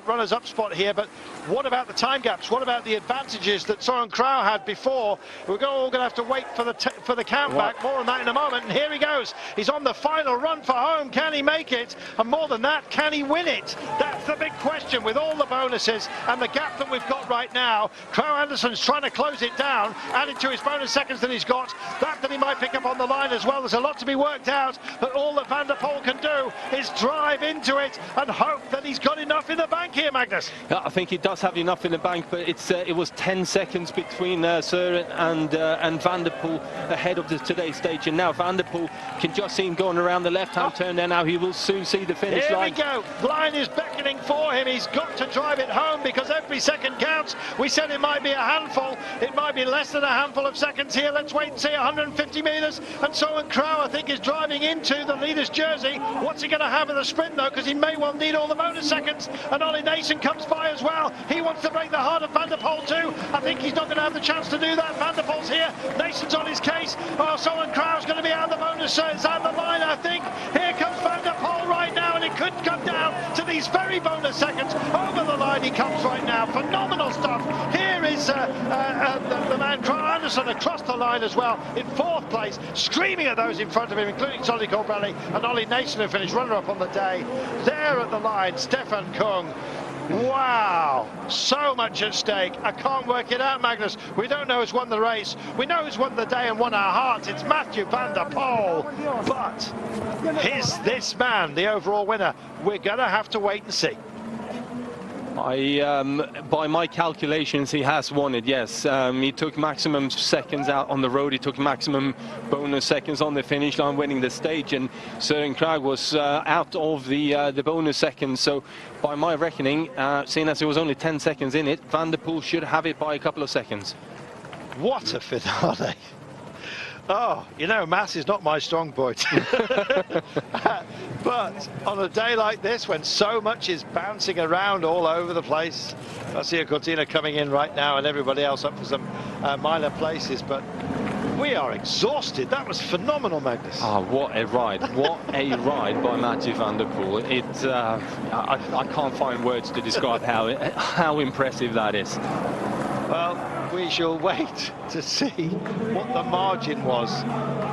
A: runners up spot here, but what about the time gaps? What about the advantages that Søren Kragh had before? We're all going to have to wait for the count back. More on that in a moment. And here he goes. He's on the final run for home. Can he make it? And more than that, can he win it? That's the big question with all the bonuses and the gap that we've got right now. Kragh Andersen's trying to close it down, added to his bonus seconds that he's got. That he might pick up on the line as well. There's a lot to be worked out, but all that Van der Poel can do is drive into it and hope that he's got enough in the bank here, Magnus.
B: Yeah, I think he does have enough in the bank, but it was 10 seconds between Søren and Van der Poel ahead of today's stage, and now Van der Poel can just see him going around the left-hand turn there. Now he will soon see the finish line.
A: Here we go. Line is beckoning for him. He's got to drive it home because every second counts. We said it might be a handful. It might be less than a handful of seconds here. Let's wait and see. 150 meters, and Søren Kragh, I think, is driving into the leader's jersey. What's he going to have in the sprint, though? Because he may well need all the bonus seconds. And Ollie Nason comes by as well. He wants to break the heart of Van der Poel too. I think he's not going to have the chance to do that. Van der Poel's here. Nason's on his case. Oh, Søren Kragh's going to be out of the bonus. It's out of the line, I think. Here comes Van der Poel right now, and it could come down to these very bonus seconds. Over the line he comes right now. Phenomenal stuff. Here is the man Kragh Andersen across the line as well in fourth place, screaming at those in front of him, including Sonny Colbrelli and Ollie Nason, who finished runner-up on the day. There at the line, Stefan Kung. Wow, so much at stake. I can't work it out, Magnus. We don't know who's won the race. We know who's won the day and won our hearts. It's Mathieu van der Poel. But is this man the overall winner? We're going to have to wait and see.
B: By my calculations, he has won it, yes. He took maximum seconds out on the road. He took maximum bonus seconds on the finish line, winning the stage. And Søren Kragh was out of the bonus seconds. So by my reckoning, seeing as it was only 10 seconds in it, Van der Poel should have it by a couple of seconds.
A: What a finale. Oh, you know, maths is not my strong point. But on a day like this, when so much is bouncing around all over the place, Garcia Cortina coming in right now and everybody else up for some minor places, but we are exhausted. That was phenomenal, Magnus.
B: Oh, what a ride. What a ride by Mathieu van der Poel. I can't find words to describe how impressive that is.
A: Well, We shall wait to see what the margin was,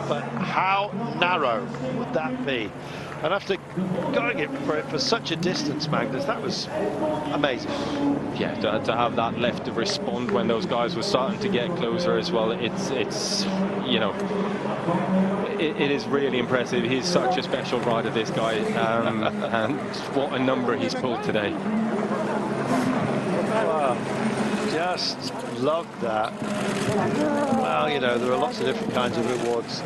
A: but how narrow would that be? And after going it for such a distance, Magnus, that was amazing.
B: Yeah, to have that left to respond when those guys were starting to get closer as well, it's you know, it is really impressive. He's such a special rider, this guy, and what a number he's pulled today.
A: Just love that. Well, you know, there are lots of different kinds of rewards.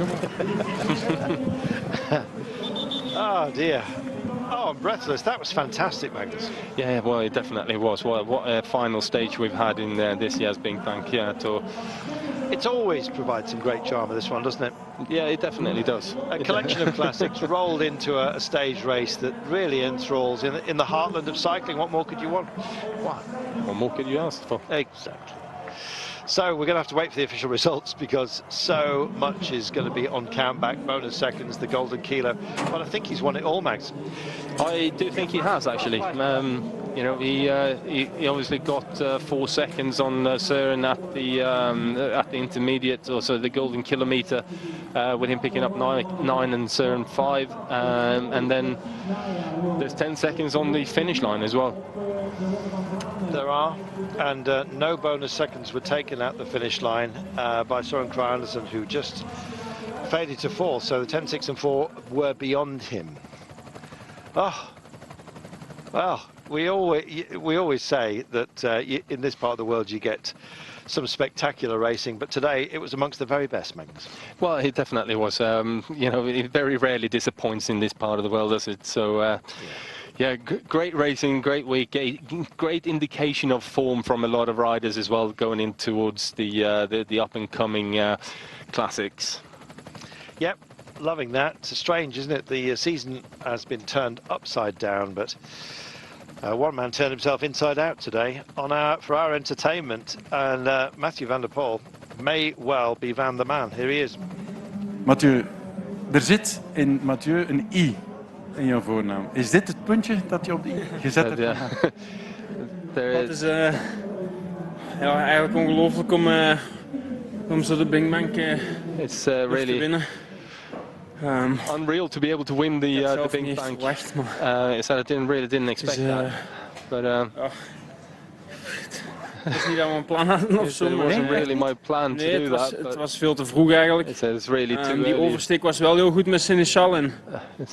A: Oh dear. Oh, I'm breathless. That was fantastic, Magnus.
B: Yeah, well, it definitely was. What a final stage we've had in this year's BinckBank Tour.
A: It's always provides some great drama, this one, doesn't it?
B: Yeah, it definitely does.
A: A collection of classics rolled into a stage race that really enthralls in the heartland of cycling. What more could you want?
B: What more could you ask for?
A: Exactly. So we're going to have to wait for the official results because so much is going to be on countback, bonus seconds, the golden kilo. But I think he's won it all, Max.
B: I do think he has, actually. You know, he obviously got 4 seconds on Søren at the intermediate, also the golden kilometre, with him picking up 9 and Søren 5, and then there's 10 seconds on the finish line as well.
A: There are, and no bonus seconds were taken at the finish line by Søren Kragh Andersen, who just faded to 4. So the 10, 6 and 4 were beyond him. Oh, well, we always say that in this part of the world you get some spectacular racing, but today it was amongst the very best, Magnus.
B: Well, it definitely was. You know, it very rarely disappoints in this part of the world, does it? So. Yeah, great racing, great week, great indication of form from a lot of riders as well, going in towards the up-and-coming classics.
A: Yep, loving that. It's strange, isn't it? The season has been turned upside down, but one man turned himself inside out today for our entertainment, and Mathieu van der Poel may well be Van der Man. Here he is.
C: Mathieu, er zit in Mathieu een I. In jouw voornaam. Is dit het puntje dat je op die gezet hebt?
B: Ja.
D: Het is ja, eigenlijk ongelooflijk om zo de BinckBank te winnen.
B: Unreal to be able to win the BinckBank. So I didn't expect that. But
D: het is niet dat we een plan hadden of zo.
B: It wasn't really my plan to do that.
D: Het was veel te vroeg eigenlijk.
B: It's really too
D: die oversteek was wel heel goed met Sénéchal en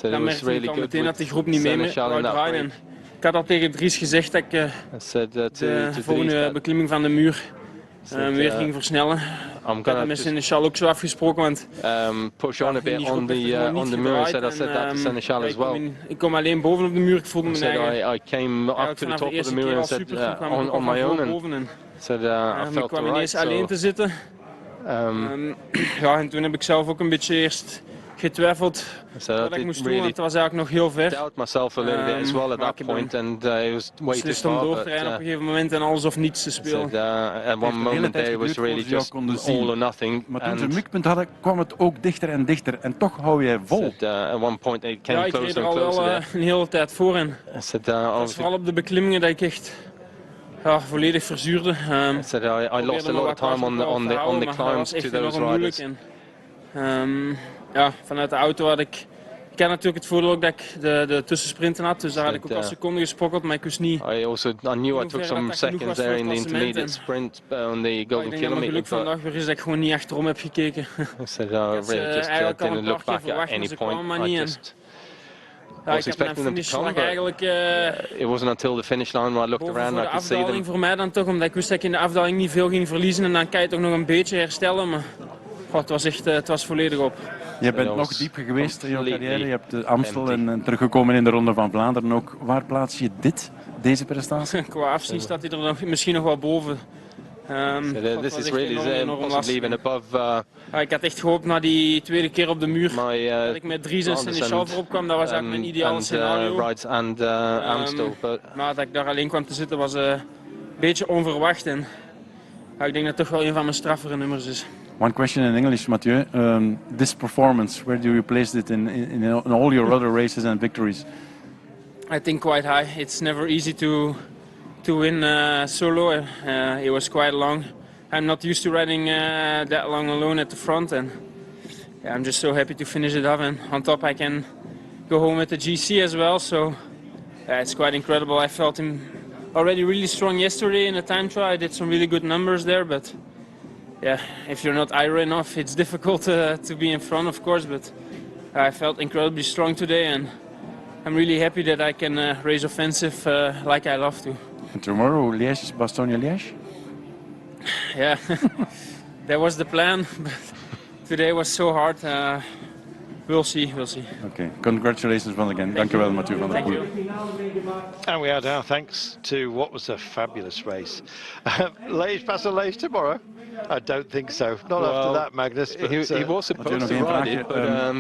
D: dan merkte ik al
B: really
D: meteen dat de groep niet mee wou draaien. Ik had al tegen Dries gezegd dat ik de volgende beklimming van de muur weer ging versnellen. Ik had met Sénéchal ook zo afgesproken, want
B: push on a bit on the muur. I said that to Sénéchal as well.
D: Ik kom alleen boven op de muur, ik voelde me eigen.
B: I came up to the top of the muur and said on my own and said I felt
D: ik kwam ineens alleen te zitten. Ja, en toen heb ik zelf ook een beetje eerst getwijfeld wat ik moest doen, want het was eigenlijk nog heel ver.
B: I doubt myself a little bit as well at that point, and it was way too far.
D: Om door te rijden op een gegeven moment en alles of niets te spelen.
B: At one moment there was really just all or nothing.
C: Maar toen ze een mikpunt hadden, kwam het ook dichter en dichter. En toch hou jij vol.
B: At one point it came closer and closer.
D: Ja, ik reed er al wel een hele tijd voor en het was vooral op de beklimmingen dat ik echt volledig verzuurde.
B: I lost a lot of time on the climbs to those riders.
D: Ja, vanuit de auto had ik had natuurlijk het voordeel ook dat ik de tussensprinten had, dus daar had ik ook al seconden gesprokkeld, maar ik wist niet.
B: I knew I took some seconds there in the intermediate sprint on the golden kilometer.
D: Ik denk dat mijn geluk vandaag weer is dat ik gewoon niet achterom heb gekeken.
B: I really just didn't look back at any point. I was expecting them to come, but it wasn't until the finish line where I looked around and I could see them.
D: Voor mij dan toch, omdat ik wist dat ik in de afdaling niet veel ging verliezen en dan kan je toch nog een beetje herstellen, maar het was echt, het was volledig op.
C: Je bent nog dieper geweest in je carrière. Je hebt de Amstel en teruggekomen in de Ronde van Vlaanderen ook. Waar plaats je deze prestatie?
D: Qua afzien staat hij er misschien nog wel boven.
B: This is really possibly even above.
D: Ik had echt gehoopt na die tweede keer op de muur dat ik met Dries en Sénéchal voorop kwam. Dat was eigenlijk mijn ideale scenario.
B: Amstel,
D: maar dat ik daar alleen kwam te zitten was een beetje onverwacht. En ik denk dat het toch wel een van mijn straffere nummers is.
C: One question in English, Mathieu. This performance, where do you place it in all your other races and victories?
D: I think quite high. It's never easy to win solo. It was quite long. I'm not used to riding that long alone at the front, and yeah, I'm just so happy to finish it off. And on top, I can go home with the GC as well. So it's quite incredible. I felt him already really strong yesterday in the time trial. I did some really good numbers there, but yeah, if you're not aero enough, it's difficult to be in front, of course. But I felt incredibly strong today, and I'm really happy that I can race offensive like I love to.
C: And tomorrow, Liège, Bastogne-Liège?
D: Yeah, that was the plan, but today was so hard. We'll see.
C: Okay, congratulations once again. Dank u wel, Mathieu van der Poel.
A: And we add our thanks to what was a fabulous race. Liège, Bastogne-Liège tomorrow? I don't think so. Not after that, Magnus. But,
B: he was supposed to ride it, but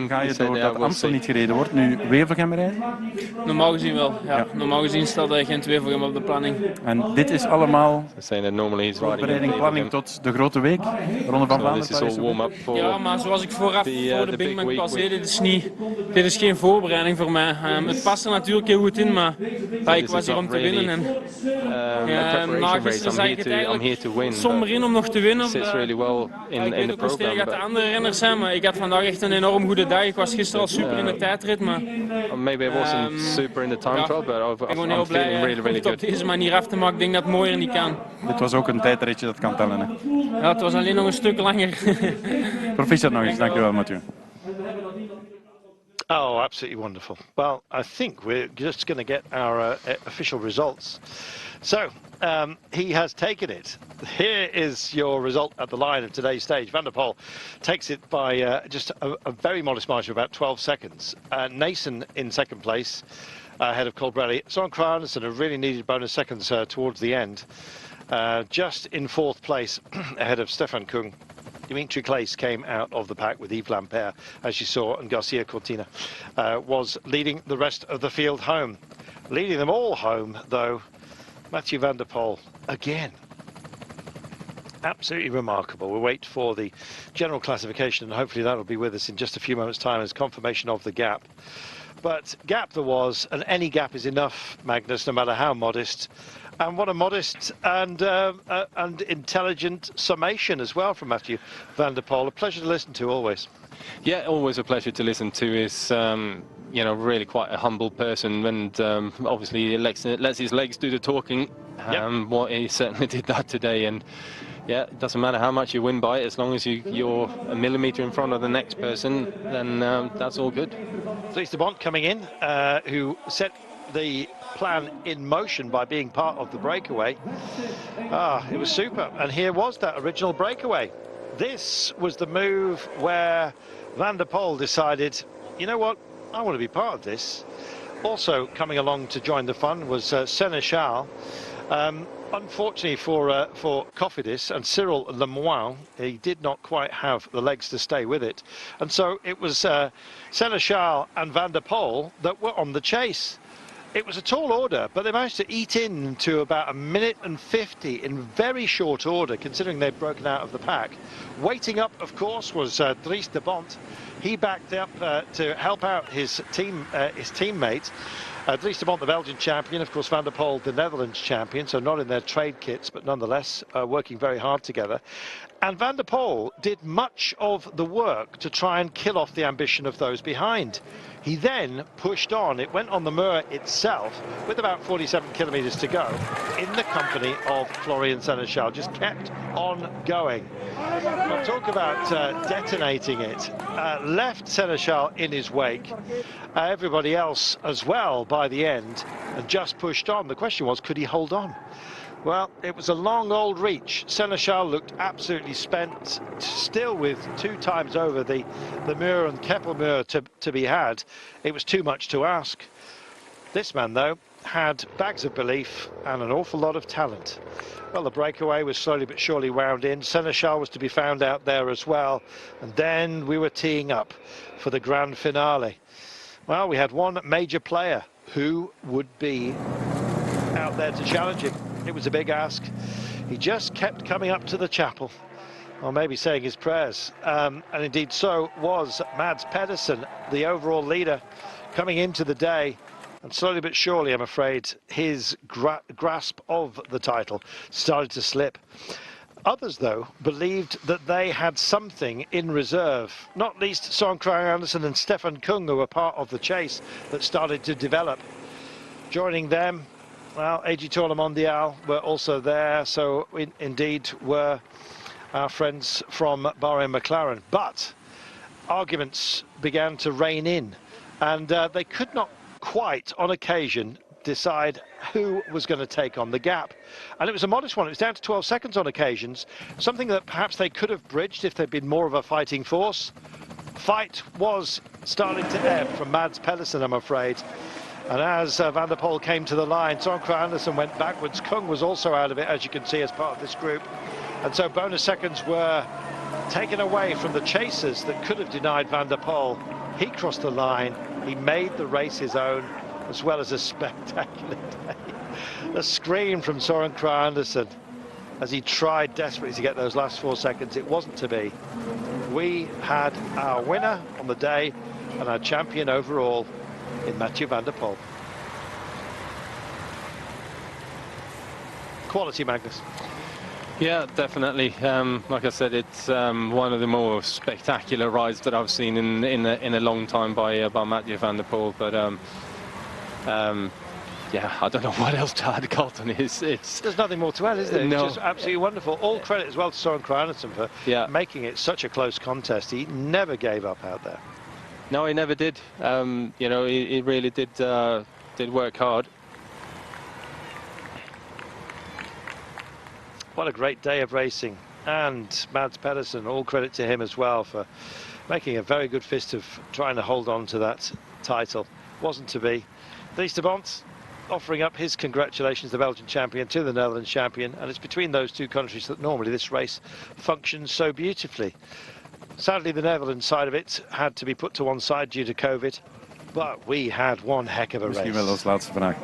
C: ga je door dat Amstel niet gereden wordt, nu Wevelgem rijden?
D: Normaal gezien wel. Ja. Normaal gezien stelt er geen Wevelgem op de planning.
C: En dit is allemaal
B: voorbereiding,
C: planning tot de grote week, Ronde van Vlaanderen.
D: Ja, maar zoals ik vooraf voor de BinckBank pas zei, dit is geen voorbereiding voor mij. Het past er natuurlijk heel goed in, maar ik was hier om te winnen. En na gisteren zag ik het eigenlijk somber in om nog te winnen. Ik weet ook hoe sterk de andere renners zijn, maar ik had vandaag echt een enorm goede dag. Ik was gisteren al super in de tijdrit, maar
B: maybe I wasn't super in the time trial, but I'm
D: heel blij
B: really
D: om het op deze manier af te maken. Ik denk dat het mooier niet kan.
C: Dit was ook een tijdritje dat kan tellen, hè?
D: Ja, het was alleen nog een stuk langer.
C: Proficiat nog eens, dankjewel Mathieu.
A: Oh, absolutely wonderful. Well, I think we're just going to get our official results. So, he has taken it. Here is your result at the line of today's stage. Van der Poel takes it by just a very modest margin of about 12 seconds. Nason in second place, ahead of Colbrelli. Søren Kragh and a really needed bonus seconds towards the end. Just in fourth place, ahead of Stefan Kung. Dimitri Claes came out of the pack with Yves Lampaert, as you saw, and Garcia Cortina was leading the rest of the field home. Leading them all home, though, Mathieu van der Poel again. Absolutely remarkable. We'll wait for the general classification, and hopefully that'll be with us in just a few moments' time as confirmation of the gap. But gap there was, and any gap is enough, Magnus, no matter how modest. And what a modest and intelligent summation as well from Mathieu van der Poel. A pleasure to listen to always.
B: Yeah, always a pleasure to listen to. Is you know, really quite a humble person, and obviously lets his legs do the talking. What he certainly did that today, and yeah, it doesn't matter how much you win by, as long as you're a millimetre in front of the next person, then that's all good.
A: Dries de Bont coming in, who set the plan in motion by being part of the breakaway. It was super, and here was that original breakaway. This was the move where Van der Poel decided, you know what, I want to be part of this. Also coming along to join the fun was Sénéchal. Unfortunately for Cofidis and Cyril Lemoine, he did not quite have the legs to stay with it, and so it was Sénéchal and Van der Poel that were on the chase. It was a tall order, but they managed to eat into about 1 minute and 50 in very short order, considering they'd broken out of the pack. Waiting up, of course, was Dries de Bont. He backed up to help out his teammate. Dries de Bont, the Belgian champion, of course, Van der Poel, the Netherlands champion, so not in their trade kits, but nonetheless working very hard together. And Van der Poel did much of the work to try and kill off the ambition of those behind. He then pushed on. It went on the Muur itself with about 47 kilometres to go in the company of Florian Sénéchal. Just kept on going. I'll talk about detonating it. Left Sénéchal in his wake. Everybody else as well by the end, and just pushed on. The question was, could he hold on? Well, it was a long old reach. Sénéchal looked absolutely spent, still with 2 times over the Muur and Keppelmuur to be had. It was too much to ask. This man, though, had bags of belief and an awful lot of talent. Well, the breakaway was slowly but surely wound in. Sénéchal was to be found out there as well. And then we were teeing up for the grand finale. Well, we had one major player who would be out there to challenge him. It was a big ask. He just kept coming up to the chapel, or maybe saying his prayers. And indeed so was Mads Pedersen, the overall leader, coming into the day. And slowly but surely, I'm afraid, his grasp of the title started to slip. Others, though, believed that they had something in reserve, not least Søren Kragh Andersen and Stefan Kung, who were part of the chase that started to develop. Joining them, well, AG Tour Le Mondial were also there, so indeed were our friends from Bahrain McLaren. But arguments began to rein in, and they could not quite, on occasion, decide who was going to take on the gap. And it was a modest one. It was down to 12 seconds on occasions, something that perhaps they could have bridged if they'd been more of a fighting force. Fight was starting to ebb from Mads Pedersen, I'm afraid. And as Van der Poel came to the line, Søren Kragh Andersen went backwards. Kung was also out of it, as you can see, as part of this group. And so bonus seconds were taken away from the chasers that could have denied Van der Poel. He crossed the line. He made the race his own, as well as a spectacular day. A scream from Søren Kragh Andersen as he tried desperately to get those last 4 seconds. It wasn't to be. We had our winner on the day and our champion overall in Mathieu Van der Poel. Quality, Magnus.
B: Yeah, definitely. Like I said, it's one of the more spectacular rides that I've seen in a long time by Mathieu Van der Poel. But yeah, I don't know what else to add, Carlton.
A: There's nothing more to add, is there?
B: No.
A: It's just absolutely wonderful. All credit as well to Søren Kragh Andersen for making it such a close contest. He never gave up out there.
B: No, he never did. You know, he really did work hard.
A: What a great day of racing. And Mads Pedersen, all credit to him as well for making a very good fist of trying to hold on to that title. Wasn't to be. Dries de Bont offering up his congratulations, the Belgian champion, to the Netherlands champion. And it's between those two countries that normally this race functions so beautifully. Sadly, the Netherlands side of it had to be put to one side due to COVID. But we had one heck of a race.
C: Misschien wel als laatste vraag.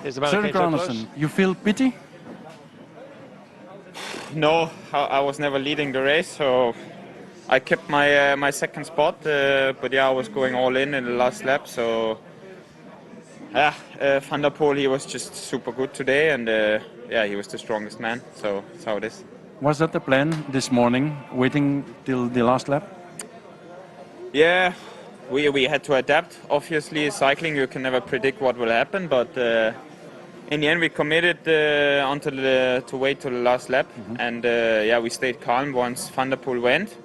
A: Søren
C: Kragh Andersen, you feel pity?
E: No, I was never leading the race, so I kept my second spot. But yeah, I was going all in the last lap. So yeah, Van der Poel, he was just super good today, and yeah, he was the strongest man. So that's how it is.
C: Was that the plan this morning, waiting till the last lap?
E: Yeah, we had to adapt. Obviously, cycling, you can never predict what will happen, but in the end, we committed to wait till the last lap, and yeah, we stayed calm once Van der Poel went.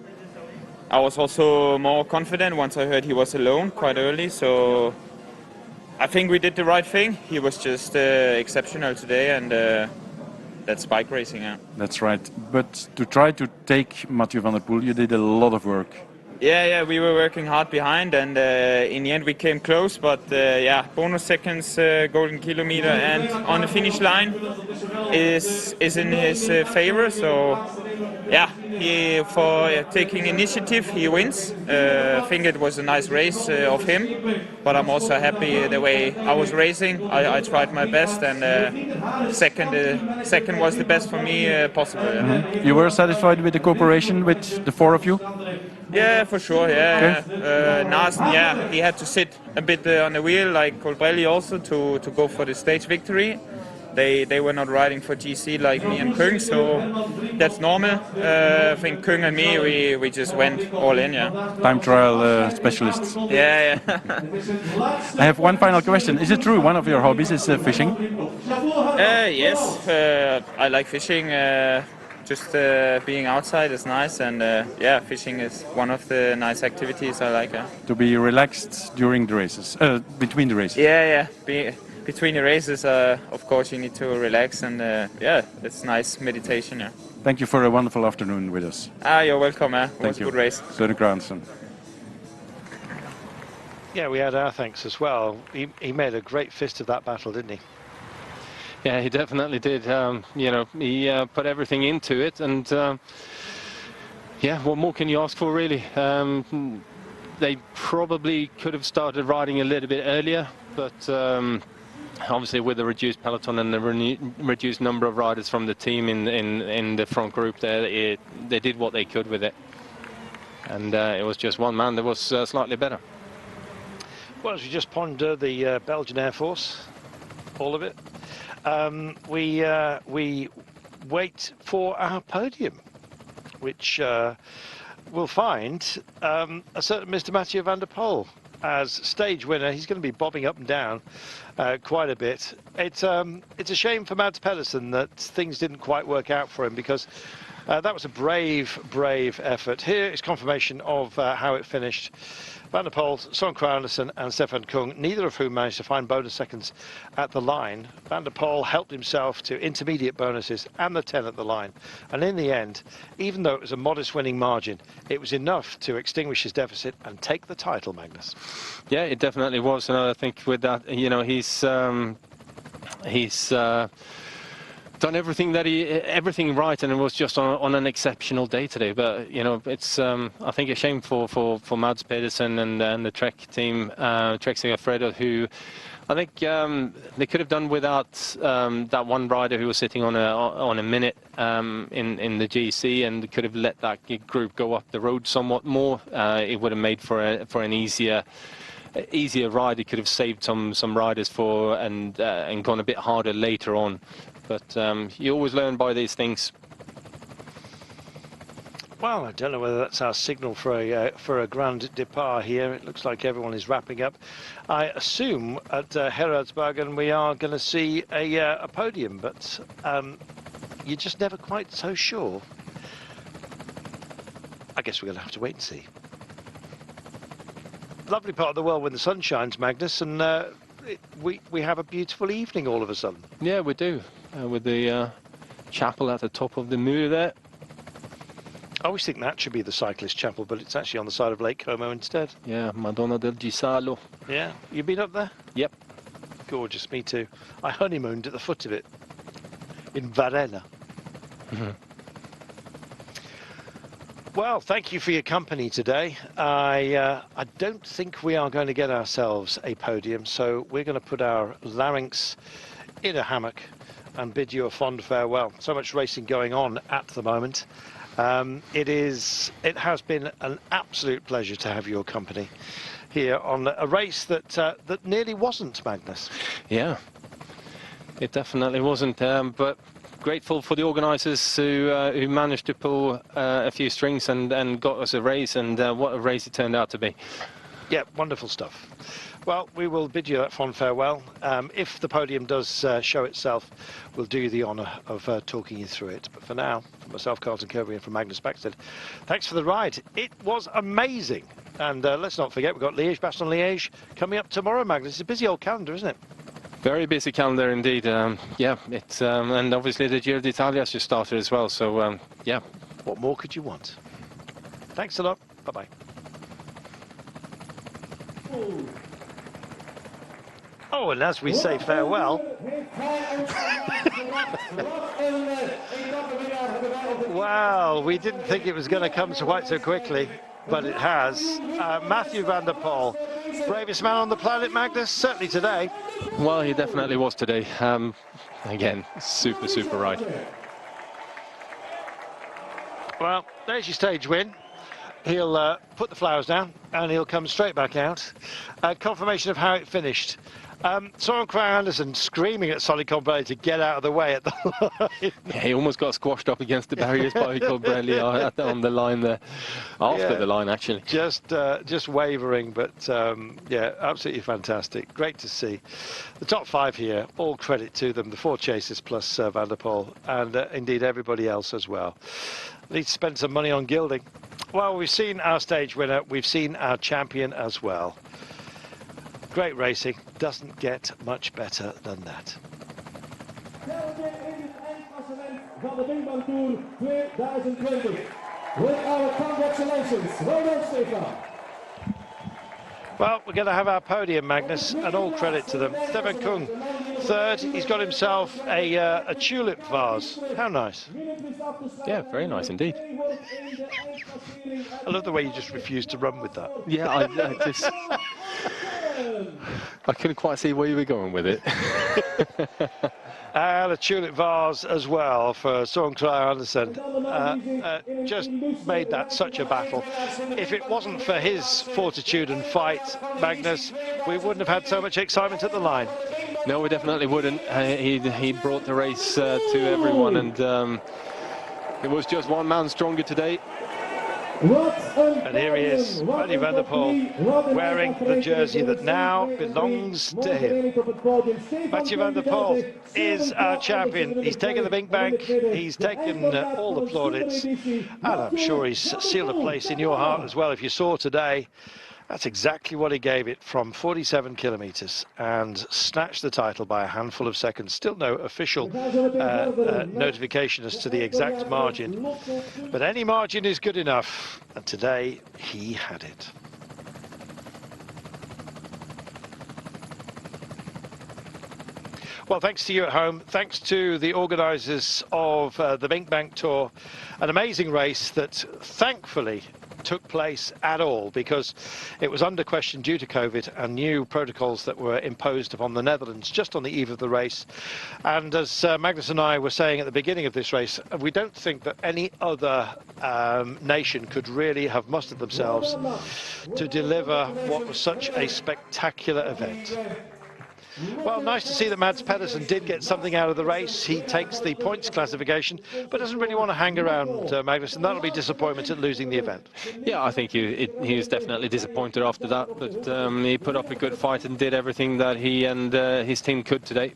E: I was also more confident once I heard he was alone quite early, so I think we did the right thing. He was just exceptional today, and that's bike racing. Yeah.
C: That's right. But to try to take Mathieu Van der Poel, you did a lot of work.
E: Yeah, we were working hard behind, and in the end we came close. But yeah, bonus seconds, golden kilometer, and on the finish line is in his favor. So yeah, for taking initiative, he wins. I think it was a nice race of him, but I'm also happy the way I was racing. I tried my best, and second was the best for me possible. Yeah.
C: You were satisfied with the cooperation with the four of you?
E: Yeah, for sure. Yeah,
C: Okay.
E: Narsen, yeah, he had to sit a bit on the wheel, like Colbrelli also, to go for the stage victory. They were not riding for GC like me and Kung, so that's normal. I think Kung and me, we just went all in, yeah.
C: Time trial specialists.
E: Yeah.
C: I have one final question. Is it true one of your hobbies is fishing?
E: Yes, I like fishing. Just being outside is nice, and yeah, fishing is one of the nice activities I like.
C: To be relaxed during the races, between the races.
E: Yeah. Between the races, of course, you need to relax, and yeah, it's nice meditation. Yeah.
C: Thank you for a wonderful afternoon with us.
E: You're welcome. It
C: Thank
E: was
C: you.
E: a good race.
C: Søren Kragh Andersen.
A: Yeah, we had our thanks as well. He made a great fist of that battle, didn't he?
B: Yeah, he definitely did. You know, he put everything into it, and yeah, what more can you ask for, really? They probably could have started riding a little bit earlier, but obviously with the reduced peloton and the reduced number of riders from the team in the front group there, they did what they could with it, and it was just one man that was slightly better.
A: Well, as we just ponder the Belgian Air Force, all of it, we wait for our podium, which will find a certain Mr. Mathieu van der Poel as stage winner. He's going to be bobbing up and down quite a bit. It's a shame for Mads Pedersen that things didn't quite work out for him, because that was a brave effort. Here is confirmation of how it finished. Van der Poel, Søren Kragh Andersen and Stefan Kung, neither of whom managed to find bonus seconds at the line. Van der Poel helped himself to intermediate bonuses and the 10 at the line. And in the end, even though it was a modest winning margin, it was enough to extinguish his deficit and take the title, Magnus.
B: Yeah, it definitely was. And I think with that, you know, he's done everything right, and it was just on an exceptional day today. But you know, it's I think a shame for Mads Pedersen and the Trek team, Trek Segafredo, who I think they could have done without that one rider who was sitting on a minute in the GC, and could have let that group go up the road somewhat more. It would have made for an easier ride. It could have saved some riders and gone a bit harder later on. But you always learn by these things.
A: Well, I don't know whether that's our signal for a grand départ here. It looks like everyone is wrapping up. I assume at Gerardsbergen we are going to see a podium, but you're just never quite so sure. I guess we're going to have to wait and see. Lovely part of the world when the sun shines, Magnus, and we have a beautiful evening all of a sudden.
B: Yeah, we do, with the chapel at the top of the Muur there.
A: I always think that should be the cyclist chapel, but it's actually on the side of Lake Como instead.
B: Yeah, Madonna del Gisalo.
A: Yeah, you been up there?
B: Yep.
A: Gorgeous, me too. I honeymooned at the foot of it in Varela. Well, thank you for your company today. I don't think we are going to get ourselves a podium, so we're going to put our larynx in a hammock and bid you a fond farewell. So much racing going on at the moment. It has been an absolute pleasure to have your company here on a race that nearly wasn't, Magnus.
B: Yeah, it definitely wasn't, but grateful for the organisers who managed to pull a few strings and got us a race, and what a race it turned out to be.
A: Yeah, wonderful stuff. Well, we will bid you that fond farewell. If the podium does show itself, we'll do you the honour of talking you through it. But for now, from myself, Carlton Kirby, and from Magnus Backstead, thanks for the ride. It was amazing. And let's not forget, we've got Liège-Bastogne-Liège coming up tomorrow, Magnus. It's a busy old calendar, isn't it?
B: Very busy calendar indeed. Yeah, it's and obviously the Giro d'Italia just started as well. So yeah,
A: what more could you want? Thanks a lot. Bye-bye. Oh, and as we say farewell, well, we didn't think it was going to come quite so quickly, but it has. Mathieu van der Poel, bravest man on the planet, Magnus, certainly today.
B: Well, he definitely was today. Again, super ride.
A: Well, there's your stage win. He'll put the flowers down and he'll come straight back out. Confirmation of how it finished. Søren Kragh Andersen screaming at Sonny Colbrelli to get out of the way at the line.
B: Yeah, he almost got squashed up against the barriers by Colbrelli on the line there, after the line actually.
A: Just wavering, but yeah, absolutely fantastic. Great to see. The top 5 here, all credit to them, the 4 chasers plus Van der Poel, and indeed everybody else as well. Need to spend some money on gilding. Well, we've seen our stage winner, we've seen our champion as well. Great racing, doesn't get much better than that.
F: Van de BinckBank Tour 2020. With our congratulations. Well done, Stefan.
A: Well, we're going to have our podium, Magnus, and all credit to them. Stefan Kung, 3rd. He's got himself a tulip vase. How nice.
B: Yeah, very nice indeed.
A: I love the way you just refused to run with that.
B: Yeah, I couldn't quite see where you were going with it.
A: And a tulip vase as well for Søren Kragh Andersen. Just made that such a battle. If it wasn't for his fortitude and fight, Magnus, we wouldn't have had so much excitement at the line.
B: No, we definitely wouldn't. He brought the race to everyone, and it was just one man stronger today.
A: And here he is, Mathieu van der Poel, wearing the jersey that now belongs to him. Mathieu van der Poel is our champion. He's taken the BinckBank, he's taken all the plaudits, and I'm sure he's sealed a place in your heart as well. If you saw today, that's exactly what he gave it from 47 kilometres and snatched the title by a handful of seconds. Still no official notification as to the exact margin, but any margin is good enough, and today he had it. Well, thanks to you at home, thanks to the organisers of the BinckBank Tour, an amazing race that thankfully took place at all, because it was under question due to COVID and new protocols that were imposed upon the Netherlands just on the eve of the race. And as Magnus and I were saying at the beginning of this race, we don't think that any other nation could really have mustered themselves to deliver what was such a spectacular event. Well, nice to see that Mads Pedersen did get something out of the race. He takes the points classification, but doesn't really want to hang around, Magnus, and that'll be disappointment at losing the event.
B: Yeah, I think he was definitely disappointed after that, but he put up a good fight and did everything that he and his team could today.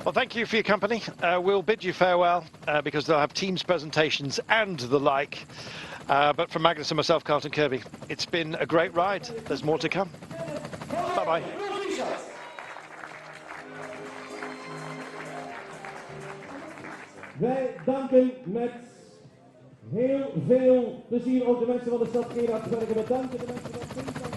A: Well, thank you for your company. We'll bid you farewell because they'll have teams presentations and the like. But from Magnus and myself, Carlton Kirby, it's been a great ride. There's more to come. Bye-bye.
F: Wij danken met heel veel plezier ook de mensen van de stad Gerardsbergen. We danken de mensen van BinckBank.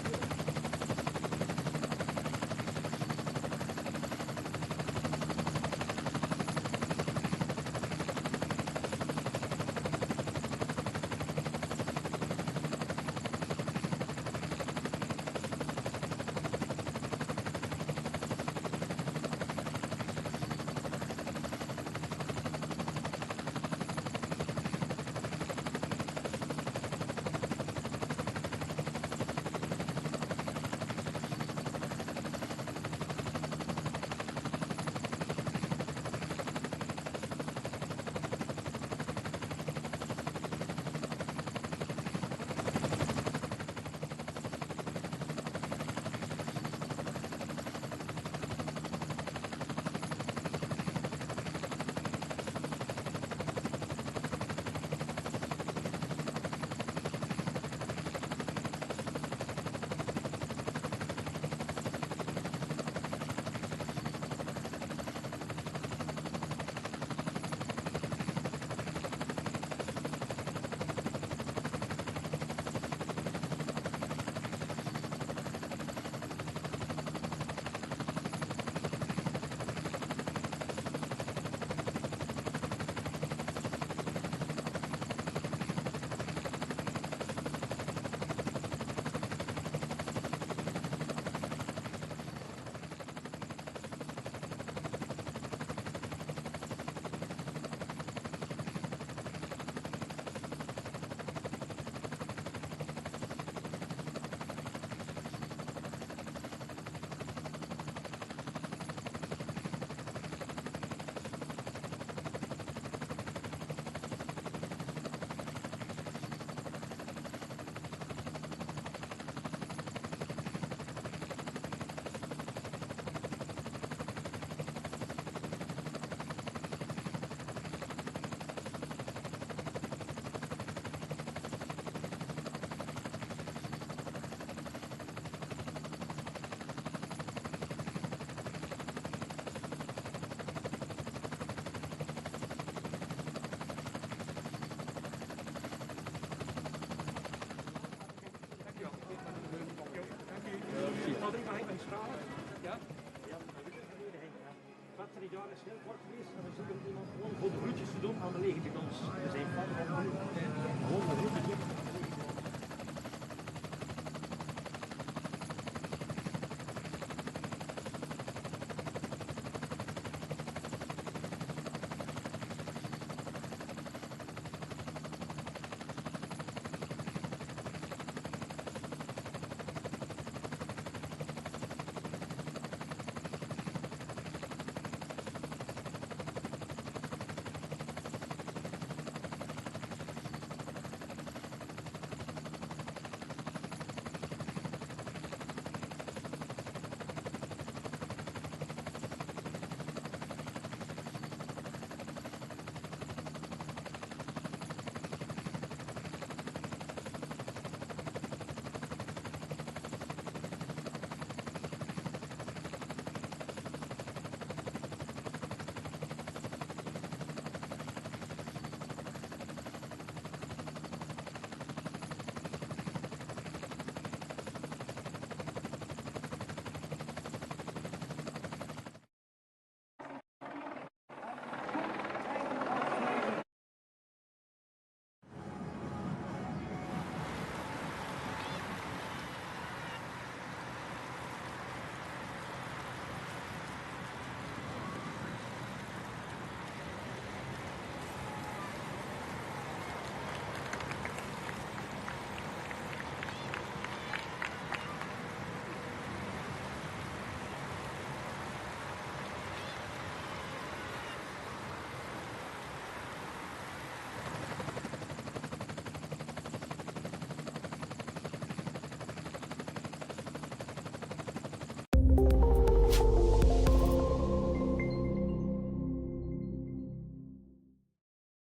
G: snel kort geweest en we zoeken iemand gewoon voor de groetjes te doen aan de lege bidons. We zijn van gewoon de groetjes.